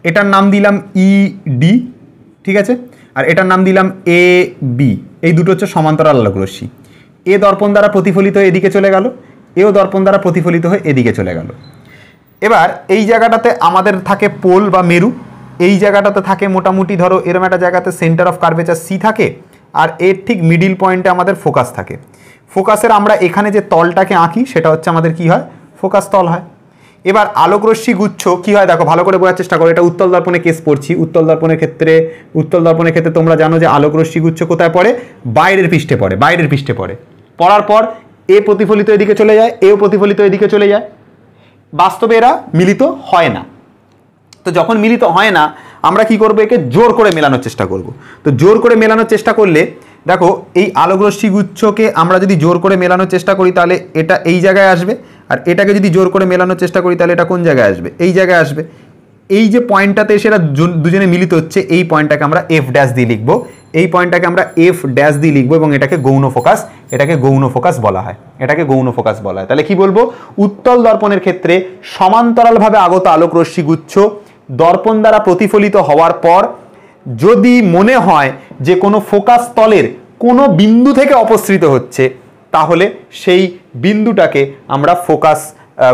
এটার নাম দিলাম ইডি। ঠিক আছে, আর এটার নাম দিলাম এ বি। এই দুটো হচ্ছে সমান্তরাল আলোকরশ্মি। এ দর্পণ দ্বারা প্রতিফলিত হয়ে এদিকে চলে গেল, এও দর্পণ দ্বারা প্রতিফলিত হয়ে এদিকে চলে গেল। এবার এই জায়গাটাতে আমাদের থাকে পোল বা মেরু, এই জায়গাটাতে থাকে মোটামুটি ধরো এরম একটা জায়গাতে সেন্টার অফ কার্ভেচার সি থাকে, আর এর ঠিক মিডিল পয়েন্টে আমাদের ফোকাস থাকে। ফোকাসের আমরা এখানে যে তলটাকে আঁকি সেটা হচ্ছে আমাদের কি হয়? ফোকাস তল হয়। এবার আলোকরশ্মি গুচ্ছ কি হয় দেখো, ভালো করে বোঝার চেষ্টা করো। এটা উত্তল দর্পণে কেস পড়ছি। উত্তল দর্পণের ক্ষেত্রে তোমরা জানো যে আলোকরশ্মি গুচ্ছ কোথায় পড়ে? বাইরের পৃষ্ঠে পড়ে। পড়ার পর এ প্রতিফলিত এদিকে চলে যায়, এও প্রতিফলিত এদিকে চলে যায়। বাস্তবে এরা মিলিত হয় না। তো যখন মিলিত হয় না আমরা কি করব? একে জোর করে মেলানোর চেষ্টা করব। তো জোর করে মেলানোর চেষ্টা করলে দেখো এই আলোকরশ্মি গুচ্ছকে আমরা যদি জোর করে মেলানোর চেষ্টা করি তাহলে এটা এই জায়গায় আসবে, আর এটাকে যদি জোর করে মেলানোর চেষ্টা করি তাহলে এটা কোন জায়গায় আসবে, এই জায়গায় আসবে। এই যে পয়েন্টটাতে সেটা দুজনে মিলিত হচ্ছে, এই পয়েন্টটাকে আমরা এফ ড্যাশ দিয়ে লিখবো, এই পয়েন্টটাকে আমরা এফ ড্যাশ দিয়ে লিখবো এবং এটাকে গৌণ ফোকাস, এটাকে গৌণ ফোকাস বলা হয়, এটাকে গৌণ ফোকাস বলা হয়। তাহলে কি বলবো, উত্তল দর্পণের ক্ষেত্রে সমান্তরালভাবে আগত আলোকরশ্মি গুচ্ছ দর্পণ দ্বারা প্রতিফলিত হওয়ার পর যদি মনে হয় যে কোনো ফোকাস তলের কোনো বিন্দু থেকে অপসৃত হচ্ছে, তাহলে সেই বিন্দুটাকে আমরা ফোকাস,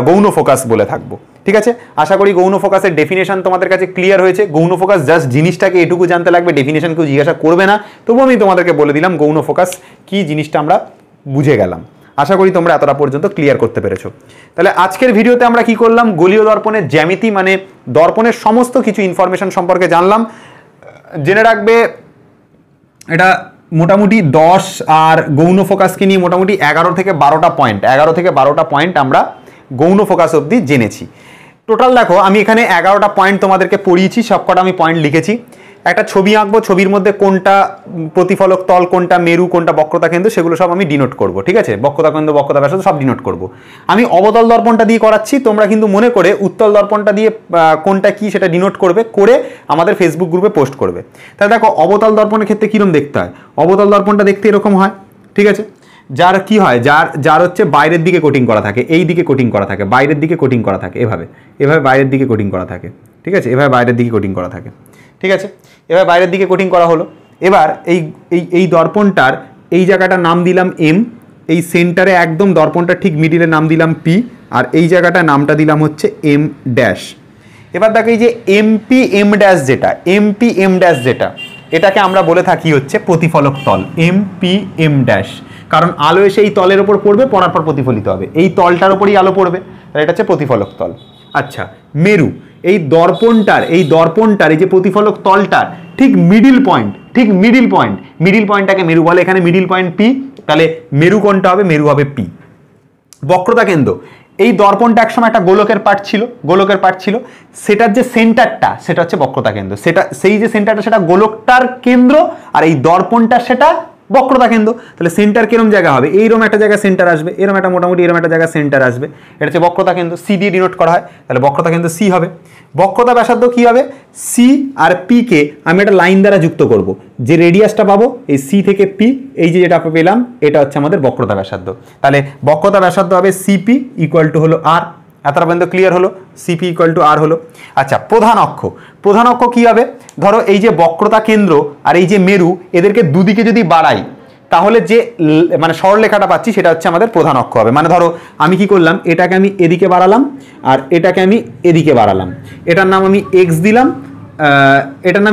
গৌণ ফোকাস বলে থাকবো। ঠিক আছে, আশা করি গৌণ ফোকাসের ডেফিনেশন তোমাদের কাছে ক্লিয়ার হয়েছে। গৌণ ফোকাস জাস্ট জিনিসটাকে এটুকু জানতে লাগবে, ডেফিনেশন কেউ জিজ্ঞাসা করবে না, তবুও আমি তোমাদেরকে বলে দিলাম গৌণ ফোকাস কি জিনিসটা আমরা বুঝে গেলাম। আশা করি তোমরা এতটা পর্যন্ত ক্লিয়ার করতে পেরেছো। তাহলে আজকের ভিডিওতে আমরা কি করলাম, গলীয় দর্পণের জ্যামিতি মানে দর্পণের সমস্ত কিছু ইনফরমেশন সম্পর্কে জানলাম। জেনে রাখবে এটা মোটামুটি 10 আর গৌণ ফোকাসকে নিয়ে মোটামুটি 11 থেকে 12টা পয়েন্ট আমরা গৌণ ফোকাস অবধি জেনেছি। টোটাল দেখো আমি এখানে 11টা পয়েন্ট তোমাদেরকে পড়িয়েছি, সবকটা আমি পয়েন্ট লিখেছি। একটা ছবি আঁকবো, ছবির মধ্যে কোনটা প্রতিফলক তল, কোনটা মেরু, কোনটা বক্রতা কেন্দ্র, সেগুলো সব আমি ডিনোট করব। ঠিক আছে, বক্রতা কেন্দ্র, বক্রতা ব্যাসার্ধ সব ডিনোট করব। আমি অবতল দর্পণটা দিয়ে করাচ্ছি, তোমরা কিন্তু মনে করে উত্তল দর্পণটা দিয়ে কোনটা কি সেটা ডিনোট করবে, করে আমাদের ফেসবুক গ্রুপে পোস্ট করবে। তাহলে দেখো অবতল দর্পণের ক্ষেত্রে কিরকম দেখতে হয়, অবতল দর্পণটা দেখতে এরকম হয়। ঠিক আছে, যার কি হয়, যার হচ্ছে বাইরের দিকে কোটিং করা থাকে, এই দিকে কোটিং করা থাকে, বাইরের দিকে কোটিং করা থাকে, এভাবে বাইরের দিকে কোটিং করা থাকে। ঠিক আছে, এভাবে বাইরের দিকে কোটিং করা থাকে। ঠিক আছে, এবার বাইরের দিকে কোটিং করা হলো। এবার এই দর্পণটার এই জায়গাটার নাম দিলাম এম, এই সেন্টারে একদম দর্পণটা ঠিক মিডিলে নাম দিলাম পি, আর এই জায়গাটার নামটা দিলাম হচ্ছে এম ড্যাশ। এবার দেখো এই যে এমপি এম ড্যাশ যেটা এটাকে আমরা বলে থাকি হচ্ছে প্রতিফলক তল, এমপি এম ড্যাশ। কারণ আলো এসে এই তলের ওপর পড়বে, পড়ার পর প্রতিফলিত হবে, এই তলটার ওপরই আলো পড়বে, তাহলে এটা হচ্ছে প্রতিফলক তল। আচ্ছা, মেরু, এই দর্পণটার এই যে প্রতিফলক তলটার ঠিক মিডিল পয়েন্টটাকে মেরু বলে, এখানে মিডিল পয়েন্ট পি, তাহলে মেরু কোনটা হবে, মেরু হবে পি। বক্রতা কেন্দ্র, এই দর্পণটা একসময় একটা গোলকের পার্ট ছিল, সেটার যে সেন্টারটা সেটা হচ্ছে বক্রতা কেন্দ্র, সেই যে সেন্টারটা সেটা গোলকটার কেন্দ্র, আর এই দর্পণটা সেটা বক্রতা কেন্দ্র। তাহলে সেন্টার কিরম জায়গা হবে, এইরকম একটা জায়গা সেন্টার আসবে, এরকম একটা মোটামুটি এরকম একটা জায়গা সেন্টার আসবে, এটা হচ্ছে বক্রতা কেন্দ্র, সি দিয়ে ডিনোট করা হয়, তাহলে বক্রতা কেন্দ্র সি হবে। বক্রতা ব্যাসার্ধ কি হবে, সি আর পি কে আমি একটা লাইন দ্বারা যুক্ত করব, যে রেডিয়াসটা পাবো এই সি থেকে পি, এই যে যেটা পেলাম এটা হচ্ছে আমাদের বক্রতা ব্যাসার্ধ। তাহলে বক্রতা ব্যাসার্ধ হবে সিপি ইকুয়াল টু হলো আর। এতটা পর্যন্ত ক্লিয়ার হলো, সিপি ইকুয়াল টু আর হলো। আচ্ছা, প্রধান অক্ষ কি হবে, ধরো এই যে বক্রতা কেন্দ্র আর এই যে মেরু, এদেরকে দুদিকে যদি বাড়াই তাহলে যে মানে সরলরেখাটা পাচ্ছি সেটা হচ্ছে আমাদের প্রধান অক্ষ হবে। মানে ধরো আমি কি করলাম, এটাকে আমি এদিকে বাড়ালাম আর এটাকে আমি এদিকে বাড়ালাম, এটার নাম আমি এক্স দিলাম, আর এটার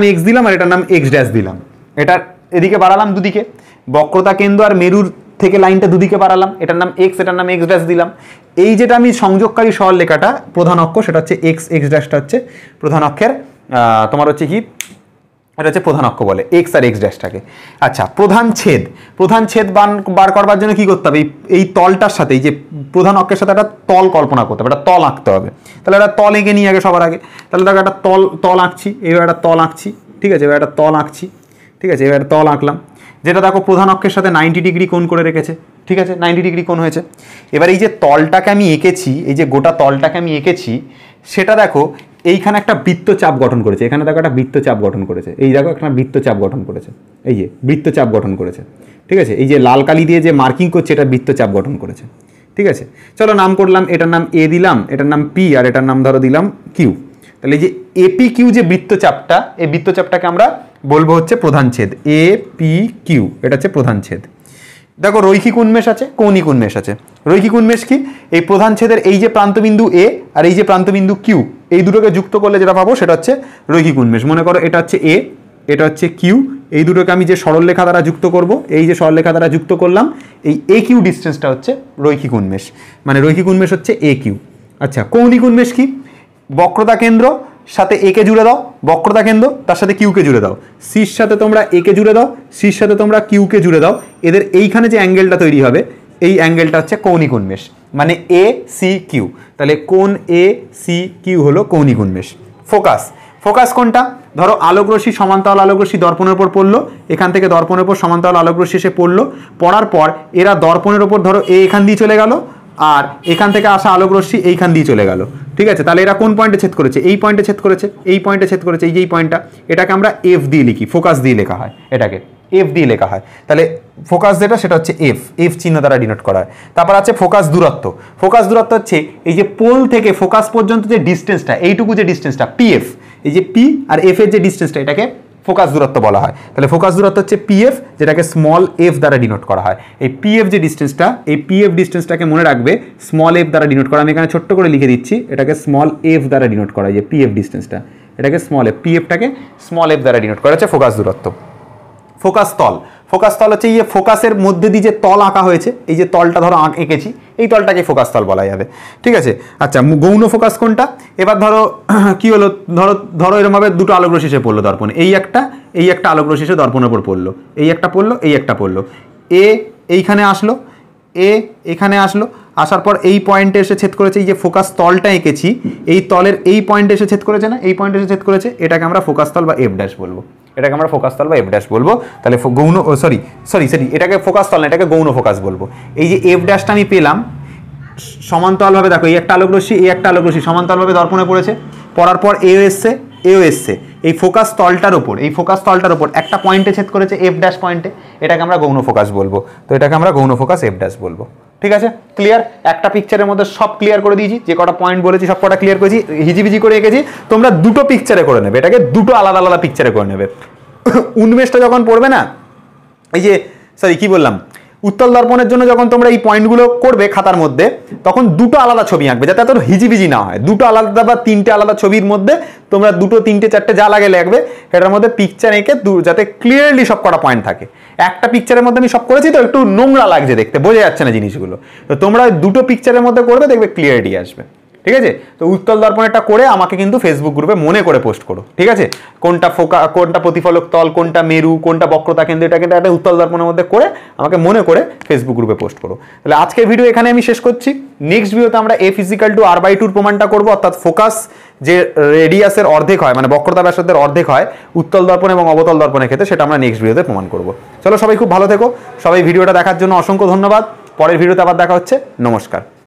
নাম এক্স ড্যাশ দিলাম। এটার এদিকে বাড়ালাম দুদিকে, বক্রতা কেন্দ্র আর মেরুর থেকে লাইনটা দুদিকে বাড়ালাম, এটার নাম এক্স, এটার নাম এক্স ড্যাশ দিলাম। এই যেটা আমি সংযোগকারী সরলরেখাটা প্রধান অক্ষ, সেটা হচ্ছে এক্স, এক্স ড্যাশটা হচ্ছে প্রধান অক্ষের তোমার হচ্ছে কি, এটা হচ্ছে প্রধান অক্ষ বলে, এক্স আর এক্স ড্যাশটাকে। আচ্ছা, প্রধান ছেদ বার করবার জন্য কি করতে হবে, এই তলটার সাথে, এই যে প্রধান অক্ষের সাথে একটা তল কল্পনা করতে হবে, একটা তল আঁকতে হবে। তাহলে একটা তল এঁকে নিয়ে আগে সবার আগে, তাহলে দেখো একটা তল আঁকছি, এবার একটা তল আঁকছি। ঠিক আছে, এবার একটা তল আঁকছি। ঠিক আছে, এবার তল আঁকলাম, যেটা দেখো প্রধান অক্ষের সাথে 90 ডিগ্রি কোণ করে রেখেছে। ঠিক আছে, 90 ডিগ্রি কোণ হয়েছে। এবার এই যে তলটাকে আমি এঁকেছি, এই যে গোটা তলটাকে আমি এঁকেছি, সেটা দেখো এইখানে একটা বৃত্তচাপ গঠন করেছে, এখানে দেখো একটা বৃত্তচাপ গঠন করেছে, এই দেখো একটা বৃত্তচাপ গঠন করেছে, এই যে বৃত্তচাপ গঠন করেছে। ঠিক আছে, এই যে লাল কালি দিয়ে যে মার্কিং করছে এটা বৃত্তচাপ গঠন করেছে। ঠিক আছে, চলো নাম করলাম, এটার নাম এ দিলাম, এটার নাম পি, আর এটার নাম ধরো দিলাম কিউ। তাহলে এই যে এপি কিউ যে বৃত্তচাপটা, এই বৃত্তচাপটাকে আমরা বলবো হচ্ছে প্রধান ছেদ, এ পি কিউ, এটা হচ্ছে প্রধান ছেদ। দেখো রৈখিক উন্মেষ আছে, কৌণিক উন্মেষ আছে। রৈখিক উন্মেষ কি, এই প্রধান ছেদের এই যে প্রান্তবিন্দু এ আর এই যে প্রান্তবিন্দু কিউ, এই দুটোকে যুক্ত করলে যেটা পাবো সেটা হচ্ছে রৈখিক উন্মেষ। মনে করো এটা হচ্ছে এ, এটা হচ্ছে কিউ, এই দুটোকে আমি যে সরলরেখা দ্বারা যুক্ত করব, এই যে সরলরেখা দ্বারা যুক্ত করলাম, এই এ কিউ ডিস্টেন্সটা হচ্ছে রৈখিক উন্মেষ, মানে রৈখিক উন্মেষ হচ্ছে এ কিউ। আচ্ছা, কৌণিক উন্মেষ কি, বক্রতা কেন্দ্র সাথে একে জুড়ে দাও, বক্রতা কেন্দ্র তার সাথে কিউকে জুড়ে দাও, সির সাথে তোমরা একে জুড়ে দাও, সির সাথে তোমরা কিউকে জুড়ে দাও, এদের এইখানে যে অ্যাঙ্গেলটা তৈরি হবে এই অ্যাঙ্গেলটা হচ্ছে কৌণিক উন্মেষ, মানে এ সি কিউ। তাহলে কোণ এ সি কিউ হলো কৌণিক উন্মেষ। ফোকাস কোনটা, ধরো আলোক রশ্মি সমান্তরাল আলোক রশ্মি দর্পণের উপর পড়লো, এখান থেকে দর্পণের উপর সমান্তরাল আলোক রশ্মি এসে পড়লো, পড়ার পর এরা দর্পণের উপর ধরো এখান দিয়ে চলে গেল, আর এখান থেকে আসা আলোক রশ্মি এইখান দিয়ে চলে গেল। ঠিক আছে, তাহলে এরা কোন পয়েন্টে ছেদ করেছে? এই পয়েন্টে ছেদ করেছে, এই পয়েন্টে ছেদ করেছে, এই যে এই পয়েন্টটা, এটাকে আমরা এফ দিয়ে লিখি, ফোকাস দিয়ে লেখা হয়, এটাকে এফ দিয়ে লেখা হয়। তাহলে ফোকাস যেটা সেটা হচ্ছে এফ, এফ চিহ্ন দ্বারা ডিনোট করা হয়। তারপর আছে ফোকাস দূরত্ব। ফোকাস দূরত্ব হচ্ছে এই যে পোল থেকে ফোকাস পর্যন্ত যে ডিস্টেন্সটা, এইটুকু যে ডিস্টেন্সটা পিএফ, এই যে পি আর এফ এর যে ডিস্টেন্সটা, এটাকে ফোকাস দূরত্ব বলা হয়। তাহলে ফোকাস দূরত্ব হচ্ছে পিএফ, যেটাকে স্মল এফ দ্বারা ডিনোট করা হয়। এই পিএফ যে ডিস্টেন্সটা, এই পিএফ ডিস্টেন্সটাকে মনে রাখবে স্মল এফ দ্বারা ডিনোট করা। আমি এখানে ছোট্ট করে লিখে দিচ্ছি, এটাকে স্মল এফ দ্বারা ডিনোট করা হয়, যে পিএফ ডিস্টেন্সটা, এটাকে স্মল এফ, পিএফটাকে স্মল এফ দ্বারা ডিনোট করা হচ্ছে ফোকাস দূরত্ব। ফোকাস তল, ফোকাস তল হচ্ছে এই যে ফোকাসের মধ্যে দিয়ে যে তল আঁকা হয়েছে, এই যে তলটা ধরো এঁকেছি, এই তলটাকে ফোকাস তল বলা যাবে। ঠিক আছে, আচ্ছা গৌণ ফোকাস কোনটা? এবার ধরো কি হলো, ধরো ধরো এরকমভাবে দুটো আলোক রশ্মি এসে পড়লো দর্পণে, এই একটা আলোক রশ্মি এসে দর্পণের উপর পড়লো, এই একটা পড়লো, এই একটা পড়লো, এ এইখানে আসলো, এ এখানে আসলো, আসার পর এই পয়েন্টে এসে ছেদ করেছে, এই যে ফোকাস তলটা এঁকেছি, এই তলের এই পয়েন্টে এসে ছেদ করেছে না, এই পয়েন্টে এসে ছেদ করেছে, এটাকে আমরা ফোকাস তল বা এফ ড্যাশ বলবো, এটাকে আমরা ফোকাস তল বা এফ ড্যাশ বলবো। তাহলে গৌণ সরি এটাকে ফোকাস তল না, এটাকে গৌণ ফোকাস বলবো। এই যে এফ ড্যাশটা আমি পেলাম সমান্তরালভাবে, দেখো এই একটা আলোক রশ্মি, এই একটা আলোক রশ্মি সমান্তরালভাবে দর্পণে পড়েছে, পড়ার পর এও এসছে, এও এসছে, এই ফোকাস তলটার উপর, এই ফোকাস তলটার উপর একটা পয়েন্টে ছেদ করেছে, এফ ড্যাশ পয়েন্টে, এটাকে আমরা গৌণ ফোকাস বলবো। তো এটাকে আমরা গৌণ ফোকাস এফ ড্যাশ বলবো। ঠিক আছে, ক্লিয়ার? একটা পিকচারের মধ্যে সব ক্লিয়ার করে দিয়েছি, যে কটা পয়েন্ট বলেছি সব কটা ক্লিয়ার করেছি, হিজিবিজি করে এঁকেছি। তোমরা দুটো পিকচারে করে নেবে, এটাকে দুটো আলাদা আলাদা পিকচারে করে নেবে। উন্মেষটা যখন পড়বে না, এই যে কি বললাম, উত্তল দর্পণের জন্য যখন তোমরা এই পয়েন্টগুলো করবে খাতার মধ্যে, তখন দুটো আলাদা ছবি আঁকবে, যাতে এত হিজিবিজি না হয়। দুটো আলাদা বা তিনটে আলাদা ছবির মধ্যে তোমরা দুটো তিনটে চারটে যা লাগে লাগবে, এটার মধ্যে পিকচার এঁকে যাতে ক্লিয়ারলি সব কটা পয়েন্ট থাকে। একটা পিকচারের মধ্যে আমি সব করেছি তো একটু নোংরা লাগছে দেখতে, বোঝা যাচ্ছে না জিনিসগুলো, তো তোমরা দুটো পিকচারের মধ্যে করবে, দেখবে ক্লিয়ারিটি আসবে। ঠিক আছে, তো উত্তল দর্পণেরটা করে আমাকে কিন্তু ফেসবুক গ্রুপে মনে করে পোস্ট করো। ঠিক আছে, কোনটা প্রতিফলক তল, কোনটা মেরু, কোনটা বক্রতা কেন্দ্র, এটা কিন্তু একটা উত্তল দর্পণের মধ্যে করে আমাকে মনে করে ফেসবুক গ্রুপে পোস্ট করো। তাহলে আজকের ভিডিও এখানে আমি শেষ করছি। নেক্সট ভিডিওতে আমরা এফ ইজিক্যাল টু r/2 প্রমাণটা করবো, অর্থাৎ ফোকাস যে রেডিয়াসের অর্ধেক হয়, মানে বক্রতা ব্যাসার্ধের অর্ধেক হয় উত্তল দর্পণ এবং অবতল দর্পণের ক্ষেত্রে, সেটা আমরা নেক্সট ভিডিওতে প্রমাণ করবো। চলো সবাই খুব ভালো থেকো, সবাই ভিডিওটা দেখার জন্য অসংখ্য ধন্যবাদ। পরের ভিডিওতে আবার দেখা হচ্ছে, নমস্কার।